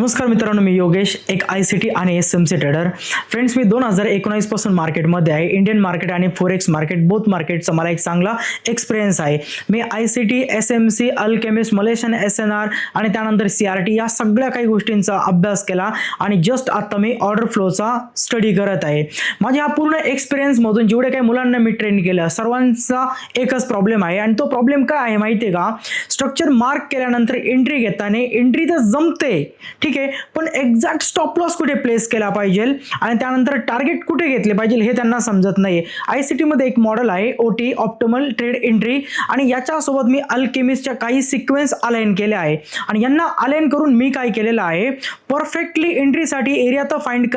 नमस्कार मित्रांनो, मी योगेश, एक ICT आणि SMC ट्रेडर. फ्रेंड्स, मी 2019 पासून मार्केटमध्ये आहे. इंडियन मार्केट आणि फोरेक्स मार्केट बोथ मार्केटचा मला एक चांगला एक्सपिरियन्स आहे. मी ICT, SMC, alchemist, Malaysian SNR आणि त्यानंतर CRT या सगळ्या काही गोष्टींचा अभ्यास केला आणि जस्ट आता मी ऑर्डर फ्लोचा स्टडी करत आहे. माझ्या हा पूर्ण एक्सपिरियन्समधून जेवढे काही मुलांना मी ट्रेन केलं, सर्वांचा एकच प्रॉब्लेम आहे आणि तो प्रॉब्लेम काय आहे माहिती आहे का? स्ट्रक्चर मार्क केल्यानंतर एंट्री घेताना एंट्री तर जमते, ठीक आहे, पण एक्झॅक्ट स्टॉप लॉस कुठे प्लेस केला पाहिजे आणि त्यानंतर टार्गेट कुठे घेतले पाहिजे हे त्यांना समजत नाही. ICT मध्ये एक मॉडेल आहे OT, ऑप्टिमल ट्रेड एंट्री, आणि याच्यासोबत मी अल्केमिस्टच्या काही सिक्वेन्स अलाइन केले आहे आणि यांना अलाइन करून मी काय केलेलं आहे, परफेक्टली एंट्रीसाठी एरिया तर फाइंड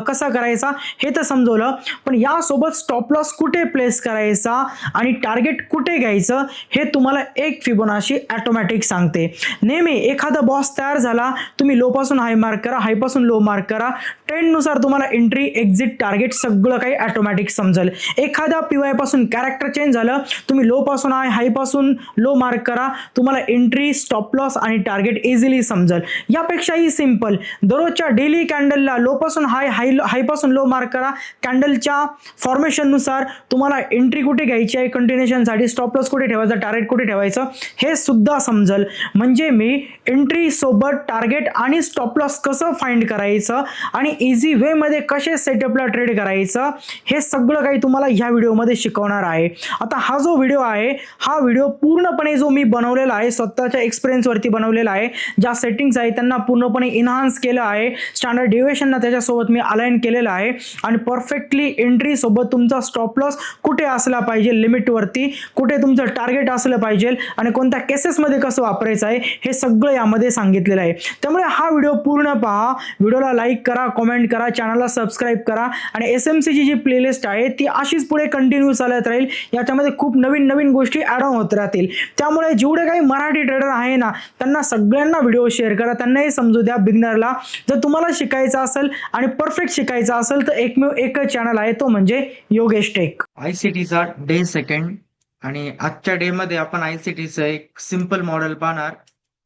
कसा करायचा हे तर समजवलं, पण यासोबत स्टॉप लॉस कुठे प्लेस करायचा आणि टार्गेट कुठे घ्यायचं हे तुम्हाला एक फिबोनाची ऑटोमॅटिक सांगते. नेहमी एखादा बॉस तयार झाला, तुम्ही लो पासून हाय मार्क करा, हाय पासून लो मार्क करा, ट्रेंडनुसार तुम्हाला एंट्री, एक्झिट, टार्गेट सगळं काही ऑटोमॅटिक समजेल. एखादा PY पासून कॅरेक्टर चेंज झालं, तुम्ही लो पासून हाय पासून लो मार्क करा, तुम्हाला एंट्री, स्टॉप लॉस आणि टार्गेट इझिली समजेल. यापेक्षाही सिंपल, दररोजच्या डेली कॅन्डलला लो पासून हाय पासून लो मार्क करा, कॅन्डलच्या फॉर्मेशननुसार तुम्हाला एंट्री कुठे घ्यायची आहे कंटिन्यूशनसाठी, स्टॉप लॉस कुठे ठेवायचा, टार्गेट कुठे ठेवायचं हे सुद्धा समजेल. म्हणजे मी एंट्री सोबत टार्गेट आणि स्टॉप लॉस कसं फाइंड करायचं आणि इझी वे मध्ये कसे सेटअपला ट्रेड करायचं हे सगळं काही तुम्हाला ह्या व्हिडिओमध्ये शिकवणार आहे. आता हा जो व्हिडिओ आहे, हा व्हिडिओ पूर्णपणे जो मी बनवलेला आहे स्वतःच्या एक्सपिरियन्स वरती बनवलेला आहे. ज्या सेटिंग्स आहे त्यांना पूर्णपणे इन्हान्स केलं आहे, स्टँडर्ड डिव्हिएशनला त्याच्यासोबत मी अलाइन केलेलं आहे आणि परफेक्टली एंट्री सोबत तुमचा स्टॉप लॉस कुठे असला पाहिजे, लिमिट वरती कुठे तुमचं टार्गेट असलं पाहिजे आणि कोणत्या केसेसमध्ये कसं वापरायचं आहे हे सगळं यामध्ये सांगितलेलं आहे. त्यामुळे हा व्हिडिओ पूर्ण पहा, व्हिडिओला लाईक करा, कमेंट करा, चॅनलला सबस्क्राईब करा आणि SMCची जी प्लेलिस्ट आहे ती अशीच पुढे कंटिन्यू चालत राहील. याच्यामध्ये खूप नवीन नवीन गोष्टी ॲड ऑन होत राहतील. त्यामुळे जेवढे काही मराठी ट्रेडर आहे ना, त्यांना सगळ्यांना व्हिडिओ शेअर करा, त्यांनाही समजू द्या बिगनरला. जर तुम्हाला शिकायचं असेल आणि परफेक्ट शिकायचं असेल तर एकमेव एकच चॅनल आहे, तो म्हणजे योगेश टेक. ICTचा डे सेकंड आणि आजच्या डे मध्ये आपण ICTचं एक सिंपल मॉडेल पाहणार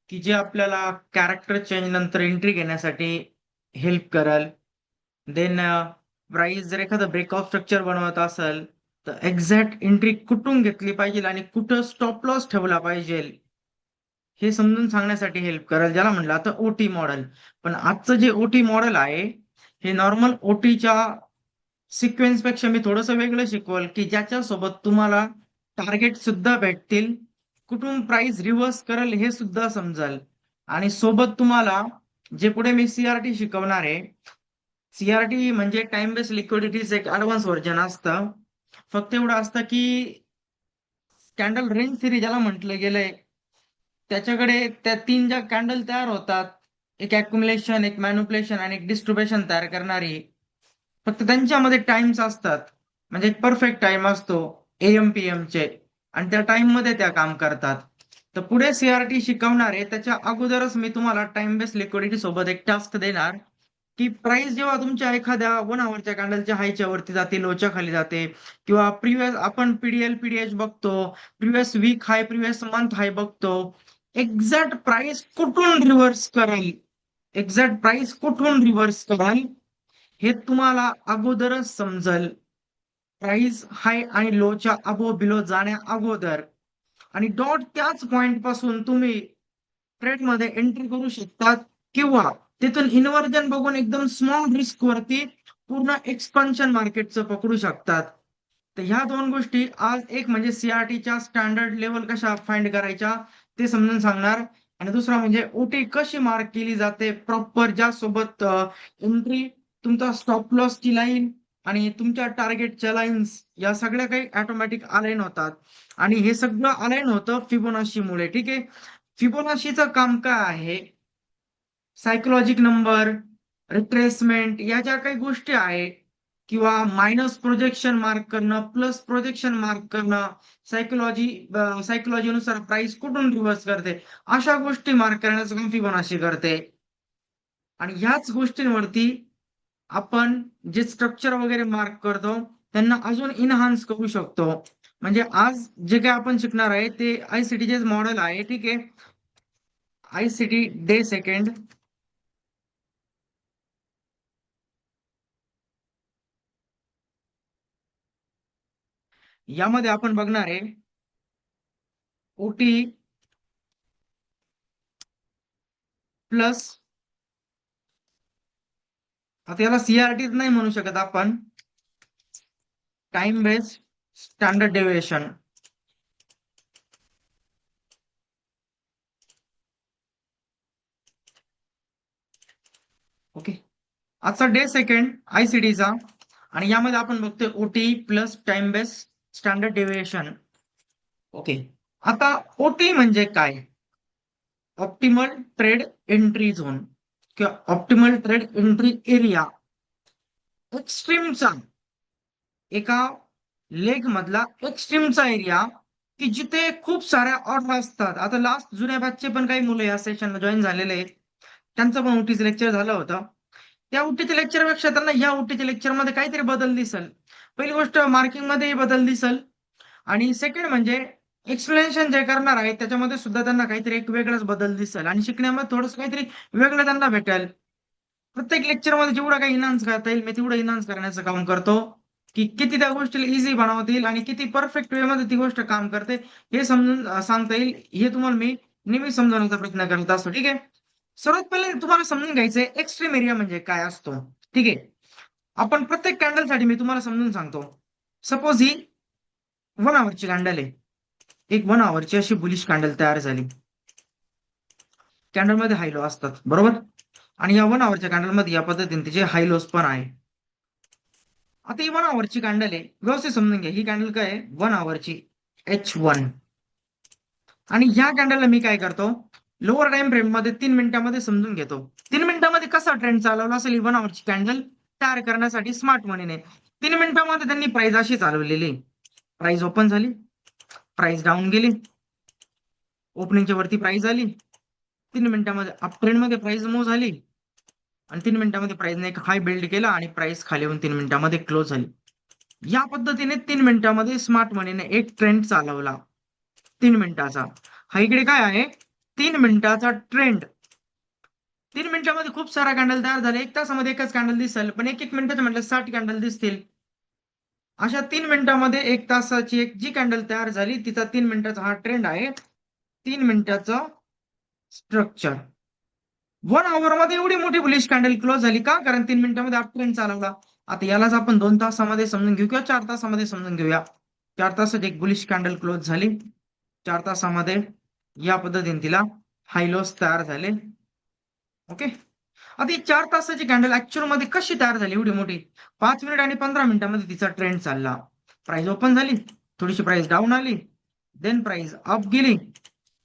की जे आपल्याला कॅरेक्टर चेंज नंतर एंट्री घेण्यासाठी हेल्प करेल. देन प्राइस जर एखादं ब्रेकआउट स्ट्रक्चर बनवत असेल तर एक्झॅक्ट एंट्री कुठून घेतली पाहिजे आणि कुठं स्टॉप लॉस ठेवला पाहिजे हे समजून सांगण्यासाठी हेल्प करेल, ज्याला म्हणलं आता OT मॉडेल. पण आजचं जे OT मॉडेल आहे हे नॉर्मल OTच्या सिक्वेन्स पेक्षा मी थोडंसं वेगळं शिकवल की ज्याच्यासोबत तुम्हाला टार्गेट सुद्धा भेटतील, कुठून प्राइस रिव्हर्स करेल हे सुद्धा समजेल आणि सोबत तुम्हाला जे पुढे मी CRT शिकवणार आहे. CRT म्हणजे टाइम बेस्ड लिक्विडिटीचं एक ऍडव्हान्स व्हर्जन असतं. फक्त एवढं असतं की कॅन्डल रेंज सिरीज ज्याला म्हटलं गेलंय त्याच्याकडे त्या 3 ज्या कॅन्डल तयार होतात, एक ॲक्युमुलेशन, एक मॅनिप्युलेशन आणि एक डिस्ट्रीब्युशन तयार करणारी, फक्त त्यांच्यामध्ये टाइम्स असतात. म्हणजे एक परफेक्ट टाइम असतो AM PM चे आणि त्या टाइम मध्ये त्या काम करतात. तर पुढे CRT शिकवणार आहे त्याच्या अगोदरच मी तुम्हाला टाइम बेस्ड लिक्विडिटी सोबत एक टास्क देणार की प्राइस जेव्हा तुमच्या एखाद्या 1 आवरच्या कॅन्डलच्या हायच्या वरती जाते, लोच्या खाली जाते, किंवा प्रिव्हियस आपण PDL PDH बघतो, प्रिव्हियस वीक हाय, प्रिव्हियस मंथ हाय बघतो, एक्झॅक्ट प्राइस कुठून रिव्हर्स करेल, एक्झॅक्ट प्राइस कुठून रिव्हर्स करेल हे तुम्हाला अगोदरच समजेल. प्राइस हाय आणि लोच्या अबो बिलो जाण्या अगोदर आणि डॉट त्याच पॉइंट पासून तुम्ही ट्रेड मध्ये एंट्री करू शकतात किंवा तिथून इन्व्हर्जन बघून एकदम स्मॉल रिस्क वरती पूर्ण एक्सपान्शन मार्केटचं पकडू शकतात. तर ह्या दोन गोष्टी आज, एक म्हणजे CRTच्या स्टँडर्ड लेवल कशा फाइंड करायच्या ते समजून सांगणार आणि दुसरा म्हणजे OT कशी मार्क केली जाते प्रॉपर, ज्या सोबत एंट्री, तुमचा स्टॉप लॉसची लाईन आणि तुमच्या टार्गेटच्या लाईन्स या सगळ्या काही ऑटोमॅटिक अलाइन होतात आणि हे सगळं अलाइन होतं फिबोनाचीमुळे. ठीक आहे, फिबोनाचीचं काम काय आहे, सायकोलॉजिक नंबर, रिट्रेसमेंट या ज्या काही गोष्टी आहे, किंवा मायनस प्रोजेक्शन मार्क करणं, प्लस प्रोजेक्शन मार्क करणं, सायकोलॉजीनुसार प्राइस कुठून रिव्हर्स करते, अशा गोष्टी मार्क करण्याचं काम फिबोनाची करते. आणि ह्याच गोष्टींवरती आपण जे स्ट्रक्चर वगैरे मार्क करतो त्यांना अजून इन्हान्स करू शकतो. म्हणजे आज जे काही आपण शिकणार आहे ते ICTचे मॉडेल आहे. ठीक आहे, ICT डे सेकंड यामध्ये आपण बघणार आहे ओटी प्लस, आता याला सीआरटी नाही म्हणू शकत आपण, time based standard deviation. Okay, आजचा डे सेकंड आयसीटीचा, आणि यामध्ये आपण बघतोय ओटी plus time base standard deviation. Okay, आता ओटी म्हणजे काय? ऑप्टिमल ट्रेड एंट्री झोन किंवा ऑप्टिमल ट्रेड एंट्री एरिया. एक्स्ट्रीमचा, एका लेग मधला एक्स्ट्रीमचा एरिया की जिथे खूप साऱ्या ऑर्डर असतात. आता लास्ट जुन्या बॅचचे पण काही मुलं या सेशनला जॉईन झालेले आहेत, त्यांचं पण ओटीचं लेक्चर झालं होतं. त्या ओटीच्या लेक्चरपेक्षा त्यांना या ओटीच्या लेक्चरमध्ये काहीतरी बदल दिसल. पहिली गोष्ट मार्किंग मध्ये बदल दिसल, आणि सेकंड म्हणजे एक्सप्लेनेशन जे करणार आहे त्याच्यामध्ये सुद्धा त्यांना काहीतरी एक वेगळाच बदल दिसेल, आणि शिकण्यामध्ये थोडंसं काहीतरी वेगळं त्यांना भेटेल. प्रत्येक लेक्चरमध्ये जेवढं काही इन्हान्स करता येईल मी तेवढं इन्हान्स करण्याचं काम करतो, की किती त्या गोष्टीला इझी बनवतील आणि किती परफेक्ट वे मध्ये ती गोष्ट काम करते हे समजून सांगता येईल, हे तुम्हाला मी नेहमी समजवण्याचा प्रयत्न करत असतो. ठीक आहे, सर्वात पहिले तुम्हाला समजून घ्यायचंय एक्स्ट्रीम एरिया म्हणजे काय असतो. ठीक आहे, आपण प्रत्येक कॅन्डल साठी मी तुम्हाला समजून सांगतो. सपोज ही 1 आवरची कॅन्डल आहे, एक 1 आवरची अशी बुलिश कॅन्डल तयार झाली. कॅन्डल मध्ये हाय लो असतात बरोबर, आणि या 1 आवरच्या कॅन्डल मध्ये या पद्धतीने तिचे हाय लोज पण आहे. आता ही 1 आवरची कॅन्डल आहे, व्यवस्थित समजून घ्या. ही कॅन्डल काय आहे? 1 आवरची H1. आणि ह्या कॅन्डलला मी काय करतो, लोअर टाइम फ्रेम मध्ये 3 मिनिटांमध्ये समजून घेतो. 3 मिनिटांमध्ये कसा ट्रेंड चालवला असेल ही 1 आवरची कॅन्डल तयार करण्यासाठी स्मार्ट मनीने. 3 मिनिटांमध्ये त्यांनी प्राइस अशी चालवलेली, प्राइस ओपन झाली, प्राइस डाऊन गेली, ओपनिंगच्या वरती प्राइस आली, 3 मिनिटांमध्ये अप ट्रेंड मध्ये प्राइस मूव्ह झाली, आणि 3 मिनिटांमध्ये प्राइसने एक हाय बिल्ड केला आणि प्राइस खाली येऊन 3 मिनिटांमध्ये क्लोज झाली. या पद्धतीने 3 मिनिटांमध्ये स्मार्ट मनीने एक ट्रेंड चालवला 3 मिनिटाचा. हा इकडे काय आहे? 3 मिनिटाचा ट्रेंड. 3 मिनिटांमध्ये खूप सारा कॅन्डल तयार झाले. 1 तासामध्ये एकच कॅन्डल दिसेल, पण 1 मिनिटाचं म्हटलं 60 कॅन्डल दिसतील. अशा 3 मिनिटांमध्ये 1 तासाची एक जी कॅन्डल तयार झाली तिचा 3 मिनिटाचा हा ट्रेंड आहे. 3 मिनिटाचं स्ट्रक्चर. 1 आवर मध्ये एवढी मोठी बुलिश कॅन्डल क्लोज झाली का? कारण 3 मिनिटांमध्ये अप ट्रेंड चालवला. आता यालाच आपण 2 तासामध्ये समजून घेऊ किंवा 4 तासामध्ये समजून घेऊया. 4 तासात एक बुलिश कॅन्डल क्लोज झाली. 4 तासामध्ये या पद्धतीने तिला हाय लोज तयार झाले. ओके, आता ही 4 तासाची कॅन्डल ऍक्च्युअल मध्ये कशी तयार झाली एवढी मोठी? 5 मिनिट आणि 15 मिनिटांमध्ये तिचा ट्रेंड चालला. प्राइस ओपन झाली, थोडीशी प्राइस डाऊन आली, देन प्राइस अप गेली.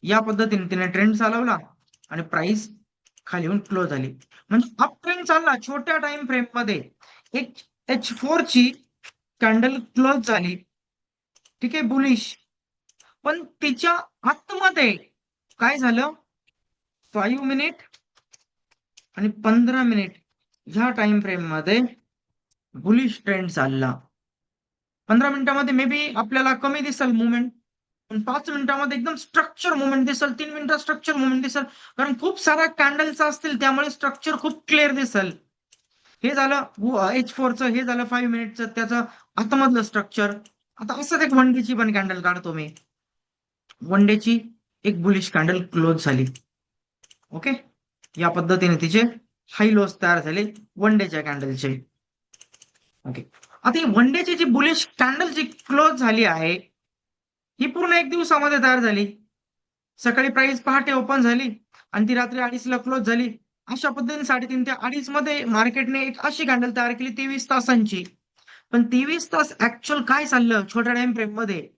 या पद्धतीने तिने ट्रेंड चालवला आणि प्राइस खाली येऊन क्लोज झाली. म्हणजे अप ट्रेंड चालला छोट्या टाइम फ्रेम मध्ये. एक H4 ची कॅन्डल क्लोज झाली, ठीक आहे, बुलिश. पण तिच्या आतमध्ये काय झालं? 5 मिनिट आणि 15 मिनिट ह्या टाइम फ्रेम मध्ये बुलिश ट्रेंड चालला. 15 मिनिटांमध्ये मे बी आपल्याला कमी दिसेल मुवमेंट, पण 5 मिनिटांमध्ये एकदम स्ट्रक्चर मुवमेंट दिसेल, 3 मिनिटात स्ट्रक्चर मुवमेंट दिसेल, कारण खूप साऱ्या कॅन्डल्स असतील त्यामुळे स्ट्रक्चर खूप क्लिअर दिसेल. हे झालं H4चं, हे झालं 5 मिनिटचं त्याचं आतमधलं स्ट्रक्चर. आता असंच एक 1 डेची पण कॅन्डल काढतो मी. 1 डेची एक बुलिश कॅन्डल क्लोज झाली. ओके, या पद्धतीने तिचे हाय लोज तयार झाले 1 डेच्या कॅन्डलचे. ओके, आता ही 1 डेची जी बुलिश कॅन्डल जी क्लोज झाली आहे ही पूर्ण 1 दिवसामध्ये तयार झाली. सकाळी प्राइस पहाटे ओपन झाली आणि ती रात्री 2:30ला क्लोज झाली. अशा पद्धतीने 3:30 ते 2:30 मध्ये मार्केटने एक अशी कॅन्डल तयार केली 23 तासांची. पण 23 तास ऍक्च्युअल काय चाललं छोट्या टाइम फ्रेम मध्ये?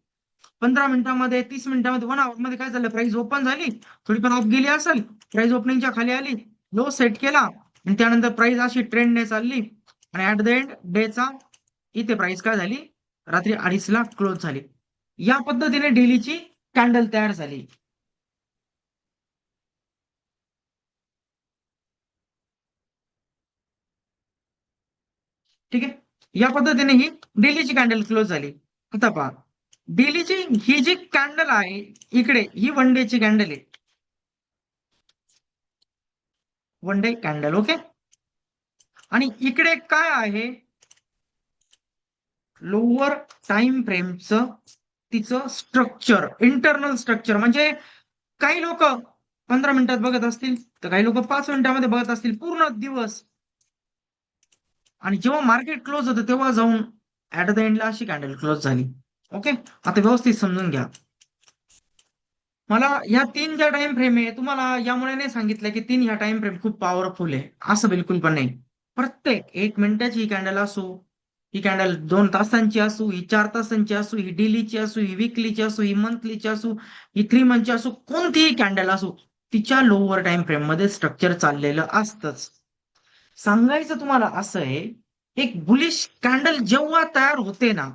15 मिनिटांमध्ये, 30 मिनिटांमध्ये, 1 आवर मध्ये काय झालं? प्राइस ओपन झाली, थोडी पण ऑफ गेली असेल, प्राइस ओपनिंगच्या खाली आली, लो सेट केला, आणि त्यानंतर प्राइस अशी ट्रेंडने चालली, आणि ऍट द एंड डेचा इथे प्राइस काय झाली? रात्री 2:30ला क्लोज झाली. या पद्धतीने डेलीची कॅन्डल तयार झाली. ठीक आहे, या पद्धतीने ही डेलीची कॅन्डल क्लोज झाली. आता पहा, डेलीची ही जी कॅन्डल आहे इकडे, ही 1 डेची कॅन्डल आहे. 1 डे कॅन्डल. ओके, आणि इकडे काय आहे? लोअर टाइम फ्रेमचं तिचं स्ट्रक्चर, इंटरनल स्ट्रक्चर, म्हणजे काही लोक 15 मिनिटात बघत असतील तर काही लोक 5 मिनिटामध्ये बघत असतील पूर्ण दिवस, आणि जेव्हा मार्केट क्लोज होतं तेव्हा जाऊन ऍट द एंडला अशी कॅन्डल क्लोज झाली. ओके, आता व्यवस्थित समजून घ्या. मला ह्या 3 ज्या टाइम फ्रेम आहे, तुम्हाला यामुळे नाही सांगितलं की 3 ह्या टाइम फ्रेम खूप पॉवरफुल आहे, असं बिलकुल पण नाही. प्रत्येक 1 मिनिटाची ही कॅन्डल असो, ही कॅन्डल 2 तासांची असो, ही 4 तासांची असो, ही डेलीची असो, ही विकलीची असो, ही मंथलीची असो, ही 3 मंथची असो, कोणतीही कॅन्डल असो, तिच्या लोअर टाइम फ्रेम मध्ये स्ट्रक्चर चाललेलं असतंच. सांगायचं तुम्हाला असं आहे, एक बुलिश कॅन्डल जेव्हा तयार होते ना,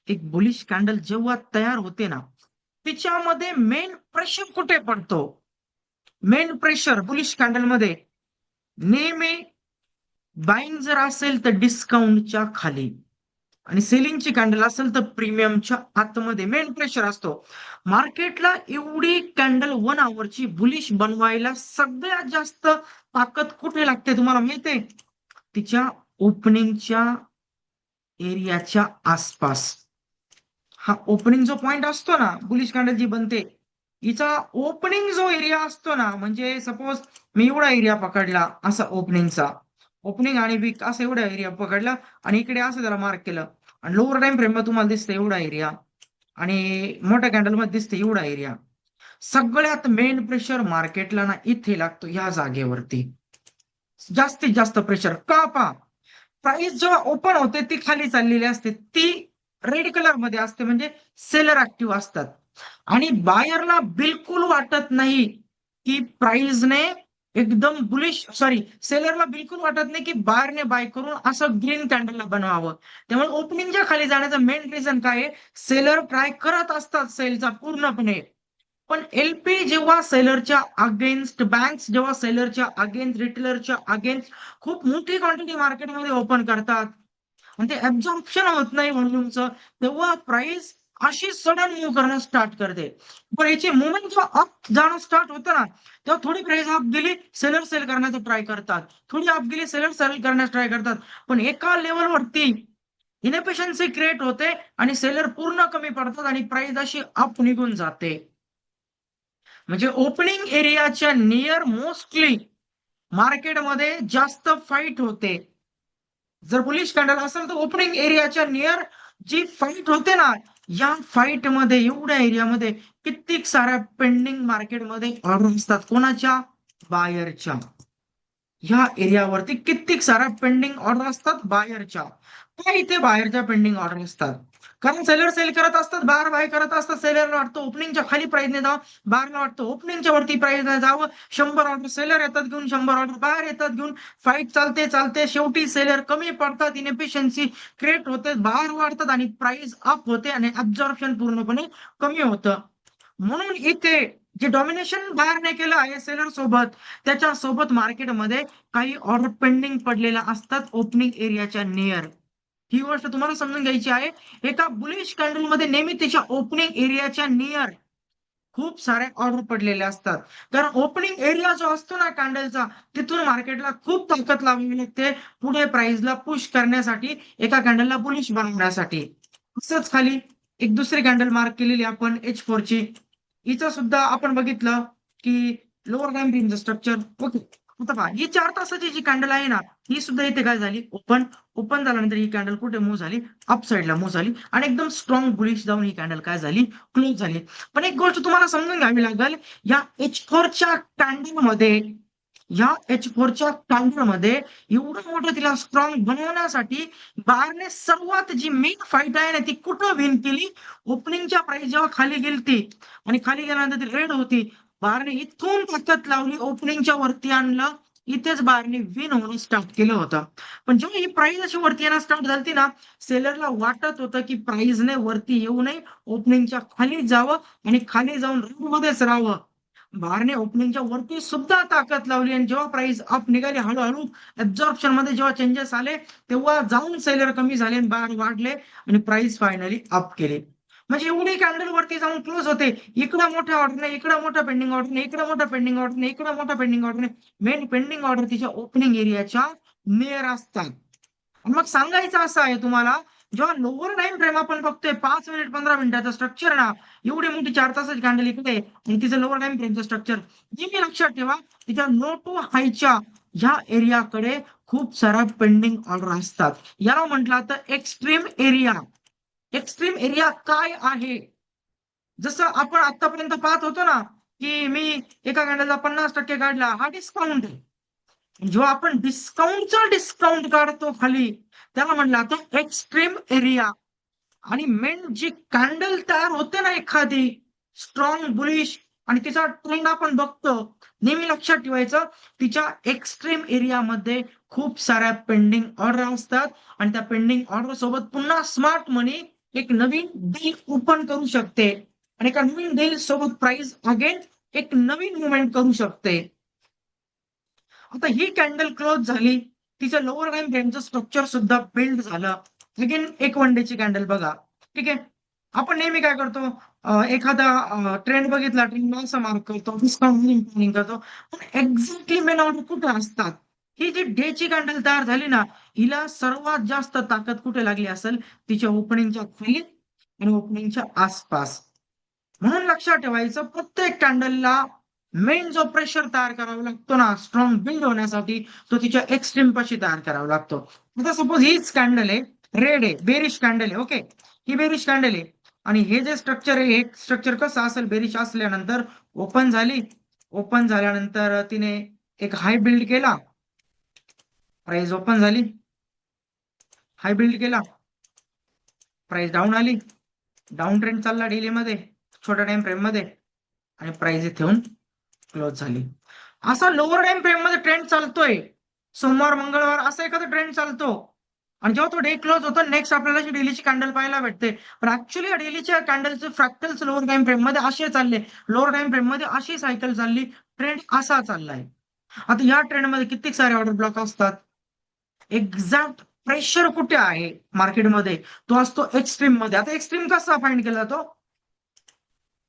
एक बुलिश कॅन्डल जेव्हा तयार होते ना, तिच्यामध्ये मेन प्रेशर कुठे पडतो? मेन प्रेशर बुलिश कॅन्डल मध्ये नेहमी बाईंग जर असेल तर डिस्काउंटच्या खाली, आणि सेलिंगची कॅन्डल असेल तर प्रीमियमच्या आतमध्ये मेन प्रेशर असतो. मार्केटला एवढी कॅन्डल 1 आवरची बुलिश बनवायला सगळ्यात जास्त ताकद कुठे लागते तुम्हाला माहितीये? तिच्या ओपनिंगच्या एरियाच्या आसपास. हा ओपनिंग जो पॉइंट असतो ना, बुलिश कॅन्डल जी बनते, हिचा ओपनिंग जो एरिया असतो ना, म्हणजे सपोज मी एवढा एरिया पकडला असा ओपनिंगचा, ओपनिंग आणि विक असा एवढा एरिया पकडला, आणि इकडे असं त्याला मार्क केलं, आणि लोअर टाइम फ्रेम मध्ये तुम्हाला दिसतं एवढा एरिया, आणि मोठ्या कॅन्डल मध्ये दिसतं एवढा एरिया. सगळ्यात मेन प्रेशर मार्केटला ना इथे लागतो, ह्या जागेवरती. जास्तीत जास्त प्रेशर का? प्राइस जेव्हा ओपन होते ती खाली चाललेली असते, ती रेड कलर मध्ये असते, म्हणजे सेलर ऍक्टिव्ह असतात. आणि बायरला बिलकुल वाटत नाही की प्राइसने एकदम बुलिश, सॉरी, सेलरला बिलकुल वाटत नाही की बायरने बाय करून असं ग्रीन कॅन्डलला बनवावं. त्यामुळे ओपनिंगच्या खाली जाण्याचं मेन रिझन काय आहे? सेलर ट्राय करत असतात सेलचा पूर्णपणे. पण एलपी जेव्हा सेलरच्या अगेन्स्ट, बँक्स जेव्हा सेलरच्या अगेन्स्ट, रिटेलरच्या अगेन्स्ट खूप मोठी क्वांटिटी मार्केटमध्ये ओपन करतात, आणि ते ऍब्झॉर्प्शन होत नाही व्हॉल्युमचं, तेव्हा प्राइस अशी सडन मूव्ह करणं स्टार्ट करते. पण याची मुवमेंट जेव्हा अप जाणं स्टार्ट होतं ना, तेव्हा थोडी प्राइस अप गेली, सेलर सेल करण्याचा ट्राय करतात, थोडी अप गेली, सेलर सेल करण्याचा ट्राय करतात. पण एका लेवलवरती इनएफिशियन्सी क्रिएट होते, आणि सेलर पूर्ण कमी पडतात, आणि प्राइस अशी अप निघून जाते. म्हणजे ओपनिंग एरियाच्या नियर मोस्टली मार्केटमध्ये जास्त फाईट होते. जर बुलिश कॅन्डल असेल तर ओपनिंग एरियाच्या नियर जी फाईट होते ना, या फाईट मध्ये एवढ्या एरियामध्ये कित्येक साऱ्या पेंडिंग मार्केटमध्ये ऑर्डर असतात. कोणाच्या? बायरच्या. ह्या एरियावरती कित्येक साऱ्या पेंडिंग ऑर्डर असतात बायरच्या. काय इथे बायरच्या पेंडिंग ऑर्डर असतात? कारण सेलर सेल करत असतात, बायर बाय करत असतात. सेलरला वाटतं ओपनिंगच्या खाली प्राइसने जावं, बायरला वाटतं ओपनिंगच्या वरती प्राइसने जावं. 100 ऑर्डर सेलर येतात घेऊन, 100 ऑर्डर बायर येतात घेऊन. फाईट चालते चालते शेवटी सेलर कमी पडतात, इनएफिशियन्सी क्रिएट होते, बायर वाढतात, आणि प्राइस अप होते, आणि ऍब्झॉर्प्शन पूर्णपणे कमी होतं. म्हणून इथे जे डॉमिनेशन बायरने केलं आहे सेलर सोबत, त्याच्या सोबत मार्केटमध्ये काही ऑर्डर पेंडिंग पडलेल्या असतात ओपनिंग एरियाच्या नियर. ही गोष्ट तुम्हाला समजून घ्यायची आहे. एका बुलिश कॅन्डल मध्ये नेहमी त्याच्या ओपनिंग एरियाच्या नियर खूप साऱ्या ऑर्डर पडलेल्या असतात. कारण ओपनिंग एरिया जो असतो ना कॅन्डलचा, तिथून मार्केटला खूप ताकद लावावी लागते पुढे प्राइसला पुश करण्यासाठी, एका कॅन्डलला बुलिश बनवण्यासाठी. असंच खाली एक दुसरी कॅन्डल मार्क केलेली आपण H4 ची. हिचं सुद्धा आपण बघितलं की लोअर टाइम फ्रेमचं स्ट्रक्चर. ओके, आता पहा, ही 4 तासाची जी कॅन्डल आहे ना, ही सुद्धा इथे काय झाली? ओपन. ओपन झाल्यानंतर ही कॅन्डल कुठे मूव्ह झाली? अप साईडला मूव्ह झाली, आणि एकदम स्ट्रॉंग बुलिश जाऊन ही कॅन्डल काय झाली? क्लोज झाली. पण एक गोष्ट तुम्हाला समजून घ्यावी लागेल, या H4 च्या कॅन्डलमध्ये, या H4 च्या कॅन्डलमध्ये एवढं मोठं तिला स्ट्रॉंग बनवण्यासाठी बारने सर्वात जी मेन फाईट आहे ना, ती कुठं विन केली? ओपनिंगच्या प्राइस जेव्हा खाली गेलती, आणि खाली गेल्यानंतर ती रेड होती, बारने इथून ताकद लावली, ओपनिंगच्या वरती आणलं, इथेच बारने विन होणं स्टार्ट केलं होतं. पण जेव्हा ही प्राइस अशी वरती येणं स्टार्ट झाली ना, सेलरला वाटत होतं की प्राइसने वरती येऊ नये, ओपनिंगच्या खाली जावं, आणि खाली जाऊन रेड मध्येच राहावं. बारने ओपनिंगच्या वरती सुद्धा ताकद लावली, आणि जेव्हा प्राइस अप निघाली, हळूहळू ऍब्झॉर्प्शन मध्ये जेव्हा चेंजेस आले, तेव्हा जाऊन सेलर कमी झाले, आणि बार वाढले, आणि प्राइस फायनली अप केले. म्हणजे एवढी कॅन्डल वरती जाऊन क्लोज होते. इकडं मोठ्या ऑर्डरने, इकडं मोठ्या पेंडिंग ऑर्डरने, इकडं मोठ्या पेंडिंग ऑर्डरने, इकडं मोठ्या पेंडिंग ऑर्डरने. मेन पेंडिंग ऑर्डर तिच्या ओपनिंग एरियाच्या नियर असतात. आणि मग सांगायचं असं आहे तुम्हाला जेव्हा लोअर टाइम फ्रेम आपण बघतोय 5 मिनिट 15 मिनिटाचं स्ट्रक्चर ना, एवढी मोठी 4 तासाची कॅन्डल इकडे आणि तिचं लोअर टाइम फ्रेमचं स्ट्रक्चर, नेहमी लक्षात ठेवा तिच्या लो टू हायच्या ह्या एरियाकडे खूप साऱ्या पेंडिंग ऑर्डर असतात. याला म्हटलं तर एक्स्ट्रीम एरिया. एक्स्ट्रीम एरिया काय आहे? जसं आपण आतापर्यंत पाहत होतो ना, की मी एका कॅन्डलचा 50% काढला, हा डिस्काउंट आहे. जेव्हा आपण डिस्काउंटचा डिस्काउंट काढतो खाली, त्याला म्हणलं आता एक्स्ट्रीम एरिया. आणि मेन जी कॅन्डल तयार होते ना एखादी स्ट्रॉंग बुलिश आणि तिचा ट्रेंड आपण बघतो, नेहमी लक्षात ठेवायचं तिच्या एक्स्ट्रीम एरियामध्ये खूप साऱ्या पेंडिंग ऑर्डर असतात आणि त्या पेंडिंग ऑर्डर सोबत पुन्हा स्मार्ट मनी एक नवीन डील ओपन करू शकते आणि एका नवीन डील सोबत प्राइस अगेन एक नवीन मुवमेंट करू शकते. आता ही कॅन्डल क्लोज झाली, तिचं लोअर टाइम फ्रेमचं स्ट्रक्चर सुद्धा बिल्ड झालं. अगेन एक वन डेची कॅन्डल बघा. ठीक आहे. आपण नेहमी काय करतो, एखादा ट्रेंड बघितला, ट्रेंड असं मार्क करतो, डिस्काउंट प्लॅनिंग करतो. पण एक्झॅक्टली मेन ऑर्डर कुठे असतात? ही जी डेची कॅन्डल तयार झाली ना, हिला सर्वात जास्त ताकद कुठे लागली असेल? तिच्या ओपनिंगच्या खाली आणि ओपनिंगच्या आसपास. म्हणून लक्षात ठेवायचं प्रत्येक कॅन्डलला मेन जो प्रेशर तयार करावा लागतो ना स्ट्रॉंग बिल्ड होण्यासाठी, तो तिच्या एक्स्ट्रीम पाशी तयार करावा लागतो. आता सपोज हीच कॅन्डल आहे, रेड आहे, बेरिश कॅन्डल आहे. ओके, ही बेरिश कॅन्डल आहे आणि हे जे स्ट्रक्चर आहे, हे स्ट्रक्चर कसं असेल? बेरिश असल्यानंतर ओपन झाली, ओपन झाल्यानंतर तिने एक हाय बिल्ड केला, प्राइस ओपन झाली, हाय बिल्ड केला, प्राइस डाऊन आली, डाऊन ट्रेंड चालला डेली मध्ये छोट्या टाइम फ्रेम मध्ये आणि प्राइस इथे येऊन क्लोज झाली. असा लोअर टाइम फ्रेम मध्ये ट्रेंड चालतोय, सोमवार मंगळवार असा एखादा ट्रेंड चालतो आणि जेव्हा तो डे क्लोज होतो नेक्स्ट आपल्याला डेलीची कॅन्डल पाहायला भेटते. पण ऍक्च्युली डेलीच्या कॅन्डलचे फ्रॅक्टल्स लोअर टाइम फ्रेम मध्ये असे चालले, लोअर टाइम फ्रेम मध्ये अशी सायकल चालली, ट्रेंड असा चाललाय. आता या ट्रेंड मध्ये किती सारे ऑर्डर ब्लॉक असतात. एक्झॅक्ट प्रेशर कुठे आहे मार्केटमध्ये? तो असतो एक्स्ट्रीम मध्ये. आता एक्स्ट्रीम कसा फाइंड केला जातो?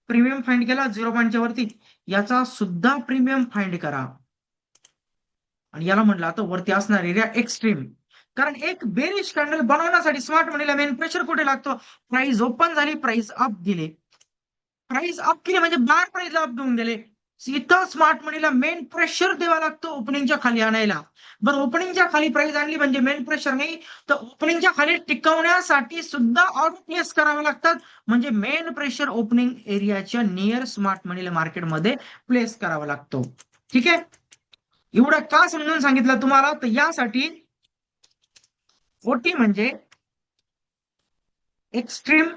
प्रीमियम फाइंड केला 0 पॉईंटच्या वरती, याचा सुद्धा प्रीमियम फाइंड करा आणि याला म्हटलं आता वरती असणार एरिया एक्स्ट्रीम. कारण एक बेरिश कॅन्डल बनवण्यासाठी स्मार्ट मनीला मेन प्रेशर कुठे लागतो? प्राइस ओपन झाली, प्राइस अप गेले, प्राइस अप केली म्हणजे बार प्राइसला अप घेऊन गेले. इथं स्मार्ट मनीला मेन प्रेशर द्यावा लागतो ओपनिंगच्या खाली आणायला. बरं, ओपनिंगच्या खाली प्राइस आणली म्हणजे मेन प्रेशर नाही, तर ओपनिंगच्या खाली टिकवण्यासाठी सुद्धा ऑर्डर प्लेस करावे लागतात. म्हणजे मेन प्रेशर ओपनिंग एरियाच्या नियर स्मार्ट मनीला मार्केटमध्ये प्लेस करावा लागतो. ठीक आहे. एवढं का समजून सांगितलं तुम्हाला? तर यासाठी ओटी म्हणजे एक्स्ट्रीम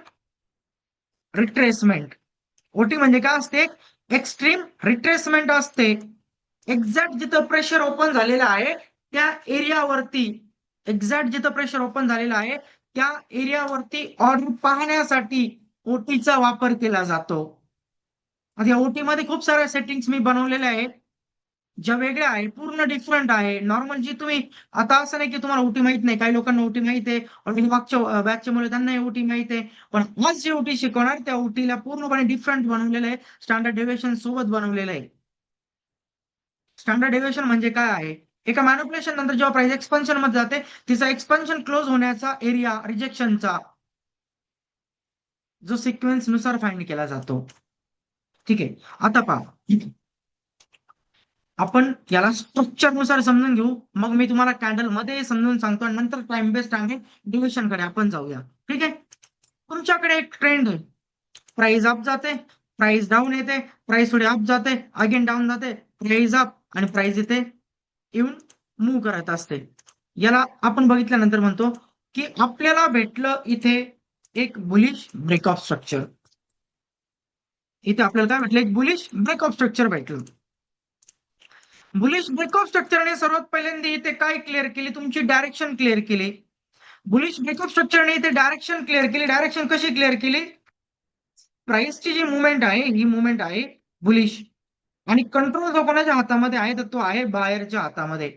रिट्रेसमेंट. ओटी म्हणजे काय असते? एक्स्ट्रीम रिट्रेसमेंट असते. एक्झॅक्ट जिथं प्रेशर ओपन झालेलं आहे त्या एरियावरती, एक्झॅक्ट जिथं प्रेशर ओपन झालेलं आहे त्या एरियावरती ऑर्डर पाहण्यासाठी ओटीचा वापर केला जातो. आता या ओटी मध्ये खूप साऱ्या सेटिंग्स मी बनवलेल्या आहेत, ज्या वेगळ्या आहे, पूर्ण डिफरंट आहे. नॉर्मल जी तुम्ही, आता असं नाही की तुम्हाला ओटी माहित नाही, काही लोकांना ओटी माहित आहे, ऑलरेडी मागच्या बॅचच्या मुळे त्यांना ओटी माहित आहे. पण आज जे ओटी शिकवणार त्या ओटीला पूर्णपणे डिफरंट बनवलेलं आहे, स्टँडर्ड डेव्हिएशन सोबत बनवलेलं आहे. स्टँडर्ड डेव्हिएशन म्हणजे काय आहे? एका मॅनिप्युलेशन नंतर जेव्हा प्राइस एक्सपान्शन मध्ये जाते, तिचा एक्सपान्शन क्लोज होण्याचा एरिया रिजेक्शनचा जो सिक्वेन्स नुसार फाइंड केला जातो. ठीक आहे. आता पहा, आपण याला स्ट्रक्चर नुसार समजून घेऊ, मग मी तुम्हाला कॅन्डल मध्ये समजून सांगतो आणि नंतर टाइम बेस्ड आहे डिव्हिजन कडे आपण जाऊया. ठीक आहे. तुमच्याकडे एक ट्रेंड आहे, प्राइस अप जाते, प्राइस डाऊन येते, प्राइस थोडी अप जाते, अगेन डाऊन जाते, प्राइस अप आणि प्राइस इथे येऊन मूव्ह करत असते. याला आपण बघितल्यानंतर म्हणतो की आपल्याला भेटलं इथे एक बुलिश ब्रेकऑफ स्ट्रक्चर. इथे आपल्याला काय भेटलं? एक बुलिश ब्रेकऑफ स्ट्रक्चर भेटलं. बुलिश ब्रेकऑफ स्ट्रक्चरने सर्वात पहिल्यांदा इथे काय क्लिअर केली? तुमची डायरेक्शन क्लिअर केली. बुलिश ब्रेकऑफ स्ट्रक्चरने इथे डायरेक्शन क्लिअर केली. डायरेक्शन कशी क्लिअर केली? प्राइसची जी मुवमेंट आहे ही मुवमेंट आहे बुलिश आणि कंट्रोल जो कोणाच्या हातामध्ये आहे तर तो आहे बायरच्या हातामध्ये.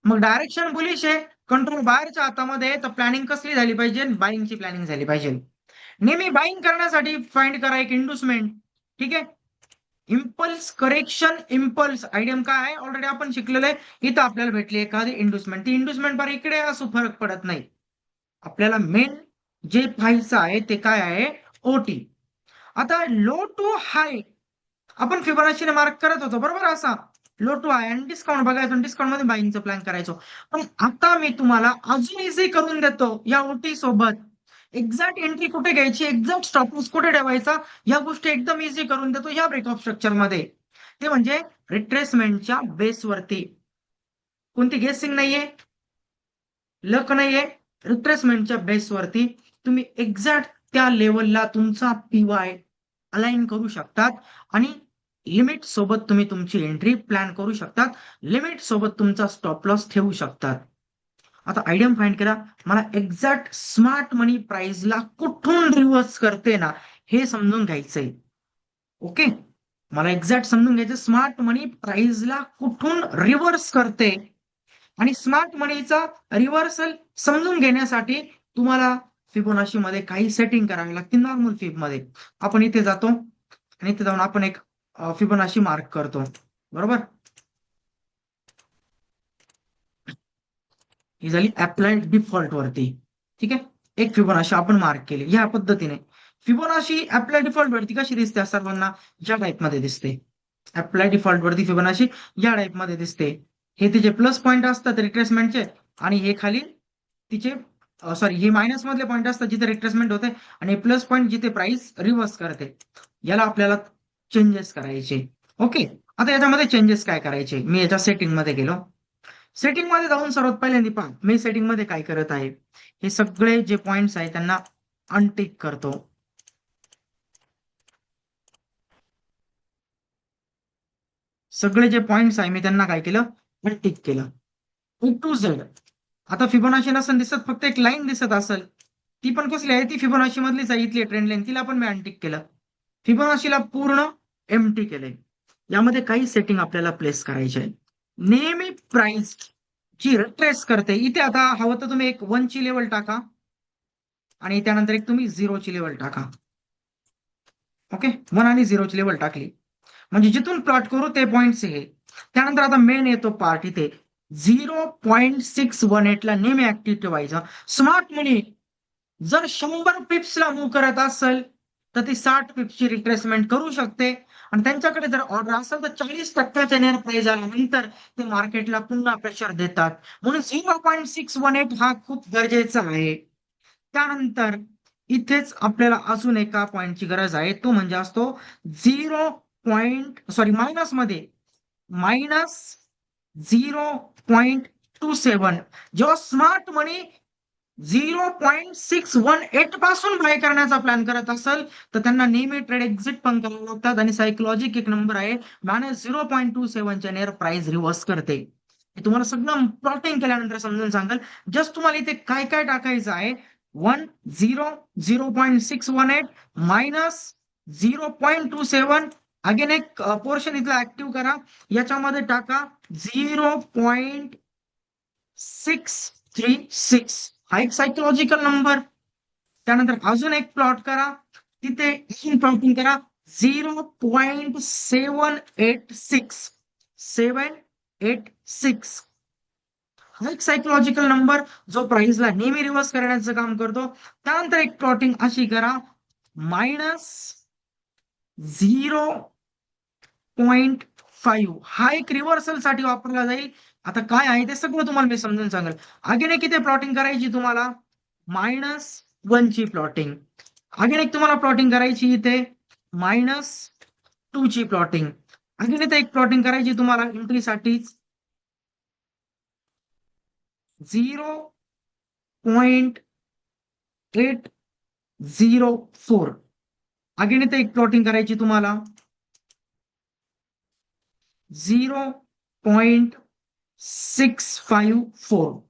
मग डायरेक्शन बुलिश आहे, कंट्रोल बायरच्या हातामध्ये आहे, तर प्लॅनिंग कसली झाली पाहिजे? बाईंगची प्लॅनिंग झाली पाहिजे. नेहमी बाईंग करण्यासाठी फाइंड करा एक इंडुसमेंट. ठीक आहे. इम्पल्स करेक्शन, इम्पल्स आयडियम काय आहे ऑलरेडी आपण शिकलेलं आहे. इथं आपल्याला भेटली एखादी इंडुसमेंट, ती इंडुसमेंट बार इकडे असू फरक पडत नाही. आपल्याला मेन जे पाहायचं आहे ते काय आहे, ओटी. आता लो टू हाय आपण फिबोनाचीने मार्क करत होतो बरोबर, असा लो टू हाय आणि डिस्काउंट बघायचो, डिस्काउंट मध्ये बाईंगचं प्लॅन करायचो. पण आता मी तुम्हाला अजून इझी करून देतो या ओटी सोबत. एक्झॅक्ट एंट्री कुठे घ्यायची, एक्झॅक्ट स्टॉप लॉस कुठे ठेवायचा, या गोष्टी एकदम इझी करून देतो या ब्रेकअप स्ट्रक्चर मध्ये. ते म्हणजे रिट्रेसमेंटच्या बेसवरती. कोणती गेसिंग नाहीये, लक नाहीये, रिट्रेसमेंटच्या बेसवरती तुम्ही एक्झॅक्ट त्या लेवलला तुमचा पीवाय अलाइन करू शकतात आणि लिमिट सोबत तुम्ही तुमची एंट्री प्लॅन करू शकतात, लिमिट सोबत तुमचा स्टॉप लॉस ठेवू शकतात. आता आयडियम फाइंड करा, मला एक्झॅक्ट स्मार्ट मनी प्राइसला कुठून रिव्हर्स करते ना हे समजून घ्यायचंय. ओके, मला एक्झॅक्ट समजून घ्यायचं स्मार्ट मनी प्राइसला कुठून रिव्हर्स करते. आणि स्मार्ट मनीचा रिव्हर्सल समजून घेण्यासाठी तुम्हाला फिबोनाची मध्ये काही सेटिंग करावी लागते नॉर्मल फिब मध्ये. आपण इथे जातो आणि इथे जाऊन आपण एक फिबोनाची मार्क करतो बरोबर. ही झाली अप्लाइड डिफॉल्ट वरती. ठीक आहे, एक फिबोनाची आपण मार्क केली या पद्धतीने. फिबोनाची अप्लाय डिफॉल्ट वरती कशी दिसते सर्वांना, ज्या टाइप मध्ये दिसते. अप्लाय डिफॉल्ट वरती फिबोनाची या टाइप मध्ये दिसते. हे तिचे प्लस पॉइंट असतात रिट्रेसमेंटचे आणि हे खाली तिचे सॉरी हे मायनस मधले पॉइंट असतात जिथे रिट्रेसमेंट होते आणि प्लस पॉइंट जिथे प्राइस रिव्हर्स करते. याला आपल्याला चेंजेस करायचे. ओके, आता याच्यामध्ये चेंजेस काय करायचे, मी याच्या सेटिंग मध्ये गेलो. सेटिंग मध्ये जाऊन सर्वात पहिल्यांदा पहा मी सेटिंग मध्ये काय करत आहे. हे सगळे जे पॉइंट्स आहेत त्यांना अनटिक करतो. सगळे जे पॉइंट्स आहे मी त्यांना काय केलं, अनटिक केलं. ए टू झेड. आता फिबोनाची नसेल दिसत, फक्त एक लाईन दिसत असेल, ती पण कसली आहे, ती फिबोनाची मधलीच आहे, इथली ट्रेंड लाईन, तिला पण मी अनटिक केलं. फिबोनाचीला पूर्ण एम्प्टी केले. यामध्ये काही सेटिंग आपल्याला प्लेस करायचे आहे. नेहमी प्राइस जी रिट्रेस करते, इथे आता हवं तर तुम्ही एक 1 ची लेवल टाका आणि त्यानंतर एक तुम्ही 0 ची लेवल टाका. ओके, 1 आणि 0 ची लेवल टाकली म्हणजे जिथून प्लॉट करू ते पॉइंट्स हे. त्यानंतर आता मेन येतो पार्ट इथे 0.618 ला नेहमी ऍक्टिव्ह ठेवायचा. स्मार्ट मनी जर 100 पिप्सला मूव्ह करत असेल तर ती 60 पिप्सची रिट्रेसमेंट करू शकते आणि त्यांच्याकडे जर ऑर्डर असेल तर 40% नियर प्राइस आल्यानंतर ते मार्केटला पुन्हा प्रेशर देतात. म्हणून 0.618 हा खूप गरजेचा आहे. त्यानंतर इथेच आपल्याला अजून एका पॉइंटची गरज आहे, तो म्हणजे असतो 0. मायनस मध्ये -0.27. जेव्हा स्मार्ट मनी 0.618 पासून बाय करण्याचा प्लॅन करत असेल तर त्यांना नेहमी ट्रेड एक्झिट पण करावे लागतात आणि सायकोलॉजिक एक नंबर आहे -0.27 नियर प्राइस रिव्हर्स करते. हे तुम्हाला सगळं प्लॉटिंग केल्यानंतर समजून सांगाल. जस्ट तुम्हाला इथे काय काय टाकायचं आहे, 1 0 0.618 -0.27. अगेन एक पोर्शन इथला ऍक्टिव्ह करा, याच्यामध्ये टाका 0.636. हा एक सायकोलॉजिकल नंबर. त्यानंतर अजून एक प्लॉट करा, तिथे अजून प्लॉटिंग करा 0.786. हा एक सायकोलॉजिकल नंबर जो प्राइसला नेहमी रिव्हर्स करण्याचं काम करतो. त्यानंतर एक प्लॉटिंग अशी करा -0.5. हा एक रिव्हर्सल साठी वापरला जाईल. आता काय आहे ते सगळं तुम्हाला मी समजून सांगेल. अगेन एक इथे प्लॉटिंग करायची तुम्हाला -1 ची प्लॉटिंग. अगेन एक तुम्हाला प्लॉटिंग करायची इथे -2 ची प्लॉटिंग. अगेन इथे एक प्लॉटिंग करायची तुम्हाला एंट्रीसाठी 0.804. अगेन इथे एक प्लॉटिंग करायची तुम्हाला 0.654.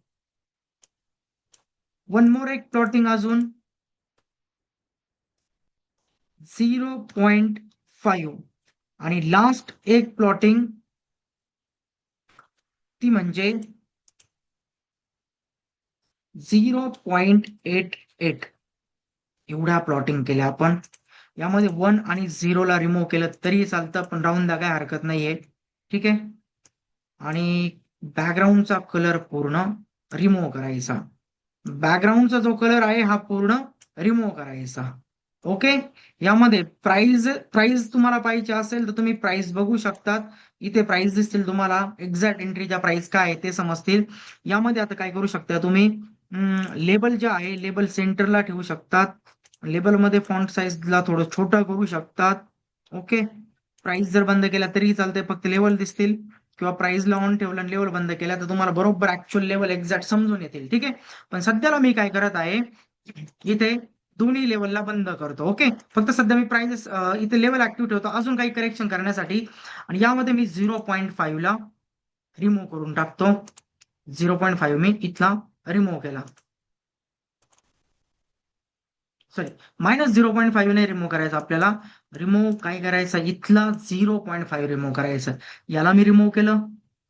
वन मोर एक प्लॉटिंग अजून 0.5 आणि लास्ट एक प्लॉटिंग ती म्हणजे 0.88. एवढ्या प्लॉटिंग केल्या आपण. यामध्ये 1 आणि 0 ला रिमूव्ह केलं तरी चालतं, पण राहून द्या, काय हरकत नाहीये. ठीक आहे, आणि बॅकग्राऊंडचा कलर पूर्ण रिमूव्ह करायचा. बॅकग्राऊंडचा जो कलर आहे हा पूर्ण रिमूव्ह करायचा. ओके. यामध्ये प्राइस तुम्हाला पाहिजे असेल तर तुम्ही प्राइस बघू शकतात. इथे प्राइस दिसतील तुम्हाला, एक्झॅक्ट एंट्रीच्या प्राइस काय आहे ते समजतील. यामध्ये आता काय करू शकता तुम्ही, लेबल जे आहे लेबल सेंटरला ठेवू शकतात. लेबलमध्ये फॉन्ट साईजला थोडं छोटं करू शकतात. ओके. प्राइस जर बंद केला तरी चालते, फक्त लेवल दिसतील. किंवा प्राइसला ऑन ठेवलं आणि लेवल बंद केला तर तुम्हाला बरोबर ऍक्च्युअल लेवल एक्झॅक्ट समजून येतील. ठीक आहे. पण सध्याला मी काय करत आहे, इथे दोन्ही लेवलला बंद करतो. ओके. फक्त सध्या मी प्राइस इथे लेवल ऍक्टिव्ह ठेवतो अजून काही करेक्शन करण्यासाठी. आणि यामध्ये मी 0.5 ला रिमूव्ह करून टाकतो. 0.5 मी इथला रिमूव्ह केला. सॉरी, -0.5 ने रिमूव्ह करायचा आपल्याला. रिमूव्ह काय करायचा, इथला 0.5 रिमूव्ह करायचं. याला मी रिमूव्ह केलं.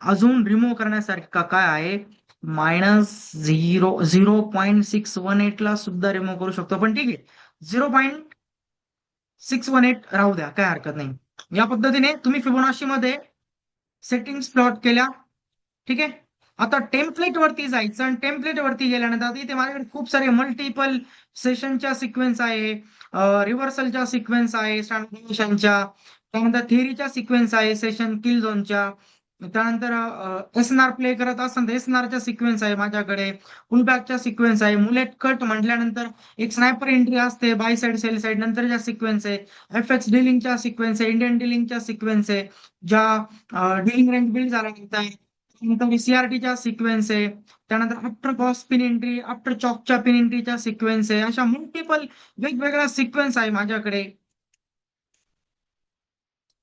अजून रिमूव्ह करण्यासारखं काय आहे, -0.618 ला सुद्धा रिमूव्ह करू शकतो. पण ठीक आहे, 0.618 राहू द्या, काय हरकत नाही. या पद्धतीने तुम्ही फिबोनाची मध्ये सेटिंग्स प्लॉट केल्या. ठीक आहे. आता टेम्पलेट वरती जायचं आणि टेम्पलेट वरती गेल्यानंतर आता इथे माझ्याकडे खूप सारे मल्टिपल सेशनच्या सिक्वेन्स आहे, रिव्हर्सलच्या सिक्वेन्स आहे, स्टँडर्डायझेशनच्या, त्यानंतर थिअरीच्या सिक्वेन्स आहे, सेशन किल झोनच्या, त्यानंतर एसएनआर प्ले करत असेल तर एसएनआरच्या सिक्वेन्स आहे माझ्याकडे, पुलबॅकच्या सिक्वेन्स आहे, मुलेट कट म्हटल्यानंतर एक स्नायपर एंट्री असते बाय साइड सेल साइड नंतरच्या सिक्वेन्स आहे, एफएक्स डिलिंगच्या सिक्वेन्स आहे, इंडियन डिलिंगच्या सिक्वेन्स आहे, ज्या डिलिंग रेंज बिल्ड झाल्यानंतर, त्यानंतर सीआरटीच्या सिक्वेन्स आहे, त्यानंतर after BOS pin entry, after चॉकच्या पिन एंट्रीच्या सिक्वेन्स आहे. अशा मल्टिपल वेगवेगळ्या सिक्वेन्स आहे माझ्याकडे.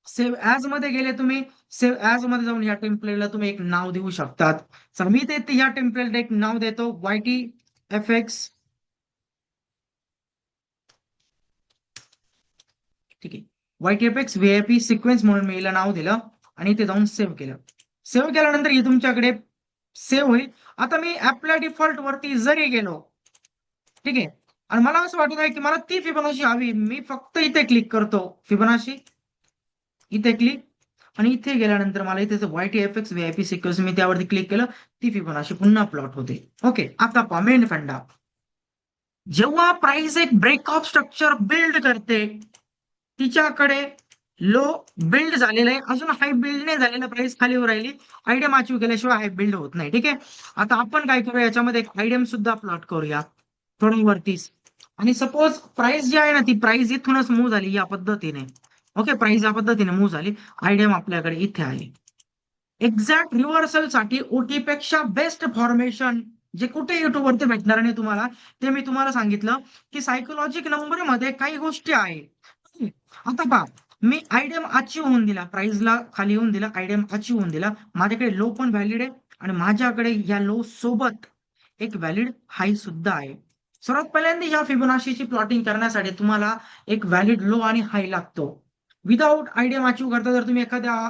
सेव्ह ॲज मध्ये गेले तुम्ही, सेव्ह ॲज मध्ये जाऊन या टेम्पलेटला तुम्ही एक नाव देऊ शकतात. तर मी ते या टेम्पलेटला एक नाव देतो, YT FX. ठीक आहे. YTFX VIP सिक्वेन्स म्हणून मी याला नाव दिलं आणि इथे जाऊन सेव्ह केलं. सेव्ह केल्यानंतर हे तुमच्याकडे सेव्ह होईल. आता मी ॲप्लाय डिफॉल्ट वरती जरी गेलो, ठीक आहे, आणि मला असं वाटत आहे की मला ती फिबोनाची हवी, मी फक्त इथे क्लिक करतो, फिबोनाची इथे क्लिक, आणि इथे गेल्यानंतर मला इथे YTFX VIP सिक्वेन्स, मी त्यावरती क्लिक केलं, ती फिबोनाची पुन्हा प्लॉट होते. ओके. आता पहा मेन फंडा. जेव्हा प्राइस एक ब्रेकऑफ स्ट्रक्चर बिल्ड करते, तिच्याकडे लो बिल्ड झालेलं आहे, अजून हाय बिल्ड नाही झालेलं, प्राइस खालीवर राहिली, आयडियम अचीव्ह केल्याशिवाय हाय बिल्ड होत नाही. ठीक आहे. आता आपण काय करूया, याच्यामध्ये एक आयडियम सुद्धा प्लॉट करूया थोडं वरतीच. आणि सपोज प्राइस जी आहे ना, ती प्राइस इथूनच मूव्ह झाली या पद्धतीने. ओके. प्राइस या पद्धतीने मूव्ह झाली, आयडियम आपल्याकडे इथे आहे. एक्झॅक्ट रिव्हर्सल साठी ओटी पेक्षा बेस्ट फॉर्मेशन जे कुठे युट्यूब वरती भेटणार नाही तुम्हाला, ते मी तुम्हाला सांगितलं की सायकोलॉजिक नंबर मध्ये काही गोष्टी आहे. आता पहा, मी आयडियम अचीव्ह होऊन दिला, प्राइसला खाली येऊन दिला, आयडियम अचीव्ह होऊन दिला, माझ्याकडे लो पण व्हॅलिड आहे आणि माझ्याकडे या लो सोबत एक व्हॅलिड हाय सुद्धा आहे. सर्वात पहिल्यांदा या फिबोनाचीची प्लॉटिंग करण्यासाठी तुम्हाला एक व्हॅलिड लो आणि हाय लागतो. विदाऊट आयडियम अचीव्ह करता जर तुम्ही एखाद्या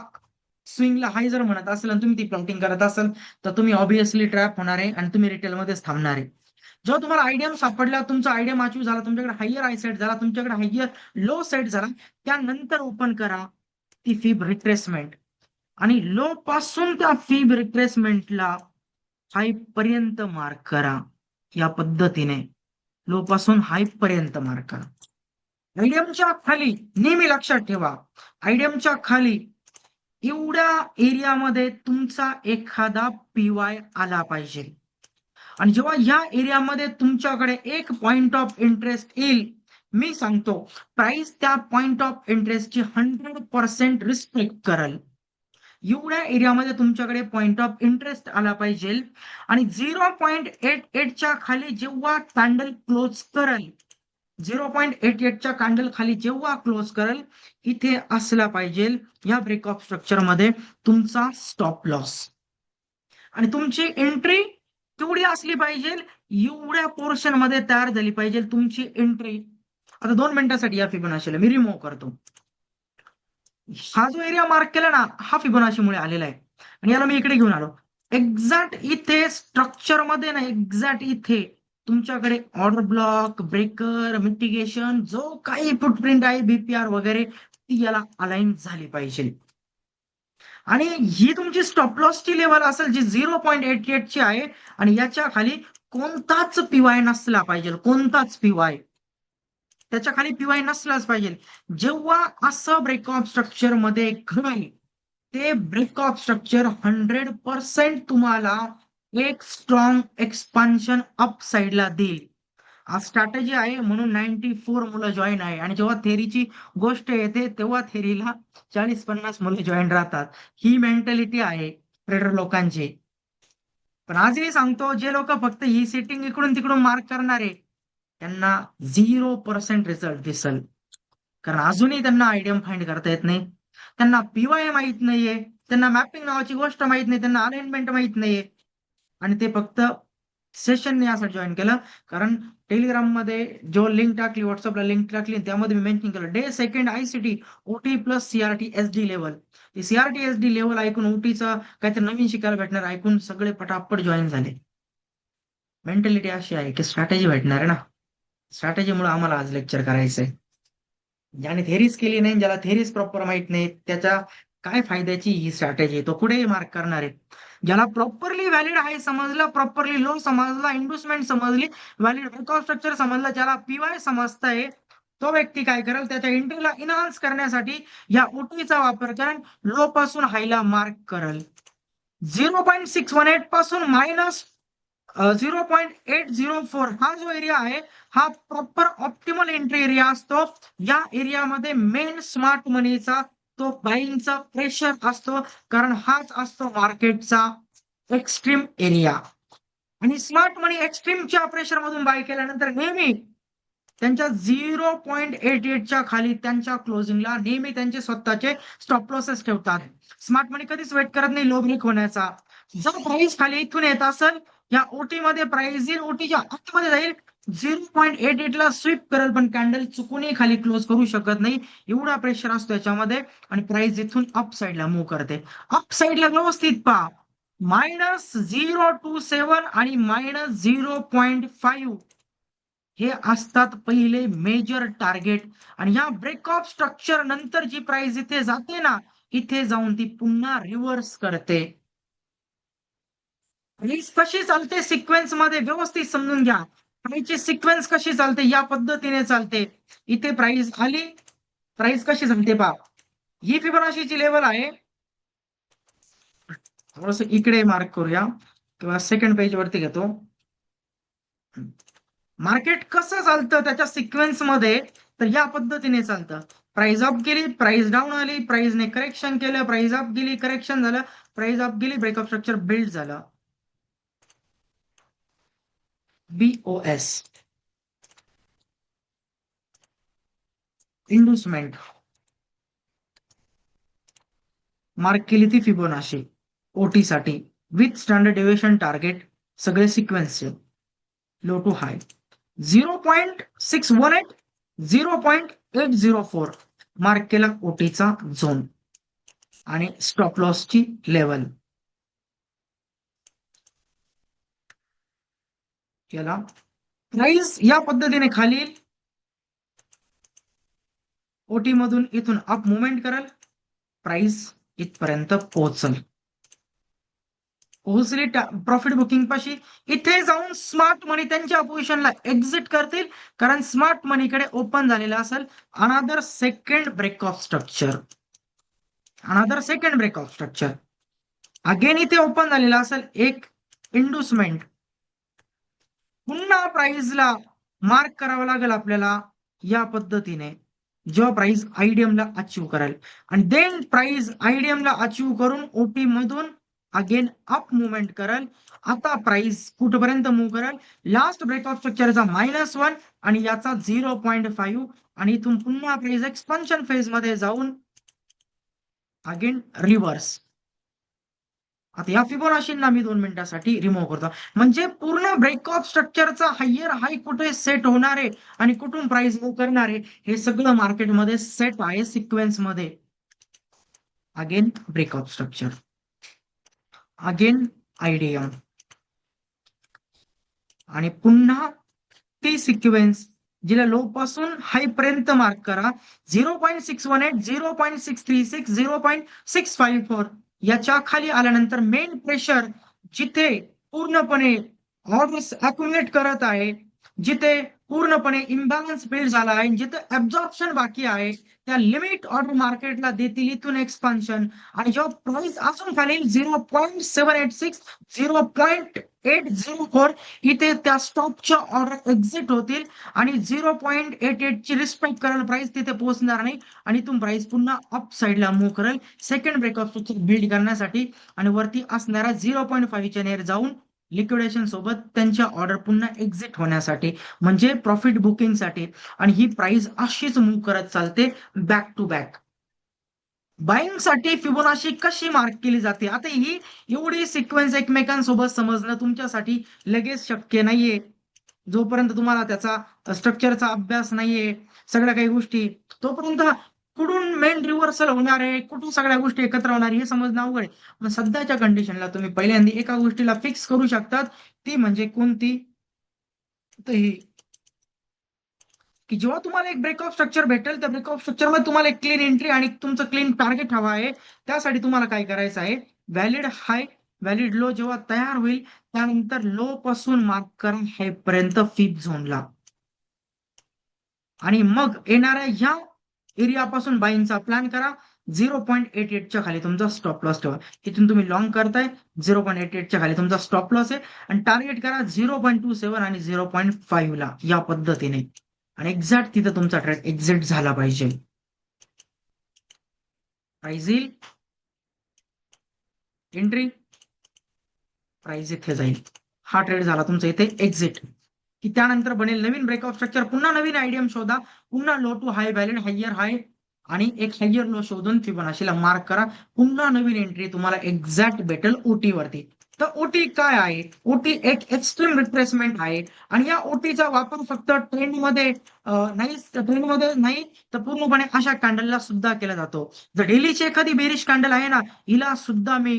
स्विंगला हाय जर म्हणत असेल आणि तुम्ही ती प्लॉटिंग करत असाल तर तुम्ही ऑब्विसली ट्रॅप होणार आहे आणि तुम्ही रिटेलमध्येच थांबणार आहे. जेव्हा तुम्हाला आयडियम सापडला, तुमचा आयडियम अचीव्ह झाला, तुमच्याकडे हायर आय सेट झाला, तुमच्याकडे हायर लो सेट झाला, त्यानंतर ओपन करा ती फिब रिट्रेसमेंट आणि लो पासून त्या फिब रिट्रेसमेंटला हाय पर्यंत मार्क करा. या पद्धतीने लो पासून हाय पर्यंत मार्क करा. आयडियमच्या खाली नेहमी लक्षात ठेवा, आयडियमच्या खाली एवढ्या एरियामध्ये तुमचा एखादा पीवाय आला पाहिजे. आणि जेव्हा या एरियामध्ये तुमच्याकडे एक पॉइंट ऑफ इंटरेस्ट येईल, मी सांगतो प्राइस त्या पॉइंट ऑफ इंटरेस्टची 100% रिस्पेक्ट करेल. एवढ्या एरियामध्ये तुमच्याकडे पॉइंट ऑफ इंटरेस्ट आला पाहिजे आणि 0.88च्या खाली जेव्हा कॅन्डल क्लोज करेल, 0.88च्या कॅन्डल खाली जेव्हा क्लोज करेल, इथे असला पाहिजे या ब्रेकऑफ स्ट्रक्चर मध्ये तुमचा स्टॉप लॉस. आणि तुमची एंट्री केवढी असली पाहिजे, एवढ्या पोर्शन मध्ये तयार झाली पाहिजे तुमची एंट्री. आता 2 मिनिटांसाठी या फिबोनाचीला मी रिमूव्ह करतो. हा जो एरिया मार्क केला ना, हा फिबोनाचीमुळे आलेला आहे आणि याला मी इकडे घेऊन आलो. एक्झॅक्ट इथे स्ट्रक्चर मध्ये ना, एक्झॅक्ट इथे तुमच्याकडे ऑर्डर ब्लॉक, ब्रेकर, मिटिगेशन, जो काही फुटप्रिंट आहे, बीपीआर वगैरे, ती याला अलाइन झाली पाहिजे. आणि ही तुमची स्टॉप लॉसची लेवल असेल जी 0.88 ची आहे आणि याच्या खाली कोणताच पीवाय नसला पाहिजे, कोणताच पीवाय. त्याच्या खाली पीवाय नसलाच पाहिजे. जेव्हा असं ब्रेकऑफ स्ट्रक्चर मध्ये घडेल ते ब्रेकऑफ स्ट्रक्चर 100% तुम्हाला एक स्ट्रॉंग एक्सपान्शन अप साईडला देईल. आज स्ट्रॅटेजी आहे म्हणून 94 मुलं जॉईन आहे आणि जेव्हा थेरीची गोष्ट येते तेव्हा थेरीला 40-50 मुलं जॉईन राहतात. ही मेंटॅलिटी आहे ट्रेडर लोकांची. पण आजही सांगतो जे लोक फक्त ही सेटिंग इकडून तिकडून मार्क करणारे त्यांना 0% रिझल्ट दिसल. कारण अजूनही त्यांना आयडियम फाइंड करता येत नाही. त्यांना पीवाय माहित नाहीये, त्यांना मॅपिंग नावाची गोष्ट माहित नाही, त्यांना अलाइनमेंट माहित नाहीये आणि ते फक्त सेशनने यासाठी जॉईन केलं. कारण टेलिग्राममध्ये जो लिंक टाकली, व्हॉट्सअपला लिंक टाकली त्यामध्ये मी मेन्शन केलं डे सेकंड आयसीटी ओटी plus CRT SD level. CRT SD level ऐकून ओटीचा काहीतरी नवीन शिकायला भेटणार ऐकून सगळे पटापट जॉईन झाले. मेंटॅलिटी अशी आहे की स्ट्रॅटेजी भेटणार आहे ना. स्ट्रॅटेजीमुळे आम्हाला आज लेक्चर करायचंय. ज्याने थेरीज केली नाही, ज्याला थेरीज प्रॉपर माहित नाही, त्याच्या काय फायद्याची ही स्ट्रॅटेजी, तो कुठेही मार्क करणार आहे. ज्याला प्रॉपरली व्हॅलिड आहे समजलं, प्रॉपरली लो समजला, इंडुसमेंट समजली, व्हॅलिड ब्रेकआउट स्ट्रक्चर समजलं, ज्याला पीवाय समजतंय तो व्यक्ती काय करेल, त्याच्या एंट्रीला इन्हान्स करण्यासाठी या ओटीचा वापर करेल, लो पासून हायला मार्क करेल. 0.618 पासून मायनस 0.804 हा जो एरिया आहे हा प्रॉपर ऑप्टिमल एंट्री एरिया असतो. या एरियामध्ये मेन स्मार्ट मनीचा तो बाईंगचा प्रेशर असतो, कारण हाच असतो मार्केटचा एक्स्ट्रीम एरिया. आणि स्मार्ट मनी एक्स्ट्रीमच्या प्रेशर मधून बाय केल्यानंतर नेहमी त्यांच्या 0.88च्या खाली त्यांच्या क्लोजिंगला नेहमी त्यांचे स्वतःचे स्टॉप लॉसेस ठेवतात. स्मार्ट मनी कधीच वेट करत नाही लो ब्रेक होण्याचा. जर प्राइस खाली इथून येत असेल या ओटी मध्ये प्राइस येईल, ओटीच्या आतमध्ये जाईल, 0.88 ला स्वीप करेल, पण कॅन्डल चुकूनही खाली क्लोज करू शकत नाही, एवढा प्रेशर असतो याच्यामध्ये. आणि प्राइस इथून अप साईडला मूव्ह करते. अप साईडला व्यवस्थित पहा, -0.27 आणि -0.5 हे असतात पहिले मेजर टार्गेट. आणि या ब्रेकऑफ स्ट्रक्चर नंतर जी प्राइस इथे जाते ना, इथे जाऊन ती पुन्हा रिव्हर्स करते. प्राइस कशी चालते सिक्वेन्स मध्ये व्यवस्थित समजून घ्या. प्राइसची सिक्वेन्स कशी चालते या पद्धतीने चालते. इथे प्राइस आली, प्राइस कशी चालते पहा. ही फिबोनाचीची लेवल आहे. थोडस इकडे मार्क करूया किंवा सेकंड पेज वरती घेतो. मार्केट कसं चालतं त्याच्या सिक्वेन्स मध्ये, तर या पद्धतीने चालतं. प्राइस अप गेली, प्राइस डाऊन आली, प्राइसने करेक्शन केलं, प्राइस अप गेली, करेक्शन झालं, प्राइस अप गेली, ब्रेकअप स्ट्रक्चर बिल्ड झालं. बीओएस इंडुसमेंट मार्क केली ती फिबोनाची ओटी साठी विथ स्टँडर्ड डेव्हिएशन टार्गेट, सगळे सिक्वेन्सचे लो टू हाय. 0.618 0.804 मार्क केला ओटीचा झोन आणि स्टॉप लॉसची लेवल केला. प्राइस या पद्धतीने खाली ओटी मधून इथून अप मुवमेंट करेल, प्राइस इथपर्यंत पोहोचल, पोहोचली प्रॉफिट बुकिंग पाशी. इथे जाऊन स्मार्ट मनी त्यांच्या पोझिशनला एक्झिट करतील, कारण स्मार्ट मनीकडे ओपन झालेला असेल another second break of structure. Another second break of structure again इथे ओपन झालेला असेल एक इंडुसमेंट. पुन्हा प्राइसला मार्क करावं लागेल आपल्याला या पद्धतीने, जेव्हा प्राइस आयडीएमला अचीव करेल. आणि देन प्राइस आयडीएमला अचीव करून ओटी मधून अगेन अप मुवमेंट करेल. आता प्राइस कुठपर्यंत मूव्ह करेल, लास्ट ब्रेक ऑफ स्ट्रक्चरचा -1 आणि याचा 0.5 आणि इथून पुन्हा प्राइस एक्सपान्शन फेज मध्ये जाऊन अगेन रिव्हर्स. आता या फिबोनाचींना मी 2 मिनिटांसाठी रिमूव्ह करतो. म्हणजे पूर्ण ब्रेक ऑफ स्ट्रक्चरचा हायर हाय कुठे सेट होणार आहे आणि कुठून प्राइस मूव्ह करणार आहे हे सगळं मार्केटमध्ये सेट आहे सिक्वेन्स मध्ये. Again break of structure, again IDM आणि पुन्हा ती सिक्वेन्स जिला लो पासून हाय पर्यंत मार्क करा. 0.618 0.636 0.654 याच्या खाली आल्यानंतर मेन प्रेशर जिथे पूर्णपणे ऑर्डर्स अक्युमुलेट करत आहे जिथे पूर्णपणे इम्बॅलन्स बिल्ड झाला आहे, जिथे ऍब्झॉर्प्शन बाकी आहे, त्या लिमिट ऑर्डर मार्केटला देतील इथून एक्सपान्शन. आणि जेव्हा प्राइस अजून खाली 0.786 0.804 इथे त्या स्टॉपच्या ऑर्डर एक्झिट होतील आणि 0.88 ची रिस्पेक्ट करायला प्राइस तिथे पोहोचणार नाही आणि इथून प्राइस पुन्हा अप साईडला मूव्ह करेल सेकंड ब्रेकअप स्ट्रक्चर बिल्ड करण्यासाठी आणि वरती असणाऱ्या 0.5 च्या नेर जाऊन लिक्विडेशन सोबत त्यांच्या ऑर्डर पुन्हा एक्झिट होण्यासाठी, म्हणजे प्रॉफिट बुकिंग साठी. आणि ही प्राइस अशीच मूव्ह करत चालते बॅक टू बॅक. बाईंग साठी फिबोनाची कशी मार्क केली जाते, आता ही एवढी सिक्वेन्स एकमेकांसोबत समजणं तुमच्यासाठी लगेच शक्य नाहीये जोपर्यंत तुम्हाला त्याचा स्ट्रक्चरचा अभ्यास नाहीये, सगळ्या काही गोष्टी, तोपर्यंत कुठून मेन रिव्हर्सल होणार आहे, कुठून सगळ्या गोष्टी एकत्र होणार आहे हे समजणं अवघड आहे. पण सध्याच्या कंडिशनला तुम्ही पहिल्यांदा एका गोष्टीला फिक्स करू शकतात, ती म्हणजे कोणती, तर ही की जेव्हा तुम्हाला एक ब्रेकऑफ स्ट्रक्चर भेटेल त्या ब्रेकऑफ स्ट्रक्चर मध्ये तुम्हाला एक क्लीन एंट्री आणि तुमचं क्लीन टार्गेट हवा आहे. त्यासाठी तुम्हाला काय करायचं आहे, व्हॅलिड हाय व्हॅलिड लो जेव्हा तयार होईल त्यानंतर लो पासून मार्क करा हाय पर्यंत फिप झोनला आणि मग येणाऱ्या ह्या एरियापासून बाईंगचा प्लॅन करा. 0.88 च्या खाली तुमचा स्टॉप लॉस ठेवा. इथून तुम्ही लॉंग करताय 0.88 च्या खाली तुमचा स्टॉप लॉस आहे आणि टार्गेट करा 0.27 आणि 0.5 ला या पद्धतीने आणि एक्झॅक्ट तिथं तुमचा ट्रेड एक्झिट झाला पाहिजे. प्राइस येईल, एंट्री, प्राइस इथे जाईल, हा ट्रेड झाला तुमचा इथे एक्झिट. की त्यानंतर बनेल नवीन ब्रेकआउट स्ट्रक्चर, पुन्हा नवीन आयडियम शोधा, पुन्हा low to high valid higher high आणि एक हायर लो शोधून फिबोनाचीला मार्क करा. पुन्हा नवीन एंट्री तुम्हाला एक्झॅक्ट भेटेल ओटी वरती. तर ओटी काय आहे, ओटी एक एक्स्ट्रीम रिट्रेसमेंट आहे आणि या ओटीचा वापर फक्त ट्रेंडमध्ये नाही तर पूर्णपणे अशा कॅन्डलला सुद्धा केला जातो. जर डेलीची एखादी बेरिश कॅन्डल आहे ना, हिला सुद्धा मी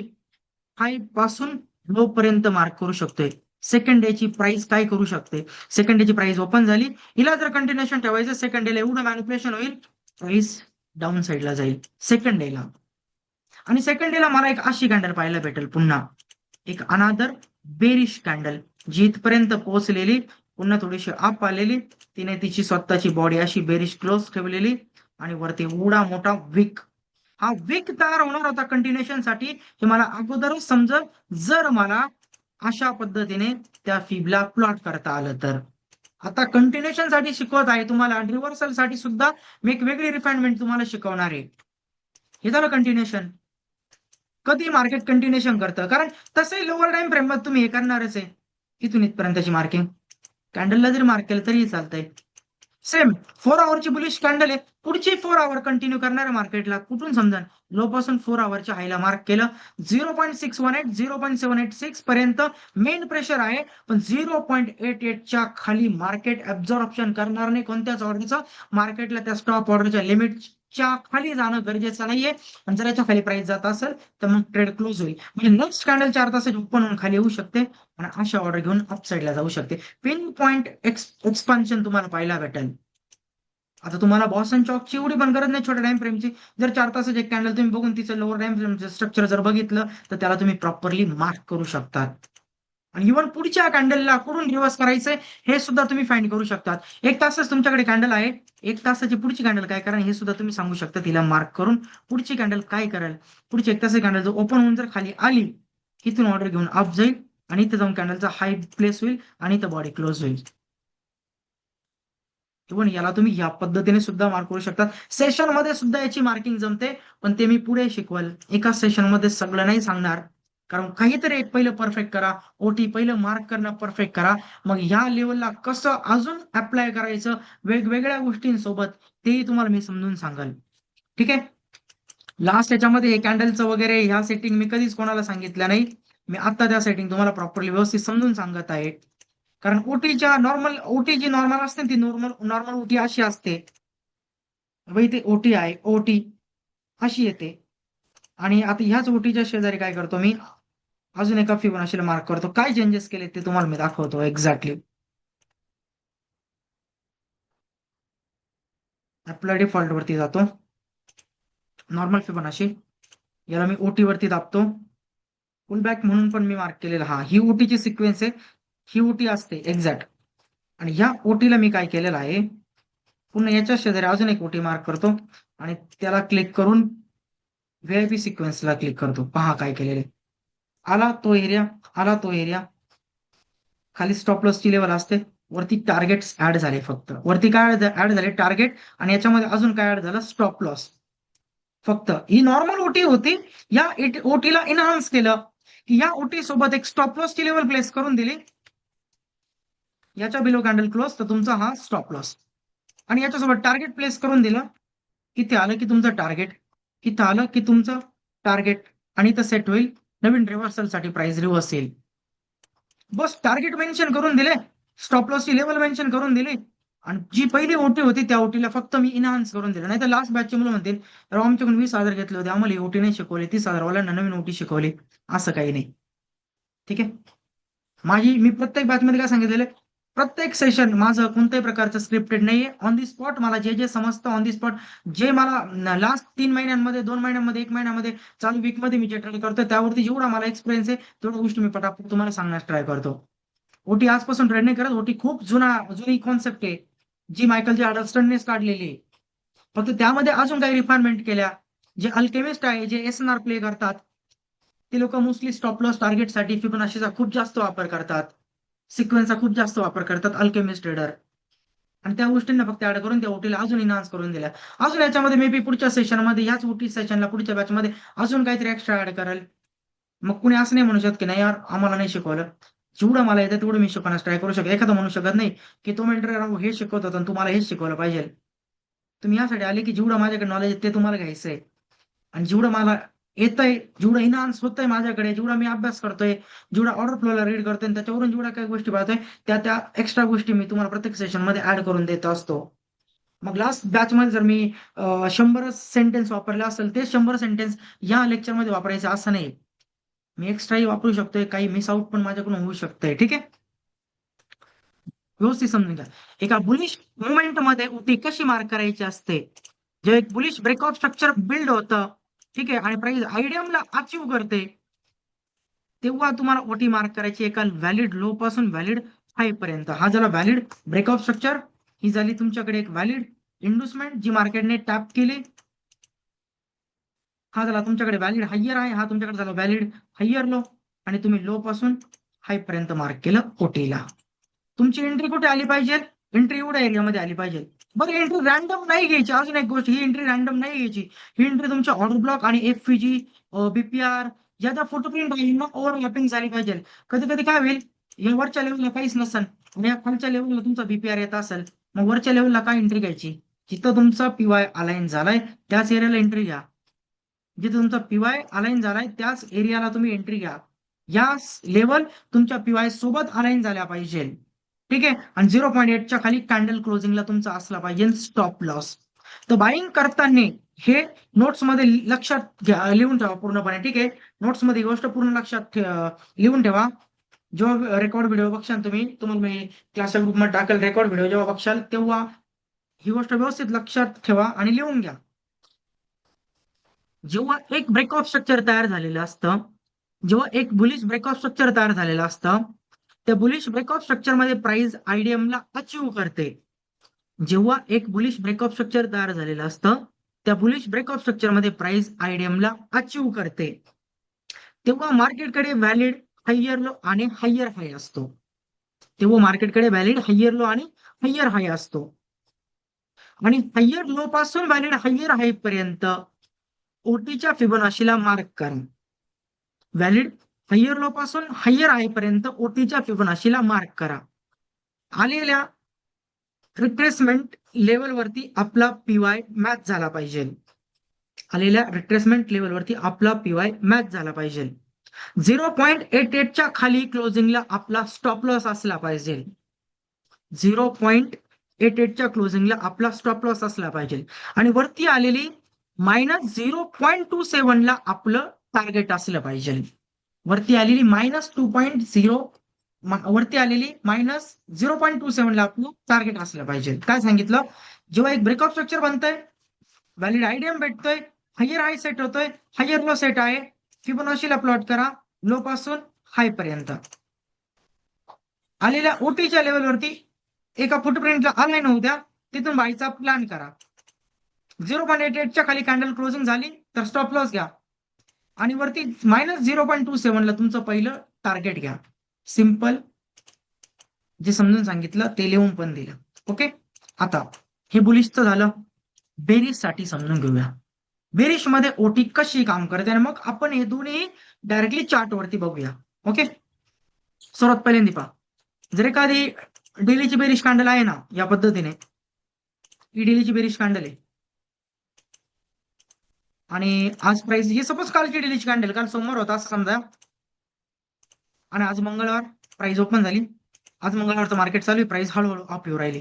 हाय पासून लो पर्यंत मार्क करू शकतोय. सेकंड डे ची प्राइस काय करू शकते, सेकंड डे ची प्राइस ओपन झाली, हिला जर कंटिन्युएशन ठेवायचं सेकंड डेला एवढं मॅनिप्युलेशन होईल, प्राइस डाऊन साईडला जाईल सेकंड डेला. आणि सेकंड डेला मला एक अशी कॅन्डल पाहायला भेटेल, पुन्हा एक अनादर बेरिश कॅन्डल जी इथपर्यंत पोहोचलेली, पुन्हा थोडीशी अप आलेली, तिने तिची स्वतःची बॉडी अशी बेरिश क्लोज ठेवलेली आणि वरती एवढा मोठा विक, हा विक तयार होणार होता कंटिन्युएशन साठी हे मला अगोदरच समजलं, जर मला अशा पद्धतीने त्या फिबला प्लॉट करता आलं तर. आता कंटिन्युएशन साठी शिकवत आहे तुम्हाला, रिव्हर्सल साठी सुद्धा मी एक वेगळी रिफाइनमेंट तुम्हाला शिकवणार आहे. हे झालं कंटिन्युएशन. कधी मार्केट कंटिन्युएशन करतं, कारण तसंही लोअर टाइम फ्रेम मध्ये तुम्ही हे करणारच आहे. इथून इथपर्यंतची मार्किंग कॅन्डलला जरी मार्क केलं तरी चालतंय. सेम 4 आवरची बुलिश कॅन्डल आहे, पुढची 4 आवर कंटिन्यू करणार मार्केटला कुठून समजा, लो पासून 4 आवरच्या हायला मार्क केलं 0.618 0.786 पर्यंत मेन प्रेशर आहे. पण 0.88 च्या खाली मार्केट ऍब्झॉर्प्शन करणार नाही कोणत्याच ऑर्डरचं. मार्केटला त्या स्टॉप ऑर्डरच्या लिमिटच्या खाली जाणं गरजेचं नाहीये. आणि जर याच्या खाली प्राइस जात असेल तर मग ट्रेड क्लोज होईल, म्हणजे नेक्स्ट कॅन्डल 4 तासाची ओपन होऊन खाली येऊ शकते आणि अशा ऑर्डर घेऊन अप साईडला जाऊ शकते. पिन पॉइंट एक्सपान्शन तुम्हाला पाहायला भेटेल. आता तुम्हाला बॉसन चॉकची एवढी पण गरज नाही छोट्या टाइम फ्रेमची. जर 4 तासाचे एक कॅन्डल तुम्ही बघून तिचं लोअर टाइम फ्रेमचं स्ट्रक्चर जर बघितलं तर त्याला तुम्ही प्रॉपरली मार्क करू शकतात. आणि इव्हन पुढच्या कॅन्डलला कुठून रिव्हर्स करायचंय हे सुद्धा तुम्ही फाइंड करू शकतात. 1 तासच तुमच्याकडे कॅन्डल आहे, 1 तासाची पुढची कॅन्डल काय करा हे सुद्धा तुम्ही सांगू शकता तिला मार्क करून. पुढची कॅन्डल काय करेल, पुढची 1 तासाची कॅन्डल जर ओपन होऊन जर खाली आली, इथून ऑर्डर घेऊन अप जाईल आणि इथे जाऊन कॅन्डलचा हाय प्लेस होईल आणि इथं बॉडी क्लोज होईल. इव्हन याला तुम्ही या पद्धतीने सुद्धा मार्क करू शकता. सेशन मध्ये सुद्धा याची मार्किंग जमते, पण ते मी पुढे शिकवल. एका सेशन मध्ये सगळं नाही सांगणार, कारण काहीतरी एक पहिलं परफेक्ट करा, ओटी पहिलं मार्क करणं परफेक्ट करा, मग ह्या लेवलला कसं अजून अप्लाय करायचं वेगवेगळ्या गोष्टींसोबत तेही तुम्हाला मी समजून सांगाल. ठीक आहे. लास्ट याच्यामध्ये हे कॅन्डलचं वगैरे ह्या सेटिंग मी कधीच कोणाला सांगितलं नाही. मी आता त्या सेटिंग तुम्हाला प्रॉपरली व्यवस्थित समजून सांगत आहे. कारण ओटीच्या नॉर्मल, ओटी जी नॉर्मल असते ती नॉर्मल नॉर्मल ओटी अशी असते, बाई ते ओटी आहे, ओटी अशी येते. आणि आता ह्याच ओटीच्या शेजारी काय करतो मी, अजून एका फिबोनाचीला मार्क करतो. काय चेंजेस केले ते तुम्हाला मी दाखवतो एक्झॅक्टली. आपल्या डिफॉल्ट वरती जातो, नॉर्मल फिबोनाची, याला मी ओटी वरती दाबतो. पुल बॅक म्हणून पण मी मार्क केलेला, हा ही ओटीची सिक्वेन्स आहे, ही ओटी असते एक्झॅक्ट. आणि ह्या ओटीला मी काय केलेलं आहे, पुन्हा याच्या शेजारी अजून एक ओटी मार्क करतो आणि त्याला क्लिक करून व्हीआयपी सिक्वेन्सला क्लिक करतो. पहा काय केलेले, आला तो एरिया, आला तो एरिया, खाली स्टॉप लॉसची लेवल असते, वरती टार्गेट्स ऍड झाले. फक्त वरती काय ऍड झाले, टार्गेट, आणि याच्यामध्ये अजून काय ऍड झालं, स्टॉप लॉस. फक्त ही नॉर्मल ओटी होती, या ओटीला इन्हान्स केलं की या ओटी सोबत एक स्टॉप लॉसची लेवल प्लेस करून दिली, याच्या बिलो कॅन्डल क्लोज, तर तुमचा हा स्टॉप लॉस. आणि याच्यासोबत टार्गेट प्लेस करून दिलं, किती आलं की तुमचं टार्गेट, किती आलं की तुमचं टार्गेट, आणि इथं सेट होईल नवीन रिव्हर्सल साठी प्राइस रिव्हर्स येईल. बस टार्गेट मेन्शन करून दिले, स्टॉप लॉसची लेवल मेन्शन करून दिली, आणि जी पहिली ओटी होती त्या ओटीला फक्त मी इन्हान्स करून दिलं. नाही तर लास्ट बॅचचे मुलं म्हणतील, राव आमच्याकडून 20,000 घेतले होते, आम्हाला ही ओटी नाही शिकवली, 30,000 वाल्यांना नवीन ओटी शिकवली. असं काही नाही. ठीक आहे, मी प्रत्येक बॅच मध्ये काय सांगितलेलं, प्रत्येक सेशन माझं कोणत्याही प्रकारचं स्क्रिप्टेड नाहीये. ऑन दी स्पॉट मला जे जे समजतं, ऑन दी स्पॉट जे मला लास्ट 3 महिन्यांमध्ये, 2 महिन्यांमध्ये, 1 महिन्यामध्ये, चालू वीक मध्ये मी जे ट्रेड करतोय त्यावरती जेवढा मला एक्सपिरियन्स आहे तेवढ्या गोष्टी मी पटापट तुम्हाला सांगण्यास ट्राय करतो. ओटी आजपासून ट्रेड नाही करत, ओटी खूप जुनी कॉन्सेप्ट आहे, जी मायकल जे अडल्स्टननेच काढलेली आहे. फक्त त्यामध्ये अजून काही रिफाइनमेंट केल्या. जे अल्केमिस्ट आहे, जे एसएनआर प्ले करतात, ते लोक मोस्टली स्टॉप लॉस टार्गेटसाठी फिबोनाचीचा खूप जास्त वापर करतात, सिक्वेन्सचा खूप जास्त वापर करतात अल्केमिस्ट ट्रेडर. आणि त्या गोष्टींना फक्त ऍड करून त्या ओटीला अजून इन्हान्स करून दिल्या. अजून याच्यामध्ये मे बी पुढच्या सेशनमध्ये, ह्याच ओटी सेशनला, पुढच्या बॅचमध्ये अजून काहीतरी एक्स्ट्रा ऍड करेल. मग कुणी असं नाही म्हणू शकत की नाही यार आम्हाला नाही शिकवलं, जेवढं मला येतं तेवढं मी शिकवण्यास ट्राय करू शकतो. एखादा म्हणू शकत नाही की तो मेंटर राहू हे शिकवत होता आणि तुम्हाला हेच शिकवलं पाहिजे. तुम्ही यासाठी आले की जेवढं माझ्याकडे नॉलेज आहे ते तुम्हाला घ्यायचं आहे, आणि जेवढं मला येतंय, जेवढं इन्हान्स होतंय माझ्याकडे, जेवढा मी अभ्यास करतोय, जेवढा ऑर्डर फ्लोला रीड करतोय, आणि त्याच्यावरून जेवढ्या काही गोष्टी पाहतोय, त्या एक्स्ट्रा गोष्टी मी तुम्हाला प्रत्येक सेशन मध्ये ऍड करून देत असतो. मग लास्ट बॅच मध्ये जर मी 100 सेंटेन्स वापरले असेल, ते 100 सेंटेन्स या लेक्चर मध्ये वापरायचे असं नाही. मी एक्स्ट्राही वापरू शकतोय, काही मिस आउट पण माझ्याकडून होऊ शकतंय. ठीक आहे, व्यवस्थित समजून घ्या. एका बुलिश मुवमेंट मध्ये ओटी कशी मार्क करायची असते, जेव्हा एक बुलिश ब्रेकआउट स्ट्रक्चर बिल्ड होतं, ठीक आहे, आणि प्राइस आयडियमला अचीव्ह करते, तेव्हा तुम्हाला ओटी मार्क करायची एका व्हॅलिड लो पासून व्हॅलिड हाय पर्यंत. हा झाला व्हॅलिड ब्रेकआउट स्ट्रक्चर, ही झाली तुमच्याकडे एक व्हॅलिड इंडुसमेंट जी मार्केटने टॅप केली. हा झाला तुमच्याकडे व्हॅलिड हायर आहे, हा तुमच्याकडे झाला व्हॅलिड हायर लो, आणि तुम्ही लो पासून हाय पर्यंत मार्क केलं ओटीला. तुमची एंट्री कुठे आली पाहिजे, एंट्री एवढ्या एरियामध्ये आली पाहिजे. बरं, एंट्री रॅन्डम नाही घ्यायची. अजून एक गोष्ट, ही एंट्री रॅन्डम नाही घ्यायची. ही एंट्री तुमच्या ऑर्डर ब्लॉक आणि एफपीजी, बीपीआर, ज्या त्या फुटप्रिंट आहे ना ओव्हरलॅपिंग झाली पाहिजे. कधी कधी काय होईल, या वरच्या लेवलला काहीच नसेल आणि या खालच्या लेवलला तुमचा बीपीआर येत असेल, मग वरच्या लेवलला काय एंट्री घ्यायची, जिथं तुमचा पीवाय अलाइन झालाय त्याच एरियाला एंट्री घ्या. जिथे तुमचा पीवाय अलाइन झालाय त्याच एरियाला तुम्ही एंट्री घ्या. या लेवल तुमच्या पीवाय सोबत अलाइन झाल्या पाहिजे. ठीक आहे, आणि 0.8च्या खाली कॅन्डल क्लोजिंगला तुमचा असला पाहिजे स्टॉप लॉस. तर बाईंग करताना हे नोट्स मध्ये लक्षात घ्या, लिहून ठेवा पूर्णपणे. ठीक आहे, नोट्स मध्ये गोष्ट पूर्ण लक्षात लिहून ठेवा. जेव्हा रेकॉर्ड व्हिडिओ बघशाल तुम्हाला मी क्लासच्या ग्रुपमध्ये टाकेल, रेकॉर्ड व्हिडिओ जेव्हा बघशाल तेव्हा ही गोष्ट व्यवस्थित लक्षात ठेवा आणि लिहून घ्या. जेव्हा एक ब्रेकआउट स्ट्रक्चर तयार झालेलं असतं, जेव्हा एक बुलिश ब्रेकआउट स्ट्रक्चर तयार झालेलं असतं, त्या बुलिश ब्रेकआउट स्ट्रक्चर मध्ये प्राइस आयडीएमला अचीव्ह करते. जेव्हा एक बुलिश ब्रेकआउट स्ट्रक्चर तयार झालेलं असतं, त्या बुलिश ब्रेकआउट स्ट्रक्चर मध्ये प्राइस आयडीएमला अचीव्ह करते, तेव्हा मार्केटकडे व्हॅलिड हायर लो आणि हायर हाय असतो. तेव्हा मार्केटकडे व्हॅलिड हायर लो आणि हायर हाय असतो. आणि हायर लो पासून व्हॅलिड हायर हाय पर्यंत ओटीच्या फिबोनाशीला मार्क करा. व्हॅलिड हायर लो पासून हायर हाय पर्यंत ओटीच्या फिबोनाशीला मार्क करा. आलेल्या रिट्रेसमेंट लेवलवरती आपला पीवाय मॅच झाला पाहिजे. आलेल्या रिट्रेसमेंट लेवलवरती आपला पीवाय मॅच झाला पाहिजे. 0.88च्या खाली क्लोजिंगला आपला स्टॉप लॉस असला पाहिजे. 0.88च्या क्लोजिंगला आपला स्टॉप लॉस असला पाहिजे. आणि वरती आलेली -0.27ला आपलं टार्गेट असलं पाहिजे. वरती आलेली -2.0, वरती आलेली -0.27ला आपलं टार्गेट असलं पाहिजे. काय सांगितलं, जेव्हा एक ब्रेकआउट स्ट्रक्चर बनतंय, व्हॅलिड आयडीएम भेटतोय, हायर हाय सेट होतोय, हायर लो सेट आहे, फिबोनाशीला प्लॉट करा लो पासून हाय पर्यंत. आलेल्या ओटीच्या लेवलवरती एका फुटप्रिंटला अलाईन होऊ द्या, तिथून बायचा प्लॅन करा. 0.88च्या खाली कॅन्डल क्लोजिंग झाली तर स्टॉप लॉस घ्या आणि वरती -0.27 ला तुमचं पहिलं टार्गेट घ्या. सिंपल, जे समजून सांगितलं ते लिहून पण दिलं. ओके, आता हे बुलिशचं झालं. बेरिश साठी समजून घेऊया. बेरिश मध्ये ओटी कशी काम करते आणि मग आपण हे दोन्ही डायरेक्टली चार्ट वरती बघूया. ओके, सर्वात पहिल्यांदा पहा, जर एखादी डेलीची बेरिश कॅन्डल आहे ना या पद्धतीने, ही डेलीची बेरिश कॅन्डल आहे आणि आज प्राइस ही सपोज कालची डेलीची कॅन्डल, काल सोमवार होता असं समजा आणि आज मंगळवार, प्राइस ओपन झाली. आज मंगळवारचं मार्केट चालू आहे, प्राइस हळूहळू अप येऊ राहिली.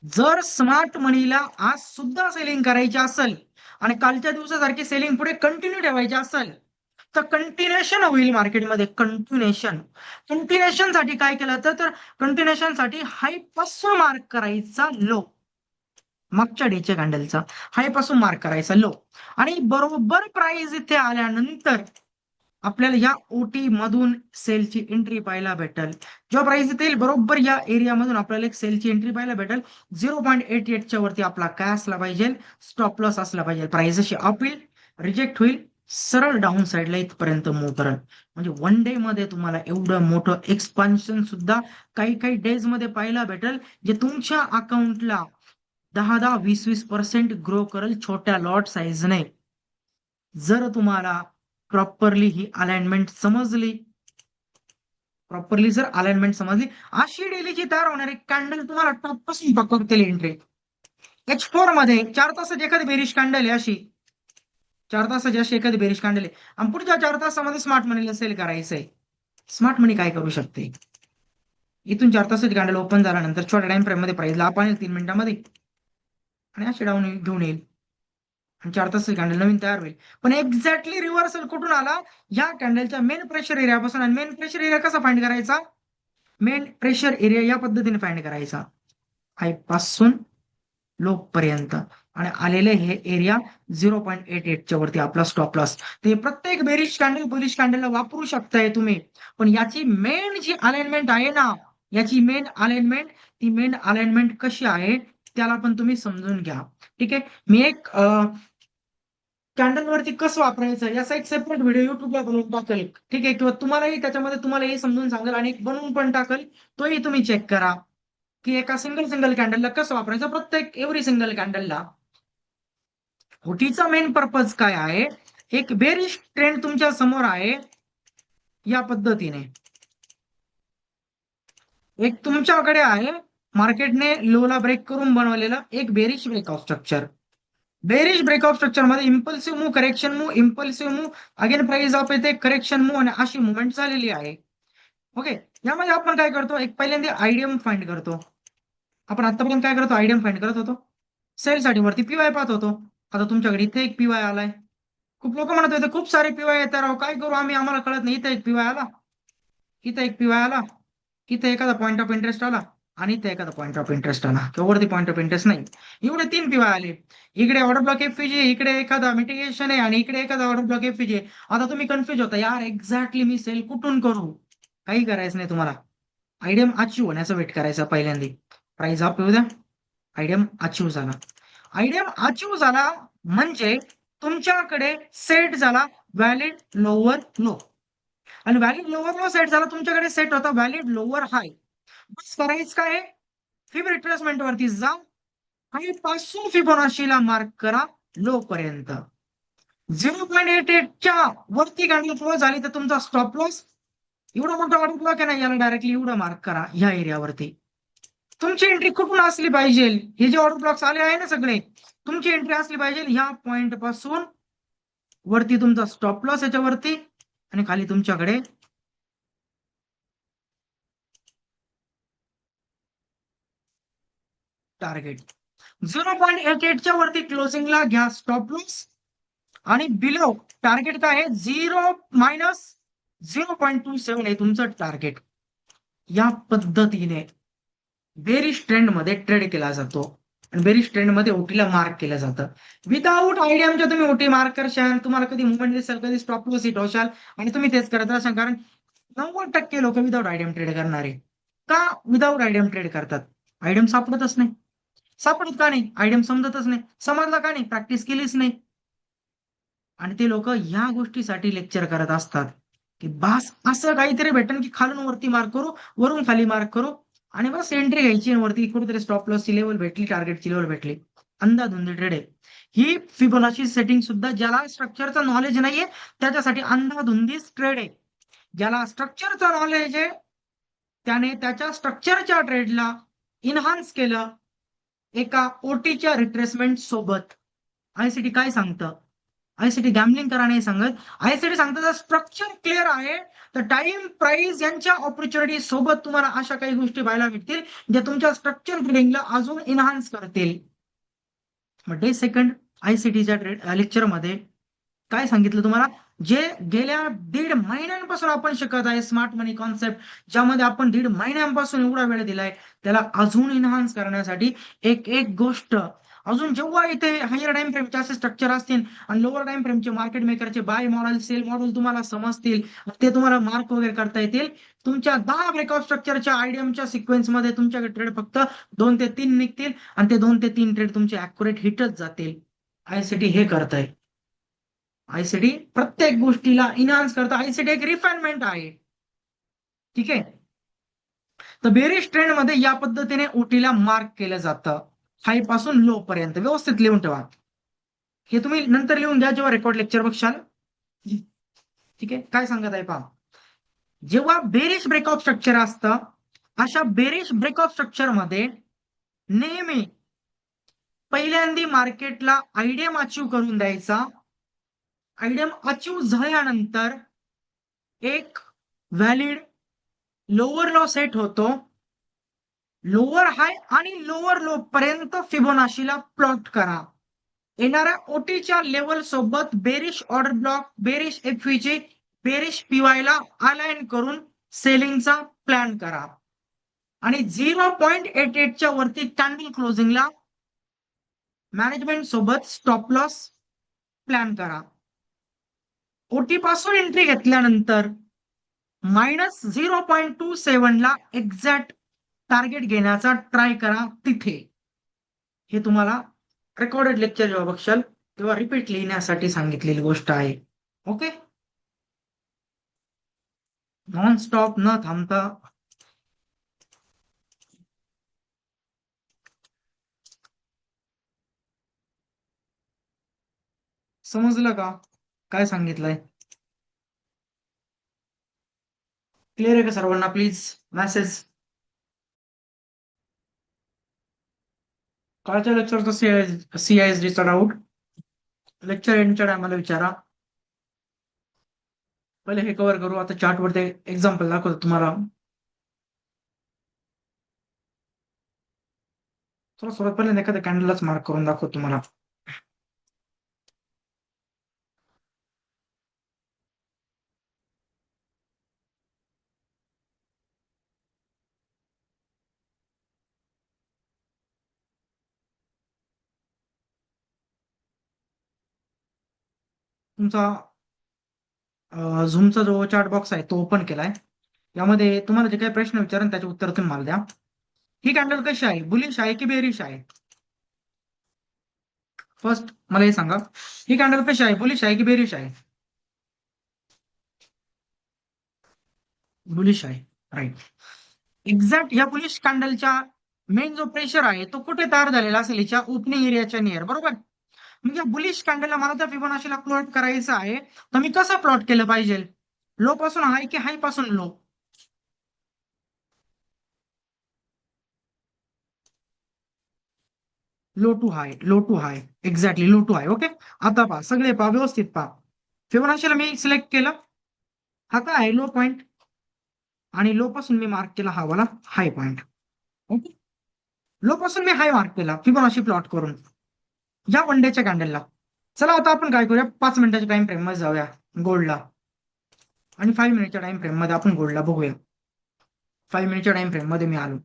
जर स्मार्ट मनीला आज सुद्धा सेलिंग करायची असेल आणि कालच्या दिवसासारखी सेलिंग पुढे कंटिन्यू ठेवायची असेल तर कंटिन्युएशन होईल मार्केटमध्ये. कंटिन्युएशन साठी काय केलं तर कंटिन्युएशन साठी हाय पासून मार्क करायचा लो, मागच्या डेच्या कॅन्डलचा हाय पासून मार्क करायचा लो आणि बरोबर प्राइस इथे आल्यानंतर आपल्याला या ओटी मधून सेलची एंट्री पाहायला भेटेल. जेव्हा प्राइस येईल बरोबर या एरियामधून आपल्याला एक सेलची एंट्री पाहायला भेटेल. 0.88च्या वरती आपला काय असला पाहिजे, स्टॉप लॉस असला पाहिजे. प्राइस अशी अप येईल, रिजेक्ट होईल, सरळ डाऊन साईडला इथपर्यंत मूव्ह करेल. म्हणजे वन डे मध्ये तुम्हाला एवढं मोठं एक्सपान्शन सुद्धा काही काही डेज मध्ये पाहायला भेटेल, जे तुमच्या अकाउंटला 10-10, 20-20% ग्रो करेल छोट्या लॉट साईजने. जर तुम्हाला प्रॉपरली ही अलाइनमेंट समजली, अशी डेलीची तयार होणारी कॅन्डल तुम्हाला टॉप पासून पकडतील एंट्री. H4 मध्ये 4 तासाची एखादी बेरिश कॅन्डल आहे, अशी 4 तासाची अशी एखादी बेरिश कॅन्डल आहे आणि पुढच्या 4 तासामध्ये स्मार्ट मनीला सेल करायचंय. स्मार्ट मनी काय करू शकते, इथून 4 तासाची कॅन्डल ओपन झाल्यानंतर छोट्या टाइम फ्रेम मध्ये प्राइस ला अप आणेल 3 मिनिटांमध्ये आणि अशी डाऊन घेऊन येईल आणि 4 तासाची कॅन्डल नवीन तयार होईल. पण एक्झॅक्टली रिव्हर्सल कुठून आला, या कॅन्डलच्या मेन प्रेशर एरियापासून. आणि मेन प्रेशर एरिया कसा फाइंड करायचा, मेन प्रेशर एरिया या पद्धतीने फाइंड करायचा, हाय पासून लो पर्यंत आणि आलेले हे एरिया 0.88च्या वरती आपला स्टॉप लॉस. ते प्रत्येक बेरिश कॅन्डल बुलिश कॅन्डलला वापरू शकताय तुम्ही. पण याची मेन जी अलाइनमेंट आहे ना, याची मेन अलाइनमेंट कशी आहे त्याला पण तुम्ही समजून घ्या. ठीक आहे, मी एक कॅन्डल वरती कसं वापरायचं याचा एक सेपरेट व्हिडिओ युट्यूबला बनवून टाकेल. ठीक आहे, किंवा तुम्हालाही त्याच्यामध्ये तुम्हालाही समजून सांगेल आणि एक बनवून पण टाकेल, तोही तुम्ही चेक करा की एका सिंगल कॅन्डलला कसं वापरायचं. प्रत्येक एव्हरी सिंगल कॅन्डलला ओटीचा मेन पर्पज काय आहे, एक बेरिश ट्रेंड तुमच्या समोर आहे या पद्धतीने, एक तुमच्याकडे आहे मार्केटने लोला ब्रेक करून बनवलेलं एक bearish breakout structure. Bearish breakout structure मध्ये impulsive move, correction move, impulsive move, again price up येते, करेक्शन मूव्ह आणि अशी मुवमेंट झालेली आहे. ओके, यामध्ये आपण काय करतो, एक पहिल्यांदा आयडीएम फाइंड करतो. आपण आतापर्यंत काय करतो, आयडीएम फाइंड करत होतो, सेल साठी वरती पीवाय पाहत होतो. आता तुमच्याकडे इथे एक पीवाय आलाय. खूप लोक म्हणत होते खूप सारे पीवाय येतात राव, काय करू आम्ही, आम्हाला कळत नाही. इथे एक पीवाय आला, इथे एक पीवाय आला, इथे एखादा पॉईंट ऑफ इंटरेस्ट आला आणि इथे एखादा पॉईंट ऑफ इंटरेस्ट आला किंवा वरती पॉईंट ऑफ इंटरेस्ट नाही. एवढे 3 पीवाय आले. इकडे ऑर्डर ब्लॉक एफपीजी, इकडे एखादा मिटिगेशन आहे आणि इकडे एखादा ऑर्डर ब्लॉक एफपीजी. आता तुम्ही कन्फ्युज होता, यार एक्झॅक्टली मी सेल कुठून करू. काही करायचं नाही तुम्हाला, आयडीएम अचीव होण्याचा वेट करायचा. पहिल्यांदा प्राइस अप येऊ द्या, आयडीएम अचीव झाला. आयडीएम अचीव झाला म्हणजे तुमच्याकडे सेट झाला व्हॅलिड लोअर लो आणि व्हॅलिड लोअर लो सेट झाला, तुमच्याकडे सेट होता व्हॅलिड लोअर हाय. बस करायचं काय, फिब रिट्रेसमेंट वरती जा, हाय पासून फिबोनाचीला मार्क करा लो पर्यंत. 0.88च्या वरती कॅन्डल क्लोज झाली तर तुमचा स्टॉप लॉस, एवढा मोठा ऑर्डर ब्लॉक आहे ना, याला डायरेक्टली एवढं मार्क करा ह्या एरियावरती. तुमची एंट्री कुठून असली पाहिजे, हे जे ऑर्डर ब्लॉक्स आले आहे ना सगळे, तुमची एंट्री असली पाहिजे ह्या पॉइंट पासून वरती तुमचा स्टॉप लॉस याच्यावरती आणि खाली तुमच्याकडे टार्गेट. 0.88च्या वरती क्लोजिंगला घ्या स्टॉप लॉस आणि बिलो टार्गेट काय आहे, 0-0.27 आहे तुमचं टार्गेट. या पद्धतीने बेरिश ट्रेंड मध्ये ट्रेड केला जातो आणि बेरिश ट्रेंड मध्ये ओटीला मार्क केलं जातं. विदाऊट आयडीएमच्या तुम्ही ओटी मार्क करशाल, तुम्हाला कधी मुवमेंट दिसेल, कधी स्टॉप लॉस हिट होशाल आणि तुम्ही तेच करत राहाल, कारण 90% लोक विदाऊट आयडीएम ट्रेड करणारे. का विदाऊट आयडियम ट्रेड करतात? आयडियम सापडतच नाही. सापडत का नाही? आयडियम समजतच नाही. समजला का नाही? प्रॅक्टिस केलीच नाही. आणि ते लोक ह्या गोष्टीसाठी लेक्चर करत असतात की बस असं काहीतरी भेटन की खालून वरती मार्क करू, वरून खाली मार्क करू, आणि बस एंट्री घ्यायची आणि वरती कुठेतरी स्टॉप लॉसची लेवल भेटली, टार्गेटची लेवल भेटली. अंधाधुंदी ट्रेड आहे ही. फिबोनाची सेटिंग सुद्धा ज्याला स्ट्रक्चरचं नॉलेज नाहीये त्याच्यासाठी अंधाधुंदी ट्रेड आहे. ज्याला स्ट्रक्चरचं नॉलेज आहे त्याने त्याच्या स्ट्रक्चरच्या ट्रेडला इन्हान्स केलं एका ओटीच्या रिट्रेसमेंट सोबत. आयसीटी काय सांगतं? आयसीटी गॅमलिंग करा नाही सांगत. आयसीटी सांगतं जर स्ट्रक्चर क्लिअर आहे तर टाइम प्राइस यांच्या ऑपॉर्च्युनिटी सोबत तुम्हाला अशा काही गोष्टी पाहायला भेटतील ज्या तुमच्या स्ट्रक्चर ट्रेडिंगला अजून इन्हान्स करतील. मग डे सेकंड आयसीटीच्या लेक्चरमध्ये काय सांगितलं तुम्हाला? जे गेल्या 1.5 महिन्यांपासून आपण शिकत आहे स्मार्ट मनी कॉन्सेप्ट, ज्यामध्ये आपण 1.5 महिन्यांपासून एवढा वेळ दिलाय, त्याला अजून इन्हान्स करण्यासाठी एक एक गोष्ट अजून जेव्हा इथे हायर टाइम फ्रेमचे असे स्ट्रक्चर असतील आणि लोअर टाइम फ्रेमचे मार्केट मेकरचे बाय मॉडेल सेल मॉडेल तुम्हाला समजतील, ते तुम्हाला मार्क वगैरे करता येतील. तुमच्या 10 ब्रेकआउट स्ट्रक्चरच्या आयडियमच्या सिक्वेन्समध्ये तुमच्याकडे ट्रेड फक्त 2 ते 3 निघतील आणि ते 2 ते 3 ट्रेड तुमचे अॅक्युरेट हिटच जातील. आयसीटी हे करत आहे. आयसीटी प्रत्येक गोष्टीला इन्हान्स करतं. आयसीटी एक रिफाइनमेंट आहे. ठीक आहे. तर बेरिश ट्रेंड मध्ये या पद्धतीने ओटीला मार्क केलं जातं, हाय पासून लो पर्यंत. व्यवस्थित लिहून ठेवा. हे तुम्ही नंतर लिहून घ्या जेव्हा रेकॉर्ड लेक्चर बघशाल. ठीक आहे. काय सांगत आहे पहा. जेव्हा बेरिश ब्रेकआउट स्ट्रक्चर असतं, अशा बेरिश ब्रेकआउट स्ट्रक्चर मध्ये नेहमी पहिल्यांदा मार्केटला आयडियम अचीव करून द्यायचा. आयडियम अचीव झाल्यानंतर एक व्हॅलिड लोअर लो सेट होतो. लोअर हाय आणि लोअर लो पर्यंत फिबोनाशीला प्लॉट करा. येणाऱ्या ओटीच्या लेवल सोबत बेरिश ऑर्डर ब्लॉक, बेरिश एफईची, बेरिश पीवायला अलाइन करून सेलिंगचा प्लॅन करा. आणि 0.88च्या वरती कॅन्डल क्लोजिंगला मॅनेजमेंट सोबत स्टॉप लॉस प्लॅन करा. ओटी पासून एंट्री घेतल्यानंतर -0.27 ला एक्झॅक्ट टार्गेट घेण्याचा ट्राय करा तिथे. हे तुम्हाला रेकॉर्डेड लेक्चर जेव्हा बघशाल तेव्हा रिपीट लिहिण्यासाठी सांगितलेली गोष्ट आहे. ओके. नॉन स्टॉप न थांबता समजलं का काय सांगितलंय? क्लिअर आहे का सर्वांना? Please message. कालच्या लेक्चरचा सीआयएसडीचा डाऊट लेक्चर एंडच्या टायमाला विचारा. पहिले हे कव्हर करू. आता चार्टवरती एक्झाम्पल दाखवतो तुम्हाला. चला सर्वात पहिले एखाद्या कॅन्डललाच मार्क करून दाखवतो तुम्हाला. तुमचा झूमचा जो चार्ट बॉक्स आहे तो ओपन केलाय. यामध्ये तुम्हाला जे काही प्रश्न विचारेन त्याचे उत्तर तुम्ही मला द्या. ही कॅन्डल कशी आहे? बुलिश आहे की बेरिश आहे? फर्स्ट मला हे सांगा, ही कॅन्डल कशी आहे? बुलिश आहे की बेरिश आहे? बुलिश आहे. राईट. एक्झॅक्ट या बुलिश कॅन्डलच्या मेन जो प्रेशर आहे तो कुठे तयार झालेला असेल? याच्या ओपनिंग एरियाच्या नियर, बरोबर. म्हणजे बुलिश कॅन्डलला मला त्या फिबोनाचीला प्लॉट करायचं आहे तर मी कसं प्लॉट केलं पाहिजे? लो पासून हाय की हाय पासून low? Low to high, low to high. Exactly low to high. Okay. आता पहा, सगळे पहा, व्यवस्थित पहा. फिबोनाचीला मी सिलेक्ट केलं. हा काय आहे? Low point. आणि लो पासून मी मार्क केला हा वाला हाय पॉइंट. ओके. लो पासून मी हाय मार्क केला फिबोनाची प्लॉट करून या वन डेच्या कॅन्डलला. चला आता आपण काय करूया, 5 मिनिटाच्या टाइम फ्रेम मध्ये जाऊया गोल्डला. आणि 5 मिनिटच्या टाइम फ्रेम मध्ये आपण गोल्डला बघूया. 5 मिनिटच्या टाइम फ्रेम मध्ये मी आलो.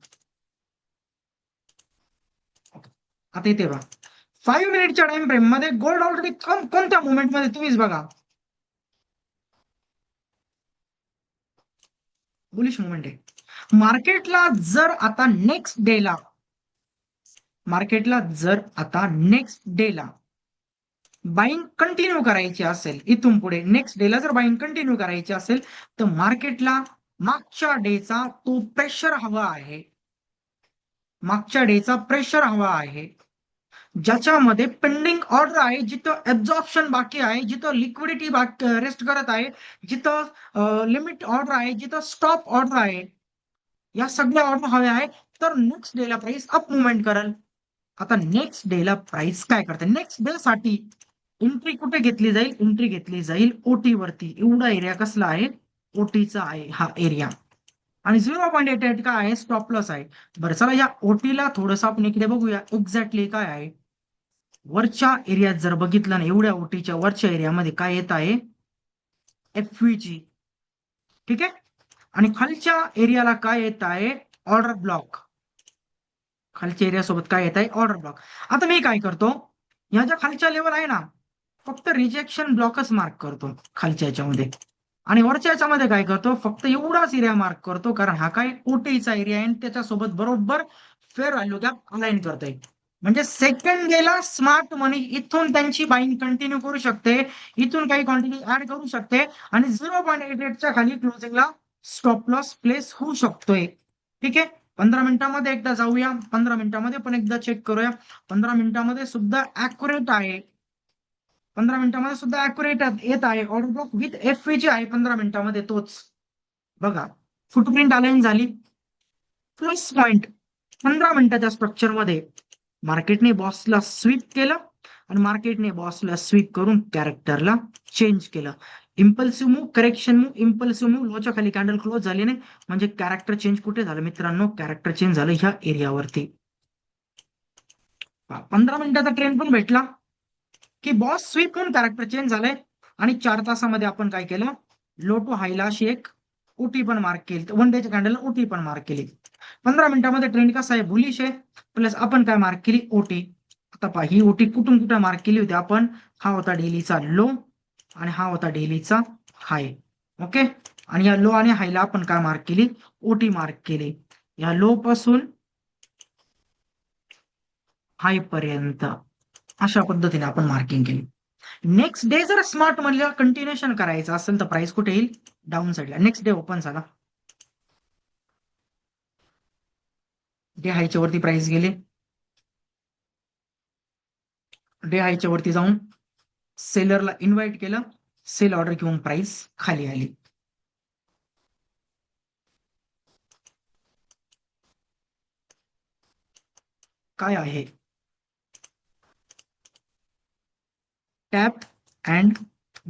आता इथे बघा, 5 मिनिटच्या टाइम फ्रेम मध्ये गोल्ड ऑलरेडी कोणत्या मुवमेंट मध्ये तुम्हीच बघा. बुलिश मुवमेंट आहे. मार्केटला जर आता नेक्स्ट डेला बाईंग कंटिन्यू करायची असेल, इथून पुढे नेक्स्ट डेला जर बाईंग कंटिन्यू करायची असेल, तर मार्केटला मागच्या डेचा तो प्रेशर हवा आहे, ज्याच्यामध्ये पेंडिंग ऑर्डर आहे, जिथं ऍब्झॉर्प्शन बाकी आहे, जिथं लिक्विडिटी रेस्ट करत आहे, जिथं लिमिट ऑर्डर आहे, जिथं स्टॉप ऑर्डर आहे, या सगळ्या ऑर्डर हव्या आहे, तर नेक्स्ट डेला प्राइस अप मुवमेंट करेल. आता नेक्स्ट डेला प्राइस काय करते, नेक्स्ट डे साठी एंट्री कुठे घेतली जाईल, एंट्री घेतली जाईल ओटी वरती. एवढा एरिया कसला आहे, ओटीचा आहे हा एरिया, आणि 0.88 काय आहे, स्टॉप लॉस आहे. बरं चला या ओटीला थोडस आपण इकडे बघूया एक्झॅक्टली काय आहे. वरच्या एरियात जर बघितलं ना, एवढ्या ओटीच्या वरच्या एरियामध्ये काय येत आहे, एफव्हीजी, ठीक आहे. आणि खालच्या एरियाला काय येत आहे, ऑर्डर ब्लॉक. खालच्या एरिया सोबत काय येत आहे, ऑर्डर ब्लॉक. आता मी काय करतो, ह्या ज्या खालच्या लेवल आहे ना, फक्त रिजेक्शन ब्लॉकच मार्क करतो खालच्या याच्यामध्ये, आणि वरच्या याच्यामध्ये काय करतो, फक्त एवढाच एरिया मार्क करतो, कारण हा काय ओटीचा एरिया आहे आणि त्याच्यासोबत बरोबर फेअर व्हॅल्यू गॅप अलाइन करतोय. म्हणजे सेकंड डेला स्मार्ट मनी इथून त्यांची बाईंग कंटिन्यू करू शकते, इथून काही क्वांटिटी ऍड करू शकते, आणि 0.88च्या खाली क्लोजिंगला स्टॉप लॉस प्लेस होऊ शकतोय. ठीक आहे, 15 मिनिटांमध्ये एकदा जाऊया, 15 मिनिटांमध्ये पण एकदा चेक करूया. 15 मिनिटांमध्ये सुद्धा अॅक्युरेट आहे, 15 मिनिटांमध्ये सुद्धा अॅक्युरेट येत आहे. ऑर्डर ब्लॉक विथ एफव्हीजी आहे 15 मिनिटांमध्ये तोच. बघा फुटप्रिंट अलाइन झाली, प्लस पॉइंट 15 मिनिटाच्या स्ट्रक्चरमध्ये मार्केटने बॉसला स्वीप केलं, आणि मार्केटने बॉसला स्वीप करून कॅरेक्टरला चेंज केलं. Impulsive move, correction move, impulsive move, लोच्या खाली कॅन्डल क्लोज झाली नाही, म्हणजे कॅरेक्टर चेंज कुठे झालं मित्रांनो, कॅरेक्टर चेंज झालं ह्या एरियावरती. 15 मिनिटाचा ट्रेंड पण भेटला की बॉस स्वीप होऊन कॅरेक्टर चेंज झालंय, आणि 4 तासामध्ये आपण काय केलं, लो टू हायला अशी एक ओटी पण मार्क केली, वन डेच्या कॅन्डलला ओटी पण मार्क केली. 15 मिनिटांमध्ये ट्रेंड कसा आहे, बुलिश आहे, प्लस आपण काय मार्क केली, ओटी. आता पहा ही ओटी कुठून कुठे मार्क केली होती आपण, हा होता डेलीचा लो आणि हा होता डेलीचा हाय. ओके, आणि या लो आणि हायला आपण काय मार्क केली, ओटी मार्क केली. या लो पासून हाय पर्यंत अशा पद्धतीने आपण मार्किंग केली. नेक्स्ट डे जर स्मार्ट मनीला कंटिन्युएशन करायचं असेल तर प्राइस कुठे येईल, डाऊन साईडला. नेक्स्ट डे ओपन झाला, डे हायच्या वरती प्राइस गेले, डे हायच्या वरती जाऊन सेलरला इन्व्हाइट केलं, सेल ऑर्डर घेऊन प्राइस खाली आली. काय आहे, टॅप अँड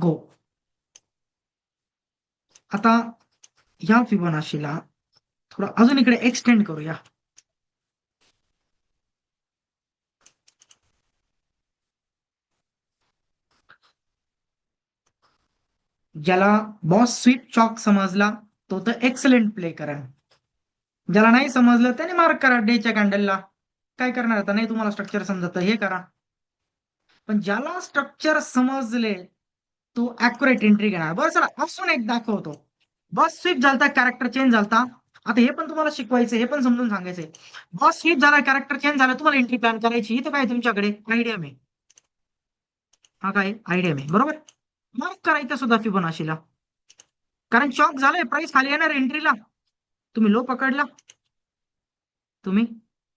गो. आता या फिबोनाशीला थोडं अजून इकडे एक्सटेंड करूया. ज्याला बॉस स्वीप चॉक समजला तो तर एक्सलेंट प्ले करा, ज्याला नाही समजलं त्याने मार्क करा डेच्या कॅन्डलला. काय करणार आता, नाही तुम्हाला स्ट्रक्चर समजत हे करा. पण ज्याला स्ट्रक्चर समजले तो अॅक्युरेट एंट्री घेणार. बरं चला असून एक दाखवतो, बॉस स्वीप झालता, कॅरेक्टर चेंज झालता. आता हे पण तुम्हाला शिकवायचं, हे पण समजून सांगायचंय. बॉस स्वीप झाला, कॅरेक्टर चेंज झाला, तुम्हाला एंट्री प्लॅन करायची. इथं काय तुमच्याकडे आयडिया आहे, हा काय आयडिया आहे बरोबर. मार्क करायचं सुद्धा फिबोनाशीला, कारण चॉक झालंय, प्राइस खाली येणार एंट्रीला. तुम्ही लो पकडला, तुम्ही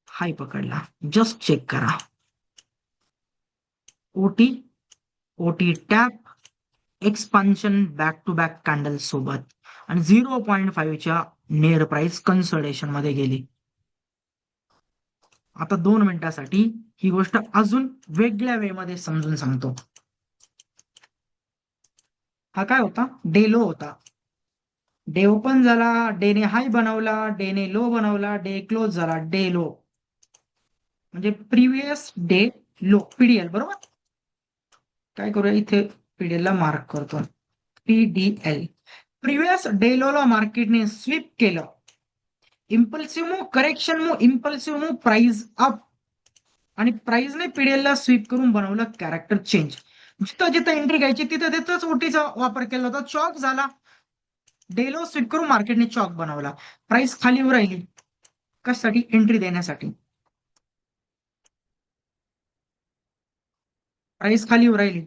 हाय पकडला, जस्ट चेक करा. OT, OT tap, expansion back to back candle सोबत, आणि 0.5च्या नियर प्राइस कन्सोलिडेशन मध्ये गेली. आता 2 मिनिटासाठी ही गोष्ट अजून वेगळ्या वे मध्ये समजून सांगतो. हा काय होता, डे लो होता, डे ओपन झाला, डेने हाय बनवला, डेने लो बनवला, डे क्लोज झाला, डे लो म्हणजे प्रिव्हियस डे लो, पीडीएल बरोबर. काय करूया, इथे पीडीएल ला मार्क करतो, पीडीएल. प्रिव्हियस डे लो ला मार्केटने स्वीप केलं, impulsive move, correction move, impulsive move, price up, आणि प्राइसने पीडीएल ला स्वीप करून बनवलं कॅरेक्टर चेंज. जिथं जिथं एंट्री घ्यायची तिथं तिथंच ओटीचा वापर केला होता, चॉक झाला, डेलो स्वीप करून मार्केटने चॉक बनवला, प्राइस खाली राहिली, कशासाठी? एंट्री देण्यासाठी. प्राइस खाली राहिली,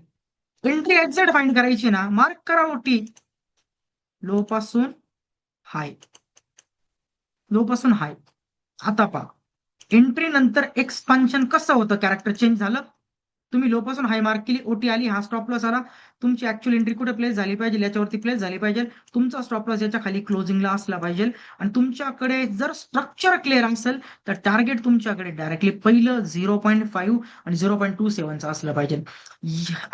एंट्री एक्झॅक्ट फाइंड करायची ना, मार्क करा ओटी. लो पासून हाय, लो पासून हाय. आता पहा, एंट्री नंतर एक्सपान्शन कसं होतं, कॅरेक्टर चेंज झालं. तुम्ही लो पासून हाय मार्क केली, ओटी आली, हा स्टॉप लॉस आला. तुमची ऍक्च्युअल एंट्री कुठे प्लेस झाली पाहिजे, याच्यावरती प्लेस झाली पाहिजे. तुमचा स्टॉप लॉस याच्या खाली क्लोजिंगला असला पाहिजे. आणि तुमच्याकडे जर स्ट्रक्चर क्लिअर असेल तर टार्गेट तुमच्याकडे डायरेक्टली पहिलं 0.5 आणि 0.27चा असलं पाहिजे.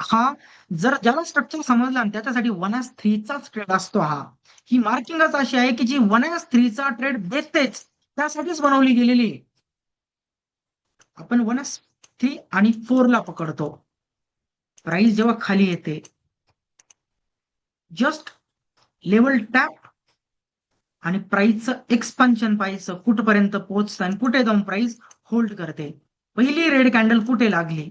हा जर ज्याला स्ट्रक्चर समजला आणि त्याच्यासाठी 1S3चाच ट्रेड असतो हा. ही मार्किंगच अशी आहे की जी 1S3चा ट्रेड देतेच, त्यासाठीच बनवली गेलेली. आपण 1S3 आणि 4 ला पकडतो. प्राइस जेव्हा खाली येते, जस्ट लेवल टॅप आणि प्राइसचं एक्सपान्शन पाहायचं, कुठपर्यंत पोहोचतं आणि कुठे जाऊन प्राइस होल्ड करते. पहिली रेड कॅन्डल कुठे लागली?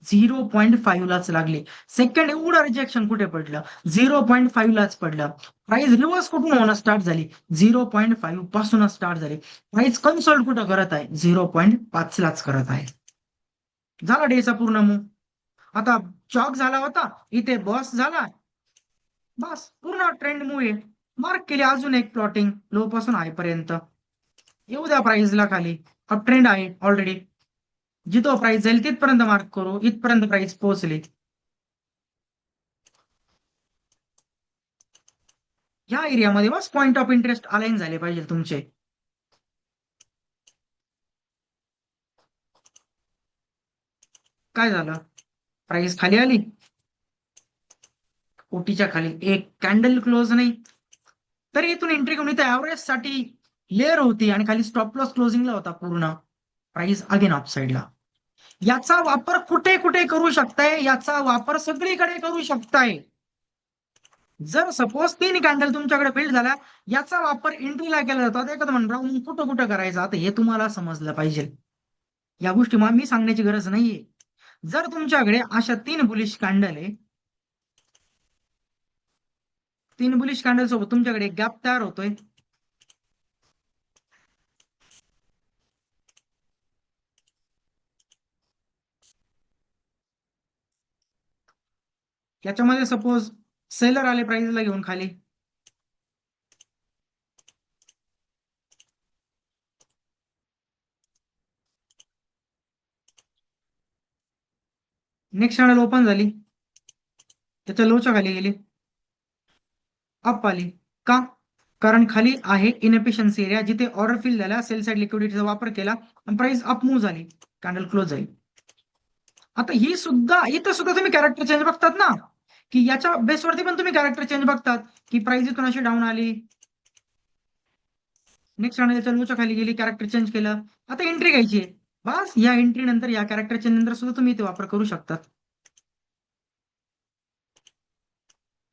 0.5 लाच लागली. सेकंड एवढं रिजेक्शन कुठे पडलं? 0.5 लाच पडलं. प्राइस रिव्हर्स कुठून होणं स्टार्ट झाली? 0.5 पासूनच स्टार्ट झाली. प्राइस कन्सोल्ड कुठं करत आहे? 0.5 लाच करत आहे. झाला डेचा पूर्ण मूव. आता चॉक झाला होता, इथे बॉस झाला, बस पूर्ण ट्रेंड मूव आहे. मार्क केली अजून एक प्लॉटिंग लो पासून हाय पर्यंत. येऊ द्या प्राइसला खाली, अप ट्रेंड आहे ऑलरेडी. जिथं प्राइस जाईल तिथपर्यंत मार्क करू, इथपर्यंत प्राइस पोहोचली. ह्या एरियामध्ये बस पॉइंट ऑफ इंटरेस्ट अलाइन झाले पाहिजे तुमचे. काय झालं? प्राइस खाली आली, ओटीच्या खाली एक कॅन्डल क्लोज नाही, तरी इथून एंट्री घेऊन इथे ऍव्हरेज साठी लेअर होती आणि खाली स्टॉप लॉस क्लोजिंगला होता पूर्ण. प्राइस अगेन अप साईडला. याचा वापर कुठे कुठे करू शकताय? याचा वापर सगळीकडे करू शकताय. जर सपोज 3 कॅन्डल तुमच्याकडे बिल्ड झाला, याचा वापर एंट्रीला केला जातो. आता एखादं म्हणणार मग कुठं कुठं करायचं, आता हे तुम्हाला समजलं पाहिजे. या गोष्टी मला मी सांगण्याची गरज नाहीये. जर तुमच्याकडे अशा 3 बुलिश कॅन्डल आहे, 3 बुलिश कॅन्डल सोबत तुमच्याकडे एक गॅप तयार होतोय, याच्यामध्ये सपोज सेलर आले प्राइसला घेऊन खाली, नेक्स्ट कॅन्डल ओपन झाली, त्याच्या लोच्या खाली गेली, अप आली. का? कारण खाली आहे इनएफिशियन्सी एरिया, जिथे ऑर्डर फिल झाला, सेल साइड लिक्विडिटीचा वापर केला आणि प्राइस अप मूव्ह झाली, कॅन्डल क्लोज झाली. आता ही सुद्धा, इथं सुद्धा तुम्ही कॅरेक्टर चेंज बघतात ना, की याच्या बेसवरती पण तुम्ही कॅरेक्टर चेंज बघतात, की प्राइस इथून अशी डाऊन आली, नेक्स्ट कॅन्डलच्या लोच्या खाली गेली, कॅरेक्टर चेंज केलं. आता एंट्री घ्यायची आहे. बस या एंट्री नंतर, या कॅरेक्टर चेंज नंतर सुद्धा तुम्ही इथे वापर करू शकतात.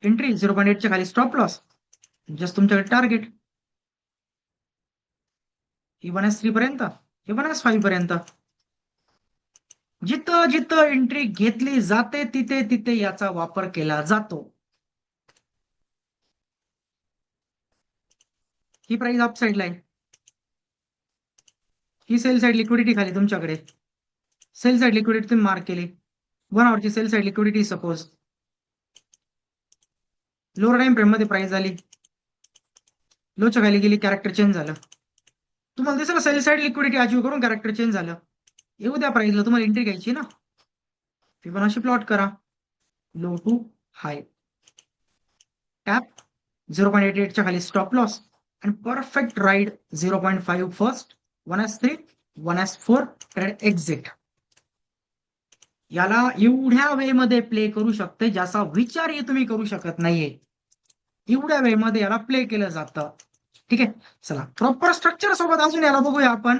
एंट्री 0.8 च्या खाली स्टॉप लॉस, जस्ट तुमच्याकडे टार्गेट ही 1S3 पर्यंत, ही 1S5 पर्यंत. जिथं जिथं एंट्री घेतली जाते तिथे तिथे याचा वापर केला जातो. ही प्राइस अप साईडला आहे, ही सेल साइड लिक्विडिटी खाली तुमच्याकडे, सेल साइड लिक्विडिटी तुम्ही मार्क केली, 1 आवरची sell side liquidity suppose lower time frame मध्ये प्राइस आली, लोच्या खाली गेली, कॅरेक्टर चेंज झालं. तुम्हाला दिसलं सेल साइड लिक्विडिटी अचीव करून कॅरेक्टर चेंज झालं. येऊ द्या प्राइसला, तुम्हाला एंट्री घ्यायची ना, फिबोनाची प्लॉट करा, लो टू हाय, टॅप 0.88 च्या खाली स्टॉप लॉस आणि perfect ride 0.5 first, 1S3, 1S4 trade exit. याला एवढ्या वे मध्ये प्ले करू शकते ज्याचा विचारही तुम्ही करू शकत नाहीये. एवढ्या वे मध्ये याला प्ले केलं जातं. ठीक आहे, चला प्रॉपर स्ट्रक्चर सोबत अजून याला बघूया आपण.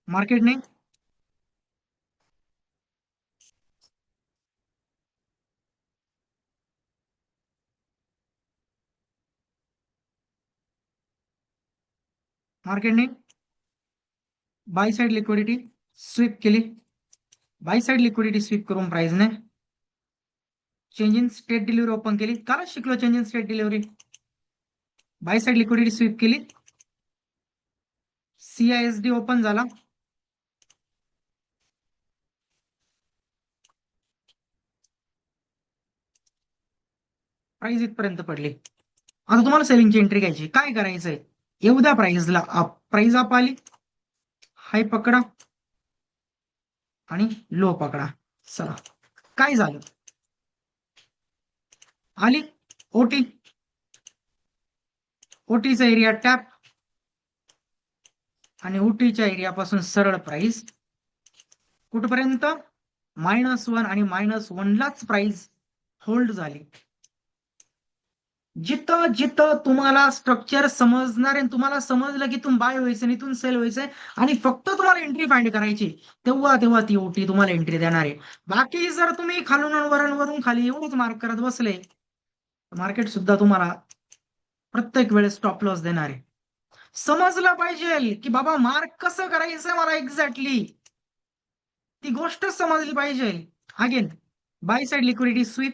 मार्केटने मार्केटने बाय साइड लिक्विडिटी स्वीप केली, बाय साइड लिक्विडिटी स्वीप करून प्राइसने change in state delivery open केली. कालच शिकलो change in state delivery. Buy side liquidity sweep केली, CISD ओपन झाला, प्राइस इथपर्यंत पडली. आता तुम्हाला सेलिंगची एंट्री घ्यायची. काय करायचंय, येऊ द्या प्राइसला अप. प्राइस अप आली, हाय पकडा आणि लो पकडा. चला, काय झालं, आली ओटी, ओटीचा एरिया टॅप आणि ओटीच्या एरियापासून सरळ प्राइस कुठपर्यंत, -1 आणि -1लाच प्राइस होल्ड झाली. जिथं जिथं तुम्हाला स्ट्रक्चर समजणार आहे, तुम्हाला समजलं की इथून बाय व्हायचं आणि इथून सेल व्हायचंय आणि फक्त तुम्हाला एंट्री फाइंड करायची, तेव्हा तेव्हा ती ओटी तुम्हाला एंट्री देणार आहे. बाकी जर तुम्ही खालून वरून खाली एवढंच मार्क करत बसले, मार्केट सुद्धा तुम्हाला प्रत्येक वेळेस स्टॉप लॉस देणार आहे. समजलं पाहिजे की बाबा मार्क कसं करायचं मला एक्झॅक्टली, ती गोष्ट समजली पाहिजे. Again buy side liquidity sweep,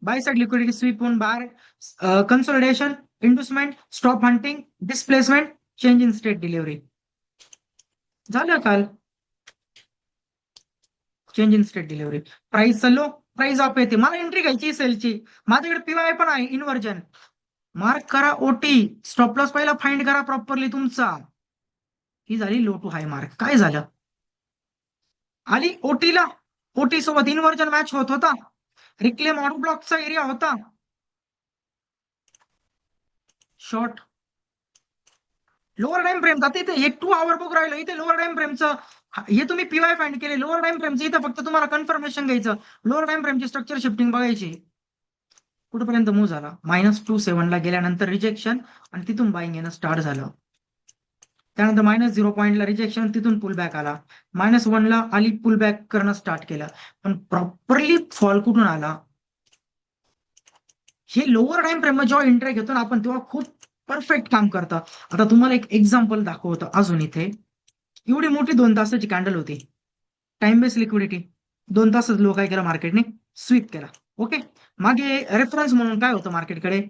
buy side liquidity sweep on bar, consolidation, inducement, stop hunting, displacement, change in state delivery. झालं काल change in state delivery. Price चाललो, प्राइस अप येते, मला एंट्री घ्यायची सेलची. माझ्याकडे पीवाय पण आहे इन्व्हर्जन. मार्क करा ओटी, स्टॉप लॉस पहिला फाइंड करा प्रॉपरली तुमचा. ही झाली लो टू हाय मार्क. काय झालं, आली ओटीला, ओटी सोबत इन्व्हर्जन मॅच होत होता, रिक्लेम ऑर्डर ब्लॉकचा एरिया होता, शॉर्ट लोअर टाइम फ्रेम जाते इथे. एक 2 आवर बघू राहिलो इथे लोअर टाइम फ्रेमचं. हे तुम्ही पीवाय फाइंड केले, लोअर टाइम फ्रेमचं इथं फक्त तुम्हाला कन्फर्मेशन घ्यायचं. लोअर टाइम फ्रेमची स्ट्रक्चर शिफ्टिंग बघायची, कुठपर्यंत मूव्ह झाला. -27 ला गेल्यानंतर रिजेक्शन आणि तिथून बाईंग येणं स्टार्ट झालं. त्यानंतर -0 ला रिजेक्शन, तिथून पुल बॅक आला. -1 ला आली, पुल बॅक करणं स्टार्ट केलं. पण प्रॉपरली फॉल कुठून आला, हे लोअर टाइम फ्रेम मध्ये जेव्हा एंट्री घेतो ना आपण, तेव्हा खूप परफेक्ट काम करतं. आता तुम्हाला एक एक्झाम्पल दाखवतो अजून. इथे एवढी मोठी 2 तासाची कॅन्डल होती, टाइम बेस लिक्विडिटी. 2 तासात लो काय केला मार्केटने, स्वीप केला. ओके, मागे रेफरन्स म्हणून काय होतं मार्केटकडे,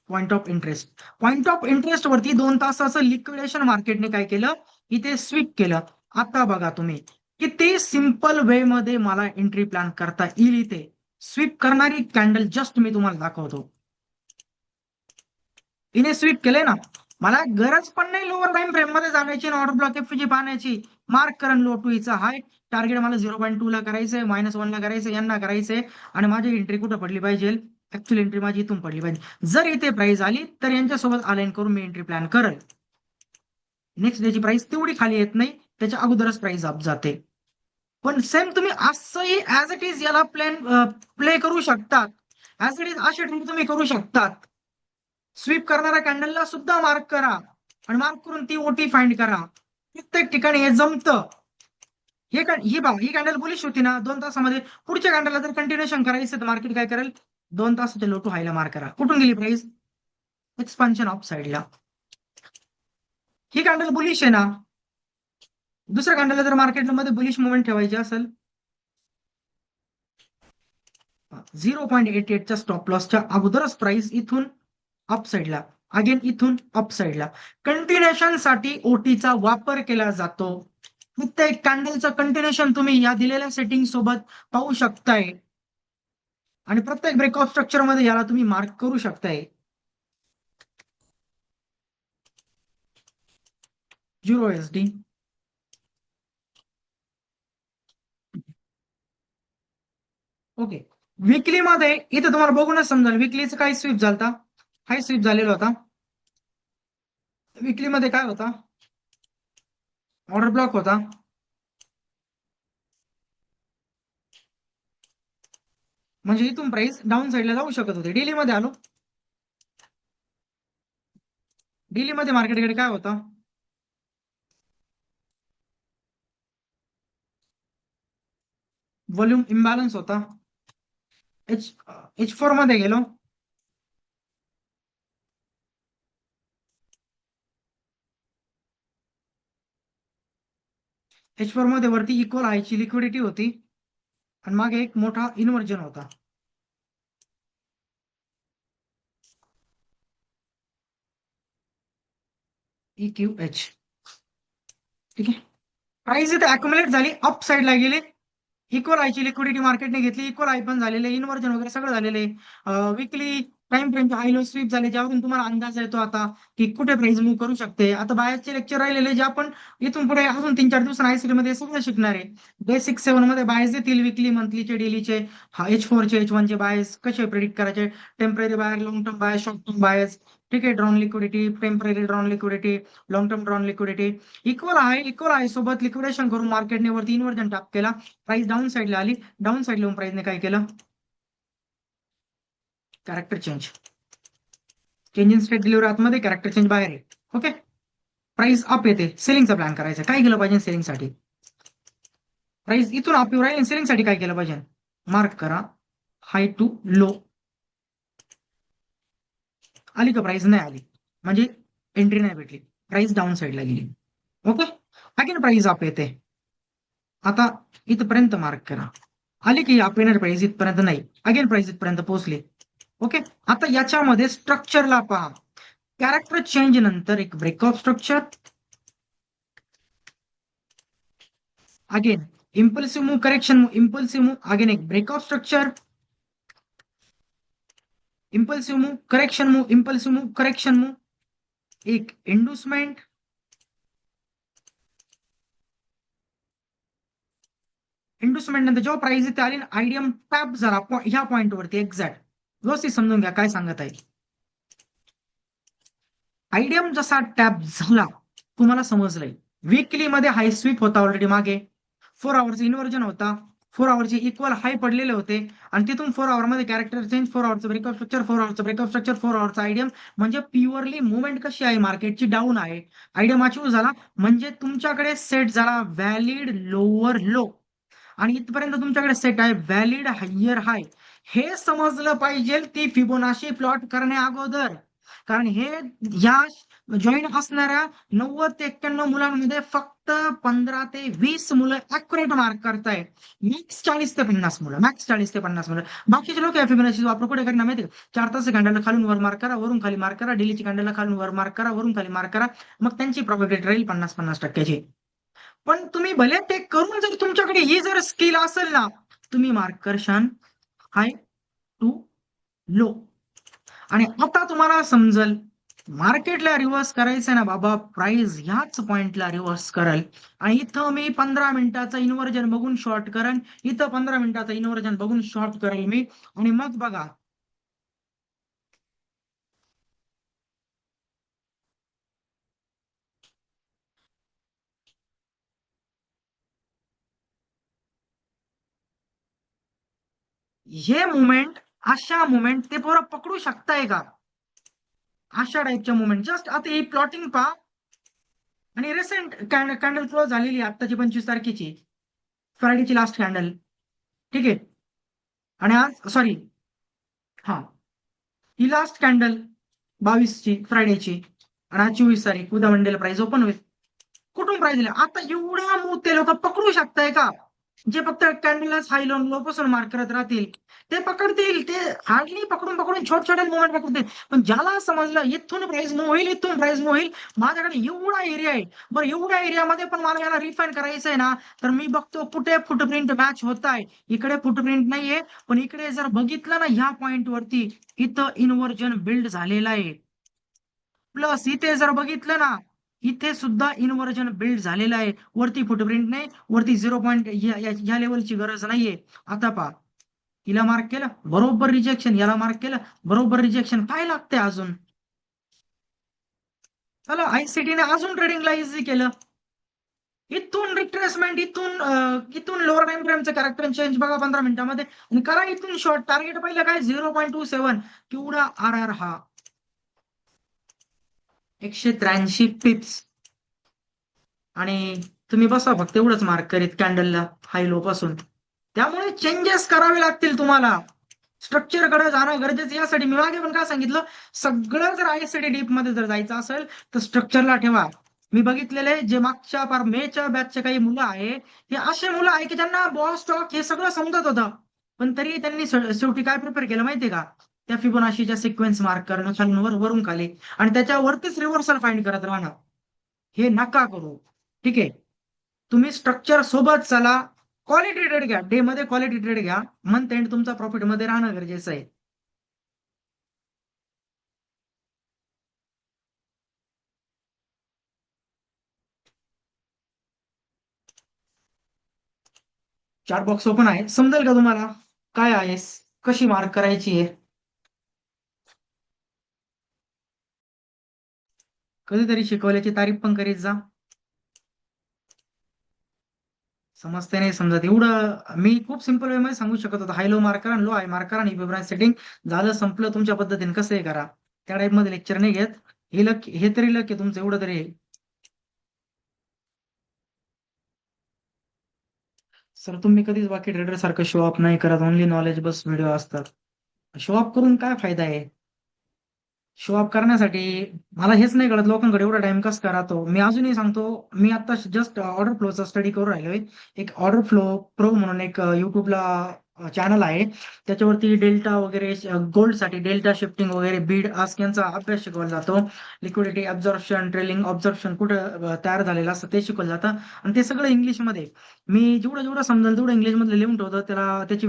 point of interest. Point of interest वरती 2 तासाचं लिक्विडेशन मार्केटने काय केलं, इथे स्वीप केलं. आता बघा तुम्ही किती सिंपल वे मध्ये मला एंट्री प्लॅन करता येईल. इथे स्वीप करणारी कॅन्डल जस्ट मी तुम्हाला दाखवतो. तिने स्वीप केले ना, मला गरज पण नाही लोअर टाइम फ्रेम मध्ये जाण्याची, ऑर्डर ब्लॉक एफजी पाहण्याची. मार्क करण लो टू इचा हाय, टार्गेट मला 0.2 ला करायचंय, -1 ला करायचंय, यांना करायचंय. आणि माझी एंट्री कुठं पडली पाहिजे, ऍक्च्युअल एंट्री माझी इथून पडली पाहिजे. जर इथे प्राइस आली तर यांच्यासोबत अलाइन करून मी एंट्री प्लॅन करेल. नेक्स्ट डेची प्राइस तेवढी खाली येत नाही, त्याच्या अगोदरच प्राइस अप जाते. पण सेम तुम्ही असंही ऍज इट इज याला प्ले करू शकतात. ऍज इट इज असे ट्रेड तुम्ही करू शकतात. स्वीप करणाऱ्या कॅन्डलला सुद्धा मार्क करा आणि मार्क करून ती ओटी फाइंड करा. प्रत्येक ठिकाणी हे जमतं. ही कॅन्डल बुलिश होती ना 2 तासामध्ये, पुढच्या कॅन्डलला जर कंटिन्युएशन करायचं तर मार्केट काय करेल, 2 तासाच्या लो टू हायला मार्क करा. कुठून गेली प्राइस, एक्सपान्शन ऑफ साइडला. ही कॅन्डल बुलिश आहे ना, दुसऱ्या कॅन्डलला जर मार्केटमध्ये बुलिश मुवमेंट ठेवायची असेल, 0.88 च्या स्टॉप लॉसच्या अगोदरच प्राइस इथून अप साइडला, अगेन इथून अप साइडला. कंटिन्युएशन साठी ओटीचा वापर केला जातो. प्रत्येक कॅन्डलचं कंटिन्युएशन तुम्ही या दिलेल्या सेटिंग सोबत पाहू शकताय आणि प्रत्येक ब्रेकआउट स्ट्रक्चर मध्ये याला तुम्ही मार्क करू शकताय. 0 USD, ओके. विकली मध्ये इथे तुम्हाला बघूनच समजेल विकलीचं काय स्वीप झालता, हाय स्वीप झालेला होता. विकली मध्ये काय होता, ऑर्डर ब्लॉक होता, म्हणजे इथून प्राइस डाऊन साइडला जाऊ शकत होते. डेली मध्ये आलो, डेली मध्ये मार्केटकडे काय होता, व्हॉल्यूम इम्बॅलन्स होता. H4 मध्ये गेलो, H4 मध्ये वरती इक्वल हायची लिक्विडिटी होती आणि मागे एक मोठा इन्व्हर्जन होता. EQH. ठीक आहे. प्राइस इथे अक्युमुलेट झाली, अप साईडला गेली, इक्वल आयची लिक्विडिटी मार्केटने घेतली, इक्वल आय पण झालेले, इन्व्हर्जन वगैरे सगळं झालेले. विकली टाइम फ्रेमचे हाय लो स्वीप झाले, ज्यावरून तुम्हाला अंदाज येतो आता की कुठे प्राइस मूव्ह करू शकते. आता बायसचे लेक्चर राहिलेले जे आपण इथून पुढे अजून 3-4 दिवसांनी आयसीटी मध्ये सगळं शिकणार आहे. डे 6-7 मध्ये बायस देतील, विकली, मंथलीचे, डेलीचे, H4 चे, H1 चे बायस कसे प्रिडिक्ट करायचे, temporary buyer, long term bias, short term bias. ठीक आहे. Drawn liquidity, temporary drawn liquidity, long term drawn liquidity. Equal आहे सोबत लिक्विडेशन करून मार्केटने वरती इन्व्हर्जन टाप केला, प्राइस डाऊन साईडला आली, डाऊन साईडला येऊन प्राइसने काय केलं, character change in state delivery आतमध्ये, कॅरेक्टर चेंज बाहेर आहे. ओके. प्राइस अप येते, सेलिंगचा प्लॅन करायचा. काय केलं पाहिजे सेलिंगसाठी, प्राइस इथून अप येऊ राहील, सेलिंगसाठी काय केलं पाहिजे, मार्क करा हाय टू लो. आली का प्राइस, नाही आली म्हणजे एंट्री नाही भेटली, प्राइस डाऊन साईडला गेली. ओके. अगेन प्राइस अप येते, आता इथपर्यंत मार्क करा, आली की अप येणार प्राइस, इथपर्यंत नाही, अगेन प्राइस इथपर्यंत पोहोचली. ओके. आता याच्यामध्ये स्ट्रक्चरला पहा, कॅरेक्टर चेंज नंतर एक break of structure, again impulsive move, correction, impulsive move, again एक break of structure, impulsive move, correction move, impulsive move, correction move, एक इंडुसमेंट, इंडुसमेंट नंतर जेव्हा प्राइस इथे आली, आयडियम टॅप झाला ह्या पॉइंट वरती एक्झॅक्ट. व्यवस्थित समजून घ्या काय सांगत आहे. आयडियम जसा टॅप झाला, तुम्हाला समजलंय, वीकली मध्ये हाय स्वीप होता ऑलरेडी, मागे 4 आवर्स इन्व्हर्जन होता, 4 आवरचे इक्वल हाय पडलेले होते, आणि तिथून 4 आवर मध्ये कॅरेक्टर चेंज, 4 आवरचं ब्रेकअप स्ट्रक्चर, 4 आवरचं ब्रेकअप स्ट्रक्चर, 4 आवरचा आयडियम. म्हणजे प्युअरली मुवमेंट कशी आहे मार्केटची, डाऊन आहे. आयडियम अचीव्ह झाला म्हणजे तुमच्याकडे सेट झाला व्हॅलिड लोअर लो, आणि इथपर्यंत तुमच्याकडे सेट आहे व्हॅलिड हायर हाय. हे समजलं पाहिजे ती फिबोनाची प्लॉट करण्या अगोदर, कारण हे या जॉईन असणाऱ्या 90 ते 91 मुलांमध्ये फक्त 15 ते 20 मुलं अॅक्युरेट मार्क करतायत. मॅक्स 40 ते 50 मुलं, मॅक्स 40 ते 50 मुलं. बाकीचे लोक या फिबोनाची वापर कुठे करणार माहिती, 4 तास कॅन्डलला खालून वर मार्क करा, वरून खाली मार्क करा, डेलीची कॅन्डलला खालून वर मार्क करा, वरून खाली मार्क करा, मग त्यांची प्रॉबिलिटी राहील 50-50%ची. पण तुम्ही भले ते करून जर तुमच्याकडे ही जर स्किल असेल ना, तुम्ही मार्क करशान हाय टू लो. आणि आता तुम्हाला समजल मार्केटला रिव्हर्स करायचंय ना बाबा, प्राइस ह्याच पॉइंटला रिव्हर्स करेल, आणि इथं मी 15 मिनिटाचं इन्व्हर्जन बघून शॉर्ट करेन, इथं 15 मिनिटाचं इन्व्हर्जन बघून शॉर्ट करेल मी, आणि मग बघा हे मुवमेंट, अशा मुवमेंट ते पोरं पकडू शकताय का, अशा टाईपच्या मुवमेंट. जस्ट आता ही प्लॉटिंग पहा, आणि रिसेंट कॅन्डल क्लोज झालेली आत्ताची 25 तारखेची, फ्रायडेची लास्ट कॅन्डल. ठीक आहे. आणि आज सॉरी, हा, ही लास्ट कॅन्डल 22ची फ्रायडेची, आणि आज 24 तारीख, उद्या मंडेला प्राइस ओपन होईल. कुठून प्राइस दिले, आता एवढा मूव ते लोक पकडू शकताय का, जे फक्त कॅन्डललाच हाय लो पासून मार्क करत राहतील ते पकडतील, ते हार्डली पकडून पकडून छोट छोटे मुवमेंट पकडतील. पण ज्याला समजलं इथून प्राइस मूव्ह होईल, इथून प्राइस मूव्ह होईल, माझ्याकडे एवढा एरिया आहे, बरं एवढ्या एरियामध्ये पण मला याला रिफाईन करायचं आहे ना, तर मी बघतो कुठे फुटप्रिंट मॅच होत आहे. इकडे फुटप्रिंट नाहीये, पण इकडे जर बघितलं ना ह्या पॉइंट वरती, इथं इन्व्हर्जन बिल्ड झालेलं आहे. प्लस इथे जर बघितलं ना, इथे सुद्धा इन्व्हर्जन बिल्ड झालेलं आहे. वरती फुटप्रिंट नाही, वरती 0 पॉईंट ह्या लेवलची गरज नाहीये. आता पहा, हिला मार्क केलं बरोबर रिजेक्शन, याला मार्क केलं बरोबर रिजेक्शन, काय लागते अजून. चला ICT ने अजून ट्रेडिंगला इझी केलं. इथून रिट्रेसमेंट, इथून लोअर टाइम फ्रेमचं कॅरेक्टर चेंज बघा 15 मिनिटांमध्ये, आणि करा इथून शॉर्ट. टार्गेट पहिलं काय 0.27, केवढा RR हा 183 पिप्स, आणि तुम्ही बसा फक्त एवढंच मार्क करीत कॅन्डलला हाय लो पासून. त्यामुळे चेंजेस करावे लागतील तुम्हाला, स्ट्रक्चर कडे जाणं गरजेचं. यासाठी मी मागे पण काय सांगितलं, सगळं जर ICT डीप मध्ये जर जायचं असेल तर स्ट्रक्चरला ठेवा. मी बघितलेले जे मागच्या पार मेच्या बॅचचे काही मुलं आहे, हे असे मुलं आहे की ज्यांना बॉस स्टॉक हे सगळं समजत होतं. पण तरी त्यांनी शेवटी काय प्रिपेअर केलं माहितीये का? त्या फिबोनाशीच्या सिक्वेन्स मार्क करणं खालून वरून खाली आणि त्याच्यावरतीच रिव्हर्सल फाइंड करत राहणं. हे नका करू. ठीक आहे. तुम्ही स्ट्रक्चर सोबत चला. क्वालिटी ट्रेड घ्या. डे मध्ये क्वालिटी ट्रेड घ्या. मंथ एंड तुमचा प्रॉफिट मध्ये राहणं गरजेचं आहे. चार्ट बॉक्स ओपन आहे. समजेल का तुम्हाला? काय आहे? कशी मार्क करायची आहे? कधीतरी शिकवल्याची तारीफ पण करीत जा. समजते नाही समजत एवढं मी खूप सिंपल वे मध्ये सांगू शकत होतो. हाय लो मार्क करा, लो हाय मार्क करा आणि फिबोनाची सेटिंग झालं संपलं तुमच्या पद्धतीने कसंही करा. त्या टाईप मध्ये लेक्चर नाही घेत. हे लक हे तरी लक आहे तुमचं एवढं तरी आहे. सर तुम्ही कधीच बाकी ट्रेडर सारखं शो ऑफ नाही करत. ओनली नॉलेज बस व्हिडिओ असतात. शो ऑफ करून काय फायदा आहे? शो ऑफ करण्यासाठी मला हेच नाही कळत लोकांकडे एवढा टाइम कसं का राहतो. मी अजूनही सांगतो, मी आता जस्ट ऑर्डर फ्लोचा स्टडी करून राहिलोय. एक ऑर्डर फ्लो प्रो म्हणून एक युट्यूबला चॅनल आहे. त्याच्यावरती डेल्टा वगैरे गोल्डसाठी डेल्टा शिफ्टिंग वगैरे बीड आस्क यांचा अभ्यास शिकवला जातो. लिक्विडिटी ॲब्झॉर्प्शन ट्रेलिंग ऑब्झर्प्शन कुठं तयार झालेलं असतं ते शिकवलं जातं आणि ते सगळं इंग्लिशमध्ये. मी जेवढं जेवढं समजेल तेवढं इंग्लिशमधलं लिहून ठेवतो. त्याला त्याची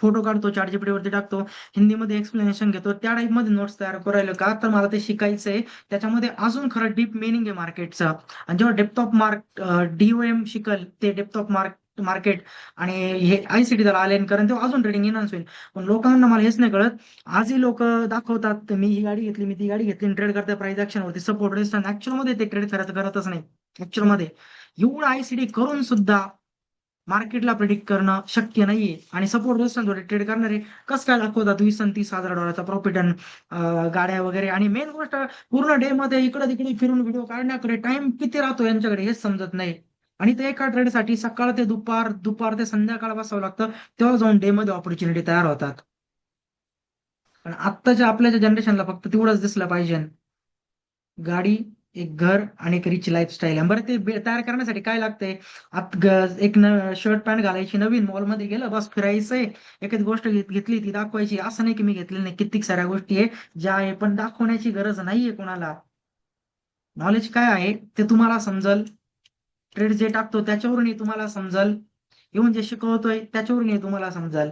फोटो काढतो, ChatGPT वरती टाकतो, हिंदीमध्ये एक्सप्लेनेशन घेतो. त्या टाईपमध्ये नोट्स तयार करायला का तर मला ते शिकायचंय. त्याच्यामध्ये अजून खरं डीप मिनिंग आहे मार्केटचं. आणि जेव्हा डेप्थ ऑफ मार्क DOM शिकल ते डेप्थ ऑफ मार्केट आणि हे ICT त्याला आले कारण तेव्हा अजून ट्रेडिंग इन्हान्स होईल. पण लोकांना मला हेच नाही कळत. आजही लोक दाखवतात मी ही गाडी घेतली, मी ती गाडी घेतली, ट्रेड करते प्राइस ऍक्शन वरती सपोर्ट रेजिस्टन्स. ऍक्च्युअल मध्ये ते ट्रेड करतच नाही. ऍक्च्युअल मध्ये एवढं ICT करून सुद्धा मार्केटला प्रिडिक्ट करणं शक्य नाहीये. आणि सपोर्ट रेजिस्टन्स ट्रेड करणारे कसं काय दाखवतात $20,000-30,000 प्रॉफिट आणि गाड्या वगैरे. आणि मेन गोष्ट पूर्ण डे मध्ये इकडे तिकडे फिरून व्हिडिओ काढण्याकडे टाइम किती राहतो यांच्याकडे हेच समजत नाही. आणि ते एका ट्रेडसाठी सकाळ ते दुपार, दुपार ते संध्याकाळ बसावं लागतं. तेव्हा जाऊन डे मध्ये ऑपॉर्च्युनिटी तयार होतात. पण आत्ताच्या आपल्याच्या जनरेशनला फक्त तेवढंच दिसलं पाहिजे. गाडी, एक घर आणि एक रिच लाईफस्टाईल आहे. बरं ते तयार करण्यासाठी काय लागतंय? एक शर्ट पॅन्ट घालायची नवीन मॉलमध्ये गेलं बस फिरायचंय. एखादी गोष्ट घेतली ती दाखवायची. असं नाही की मी घेतलेली नाही. कित्येक साऱ्या गोष्टी आहे ज्या आहे पण दाखवण्याची गरज नाहीये कोणाला. नॉलेज काय आहे ते तुम्हाला समजल. ट्रेड जे टाकतो त्याच्यावरूनही तुम्हाला समजल. येऊन जे शिकवतोय त्याच्यावरूनही तुम्हाला समजल.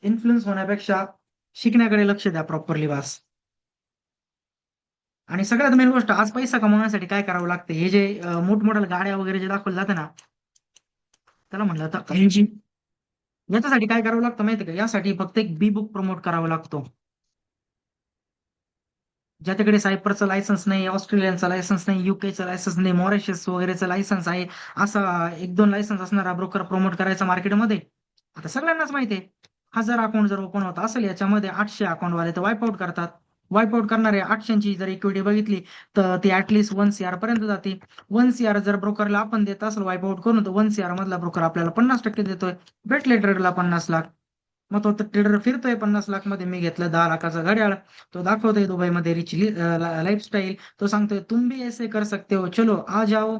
इन्फ्लुएन्स होण्यापेक्षा शिकण्याकडे लक्ष द्या प्रॉपरली बस. आणि सगळ्यात मेन गोष्ट आज पैसा कमवण्यासाठी काय करावं लागतं? हे जे मोठमोठ्या गाड्या वगैरे जे दाखवलं जातं ना, त्याला म्हणलं तर engine. याच्यासाठी काय करावं लागतं माहिती का? यासाठी फक्त एक बी बुक प्रमोट करावा लागतो. ज्याच्याकडे सायप्रसचं लायसन्स नाही, ऑस्ट्रेलियनचं लायसन्स नाही, UKचं लायसन्स नाही, मॉरिशस वगैरेचं लायसन्स आहे, असा 1-2 लायसन्स असणारा ब्रोकर प्रमोट करायचा मार्केटमध्ये. आता सगळ्यांनाच माहिती आहे. 1000 अकाउंट जर ओपन होत असेल याच्यामध्ये 800 अकाउंट वाले तर वाईप आउट करतात. वाईप आउट करणारे 800ची जर इक्विटी बघितली तर ती ऍटलीस्ट 1 CR पर्यंत जाते. 1 CR जर ब्रोकरला आपण देत असेल वाईप आउट करून तर 1 CR मधला ब्रोकर आपल्याला 50% देतोय. भेटले ट्रेडरला 50 लाख. मग तो ट्रेडर फिरतोय 50 लाख मध्ये. मी घेतलं 10 लाखाचा घड्याळ. तो दाखवतोय दुबईमध्ये रिच लाईफस्टाईल. तो सांगतोय तुम भी ऐसे कर सकते हो, चलो आ जाओ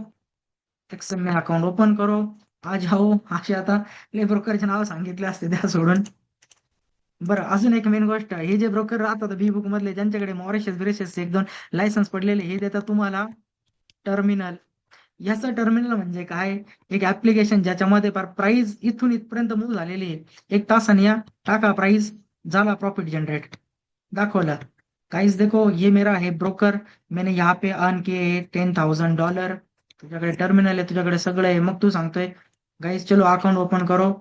एक्सेल में अकाउंट ओपन करो, आ जाओ. असे आता लय ब्रोकरचे नाव सांगितले असते त्या सोडून. बरं अजून एक मेन गोष्ट, हे जे ब्रोकर राहतात बी बुक मधले ज्यांच्याकडे मॉरिशस ब्रिशस 1-2 लायसन्स पडलेले हे देतात तुम्हाला टर्मिनल. याचं टर्मिनल म्हणजे काय? एक ऍप्लिकेशन ज्याच्यामध्ये प्राइस इथून इथपर्यंत मूव्ह झालेली आहे. 1 तासाने या टाका प्राइस, झाला प्रॉफिट जनरेट. दाखवलं. गाइस देखो ये मेरा है ब्रोकर, मैंने यहाँ पे अर्न किए $10,000. तुझ्याकडे टर्मिनल आहे, तुझ्याकडे सगळं आहे, मग तू सांगतोय गाइस चलो अकाउंट ओपन करो.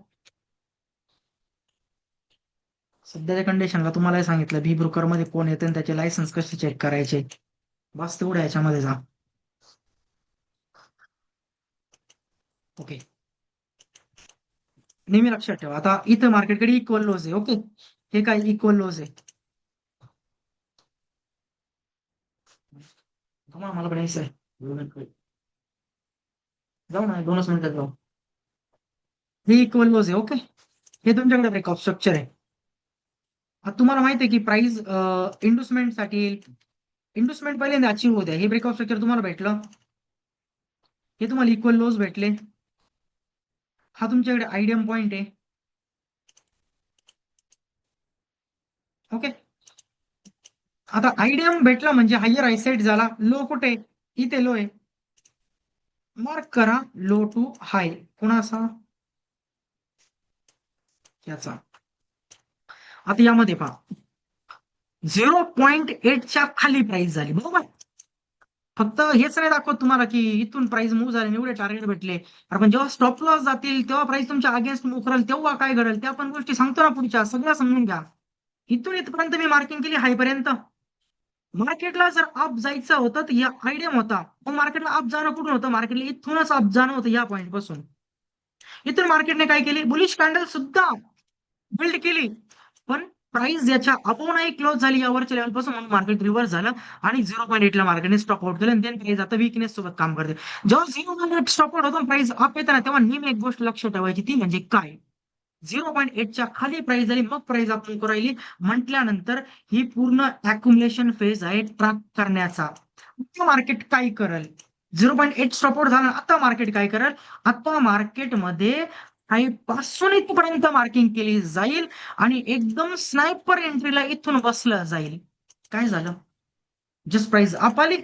सध्याच्या कंडिशनला तुम्हाला सांगितलं बी ब्रोकर मध्ये कोण येते आणि त्याचे लायसन्स कसे चेक करायचे. बस तेवढ्या याच्यामध्ये जा. ओके. नेहमी लक्षात ठेवा. आता इथं मार्केटकडे इक्वल लॉज आहे. ओके. हे काय इक्वल लॉज आहे. तुम्हाला मला पण यायचं आहे. जाऊ ना 2च मिनिटात जाऊ. हे इक्वल लॉज आहे. ओके. हे तुमच्याकडे ब्रेकआउट स्ट्रक्चर आहे. आता तुम्हाला माहिती आहे की प्राइस इंडुसमेंटसाठी इंडुसमेंट पहिल्यांदा अचीव्ह होते, हे ब्रेकआउट स्ट्रक्चर तुम्हाला भेटलं, हे तुम्हाला इक्वल लोज भेटले, हा तुमच्याकडे आयडियम पॉइंट आहे. ओके, आता आयडियम भेटला म्हणजे हायर आय सेट झाला. लो कुठे? इथे लो आहे. मार्क करा लो टू हाय. कोणाचा? याचा. आता यामध्ये पहा 0.8च्या खाली प्राइस झाली, बरोबर. फक्त हेच नाही दाखवत तुम्हाला की इथून प्राइस मूव्ह झाले एवढे टार्गेट भेटले. आपण जेव्हा स्टॉप लॉस जातील तेव्हा प्राइस तुमच्या अगेन्स्ट मूव्ह करेल, तेव्हा काय घडेल त्या पण गोष्टी सांगतो ना पुढच्या, सगळ्या समजून घ्या. इथून इथपर्यंत मी मार्किंग केली हाय पर्यंत. मार्केटला जर अप जायचं होतं तर या आयडिया होता, मग मार्केटला अप जाणं कुठून होतं? मार्केटला इथूनच अप जाणं होतं, या पॉईंट पासून. इथून मार्केटने काय केली? बुलिश कॅन्डल सुद्धा बिल्ड केली, पण प्राइस याच्या अबोव नाही क्लोज झाली यावरच्या लेवल पासून, म्हणून मार्केट रिव्हर्स झालं आणि 0.8 ला मार्केटने स्टॉप आउट केलं. आणि देन प्राइस आता विकनेस सोबत काम करते. जेव्हा 0.8 स्टॉप आउट होतो प्राइस अप येतं ना, तेव्हा नेहमी एक गोष्ट लक्षात ठेवायची, ती म्हणजे काय? 0.8च्या खाली प्राइस झाली, मग प्राइस आपण करू राहिली म्हटल्यानंतर ही पूर्ण अॅक्युमुलेशन फेज आहे ट्रॅक करण्याचा. आता मार्केट काय करेल? 0.8 स्टॉप आउट झाला, आता मार्केट काय करेल? आता मार्केटमध्ये हाय पासून इथपर्यंत मार्किंग केली जाईल आणि एकदम स्नायपर एंट्रीला इथून बसलं जाईल. काय झालं? जस्ट प्राइस अप आली,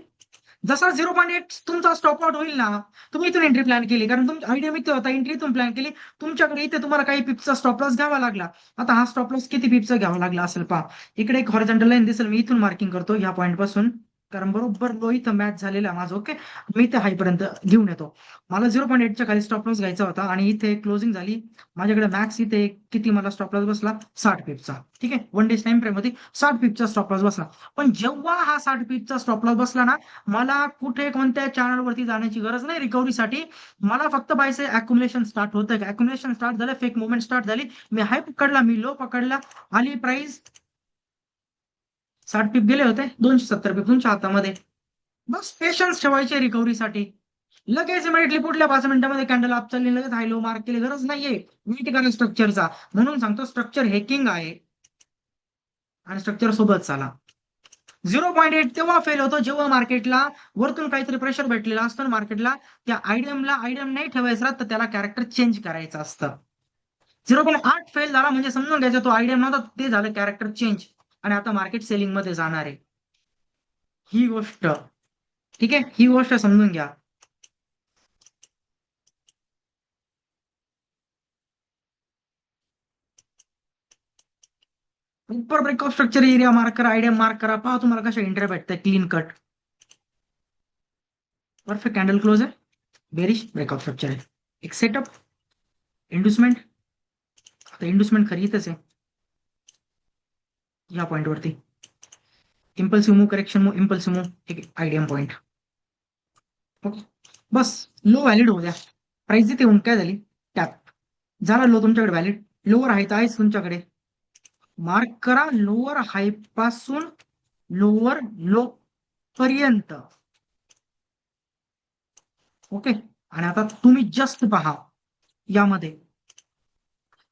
जसा 0.8 तुमचा स्टॉप आउट होईल ना, तुम्ही इथून एंट्री प्लॅन केली, कारण तुमचा आयडिया इथे होता, एंट्री इथून प्लॅन केली. तुमच्याकडे इथे तुम्हाला काही पिपचा स्टॉप लॉस घ्यावा लागला. आता हा स्टॉप लॉस किती पिपचा घ्यावा लागला असेल पहा. इकडे एक हॉरिझॉन्टल लाईन दिसेल, मी इथून मार्किंग करतो या पॉईंट पासून, कारण बरोबर लो इथं मॅच झालेला आहे माझं. ओके, मी इथे हाय पर्यंत घेऊन येतो. मला 0.8च्या खाली स्टॉप लॉस घ्यायचा होता आणि इथे क्लोजिंग झाली. माझ्याकडे मॅक्स इथे किती मला स्टॉप लॉस बसला? 60 पिपचा. ठीक आहे, 1 डेज टाइम फ्रेम मध्ये 60 पिपचा स्टॉप लॉस बसला. पण जेव्हा हा 60 पिपचा स्टॉप लॉस बसला ना, मला कुठे कोणत्या चॅनलवरती जाण्याची गरज नाही रिकव्हरीसाठी. मला फक्त पाहिजे अॅक्युमुलेशन स्टार्ट होतं का? अॅक्युमुलेशन स्टार्ट झालं, फेक मुवमेंट स्टार्ट झाली, मी हाय पकडला, मी लो पकडला, आली प्राइस 60 पीप गेले होते, 270 पीप तुमच्या हातामध्ये. बस पेशन्स ठेवायचे रिकव्हरीसाठी. लगेच इमिडिएटली पुढल्या 5 मिनिटांमध्ये कॅन्डल अप चालली, लगेच हाय लो मार्क केली, गरज नाहीये. नीट करा स्ट्रक्चरचा. म्हणून सांगतो स्ट्रक्चर हेकिंग आहे आणि स्ट्रक्चर सोबत चाला. 0.8 तेव्हा फेल होतो जेव्हा मार्केटला वरतून काहीतरी प्रेशर भेटलेला असतं मार्केटला, त्या आयडियम नाही ठेवायचं राहत, तर त्याला कॅरेक्टर चेंज करायचं असतं. 0.8 फेल झाला म्हणजे समजून घ्यायचं तो आयडियम नव्हता, ते झालं कॅरेक्टर चेंज आणि आता मार्केट सेलिंग मध्ये जाणार आहे. ही गोष्ट ठीक आहे, ही गोष्ट समजून घ्या. Proper breakout structure area mark करा, आयडियम मार्क करा, पहा तुम्हाला कशा एंट्री भेटतात clean cut. Perfect candle close आहे, बेरिश ब्रेकआउट स्ट्रक्चर आहे. एक सेटअप, इंडुसमेंट. आता इंडुसमेंट खरी इथंच आहे या पॉइंट वरती. Impulsive move, correction move, impulsive move, एक आयडियम पॉइंट. ओके, बस लो व्हॅलिड होऊ द्या. प्राइस इथे येऊन काय झाली? टॅप झाला लो तुमच्याकडे व्हॅलिड. लोअर हाय तर आहेच तुमच्याकडे. मार्क करा लोअर हाय पासून लोअर लो पर्यंत. ओके, आणि आता तुम्ही जस्ट पहा यामध्ये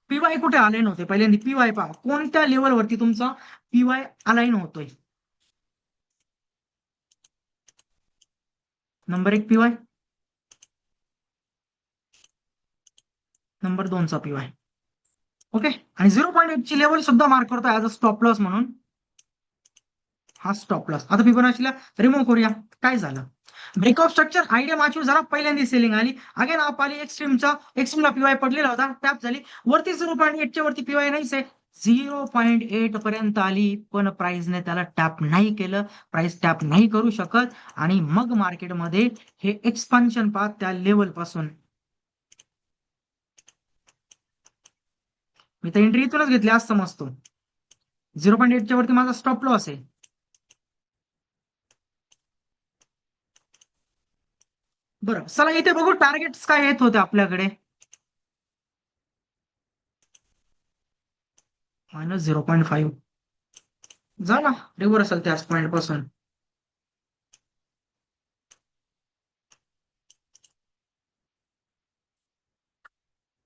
पीवाय कुठे अलाईन होते. पहिल्यांदा पीवाय पहा, कोणत्या लेवलवरती तुमचा पीवाय अलाईन होतोय. नंबर 1 पीवाय, नंबर 2 चा पीवाय. ओके, आणि 0.8 ची लेवल सुद्धा मार्क करतो ऍज अ स्टॉप लॉस म्हणून. हा स्टॉप लॉस. आता फिबोनाचीला रिमूव्ह करूया. काय झालं? ब्रेकआउट स्ट्रक्चर आयडिया अचीव्ह झाला, पहिल्यांदा सेलिंग आली, अगेन अप आली, एक्स्ट्रीमला पीवाय पडलेला होता, टॅप झाली वरती. 0.8 च्या वरती पीवाय नाहीच आहे, 0.8 पर्यंत आली, पण प्राइसने त्याला टॅप नाही केलं. प्राइस टॅप नाही करू शकत आणि मग मार्केटमध्ये हे एक्सपान्शन पाहत त्या लेवल पासून. मी तर एंट्री इथूनच घेतली असतं मस्त. 0.8 च्या वरती माझा स्टॉप लॉस आहे. बरं, चला इथे बघू टार्गेट्स काय येत होते आपल्याकडे. -0.5 झाला रिव्हर्सल त्याच पॉईंट पासून.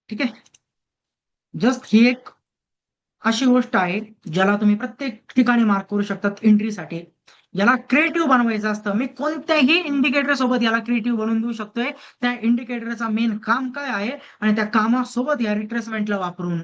ठीक आहे, जस्ट ही एक अशी गोष्ट आहे ज्याला तुम्ही प्रत्येक ठिकाणी मार्क करू शकतात एंट्रीसाठी. याला क्रिएटिव्ह बनवायचं असतं. मी कोणत्याही इंडिकेटर सोबत याला क्रिएटिव्ह बनवून देऊ शकतोय. त्या इंडिकेटरचा मेन काम काय आहे आणि त्या कामासोबत या रिट्रेसमेंटला वापरून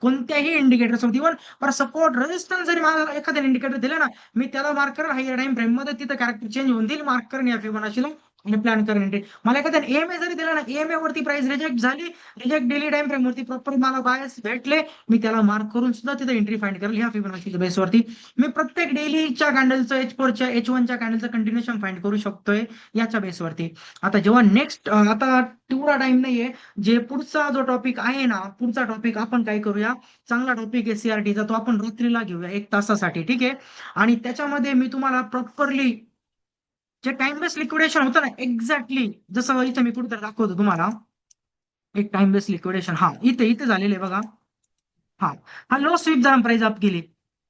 कोणत्याही इंडिकेटर सोबत इव्हन फॉर सपोर्ट रेजिस्टन्स जरी मला एखाद्या इंडिकेटर दिलं ना, मी त्याला मार्क करेन हायर टाइम फ्रेम मध्ये, तिथं कॅरेक्टर चेंज होऊन देईल, मार्क करेन या फिबोनाचीला आणि प्लॅन करेन एंट्री. मला एखाद्या EMA जरी दिला ना, EMA वरती प्राइस रिजेक्ट झाली, रिजेक्ट डेली टाइम फ्रेम वरती प्रॉपर मला बायस भेटले, मी त्याला मार्क करून सुद्धा तिथं एंट्री फाइंड करेल ह्या फिबोनाचीच्या बेसवरती. मी प्रत्येक डेलीच्या कॅन्डलचं H4च्या H1च्या कॅन्डलचं कंटिन्युएशन फाइंड करू शकतोय याच्या बेसवरती. आता जेव्हा नेक्स्ट आता तेवढा टाइम नाहीये, जे पुढचा जो टॉपिक आहे ना, पुढचा टॉपिक आपण काय करूया, चांगला टॉपिक आहे CRTचा, तो आपण रात्रीला घेऊया 1 तासासाठी, ठीक आहे. आणि त्याच्यामध्ये मी तुम्हाला प्रॉपरली जे टाइम बेस लिक्विडेशन होतं ना, एक्झॅक्टली जसं इथे मी कुठेतरी दाखवतो तुम्हाला एक टाइम बेस लिक्विडेशन. हा इथे इथे झालेलं आहे बघा. हा हा लो स्वीप जरा प्राइस अप केली,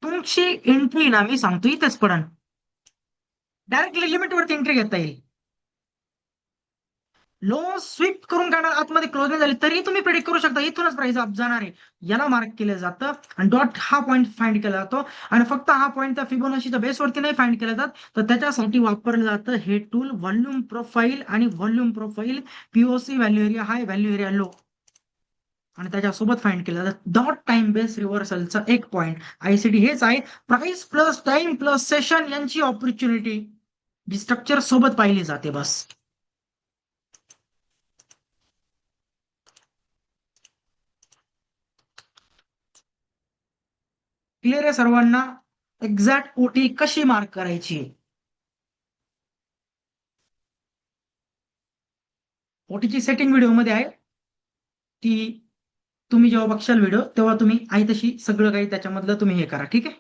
तुमची एंट्री ना मी सांगतो इथेच पडन, डायरेक्टली लिमिट वरती एंट्री घेता येईल. लो स्वीप करून काढणार आतमध्ये क्लोज नाही झाली तरी तुम्ही प्रेडिक्ट करू शकता इथूनच प्राइस अप जाणार आहे. याला मार्क केलं जातं आणि डॉट हा पॉईंट फाइंड केला जातो. आणि फक्त हा पॉईंट त्या फिबोनाचीच्या बेसवरती नाही फाइंड केला जात, तर त्याच्यासाठी वापरलं जातं हे टूल व्हॉल्यूम प्रोफाईल. आणि volume profile POC value area high, value area low, आणि त्याच्यासोबत फाइंड केलं जातं डॉट टाइम बेस रिव्हर्सलचा एक पॉईंट. ICT हेच आहे, price plus time plus session यांची ऑपॉर्च्युनिटी जी स्ट्रक्चर सोबत पाहिली जाते बस. क्लिअर आहे सर्वांना? एक्झॅक्ट OT कशी मार्क करायची? OTची सेटिंग व्हिडिओमध्ये आहे, ती तुम्ही जेव्हा बघशाल व्हिडिओ तेव्हा तुम्ही आई तशी सगळं काही त्याच्यामधलं तुम्ही हे करा, ठीक आहे.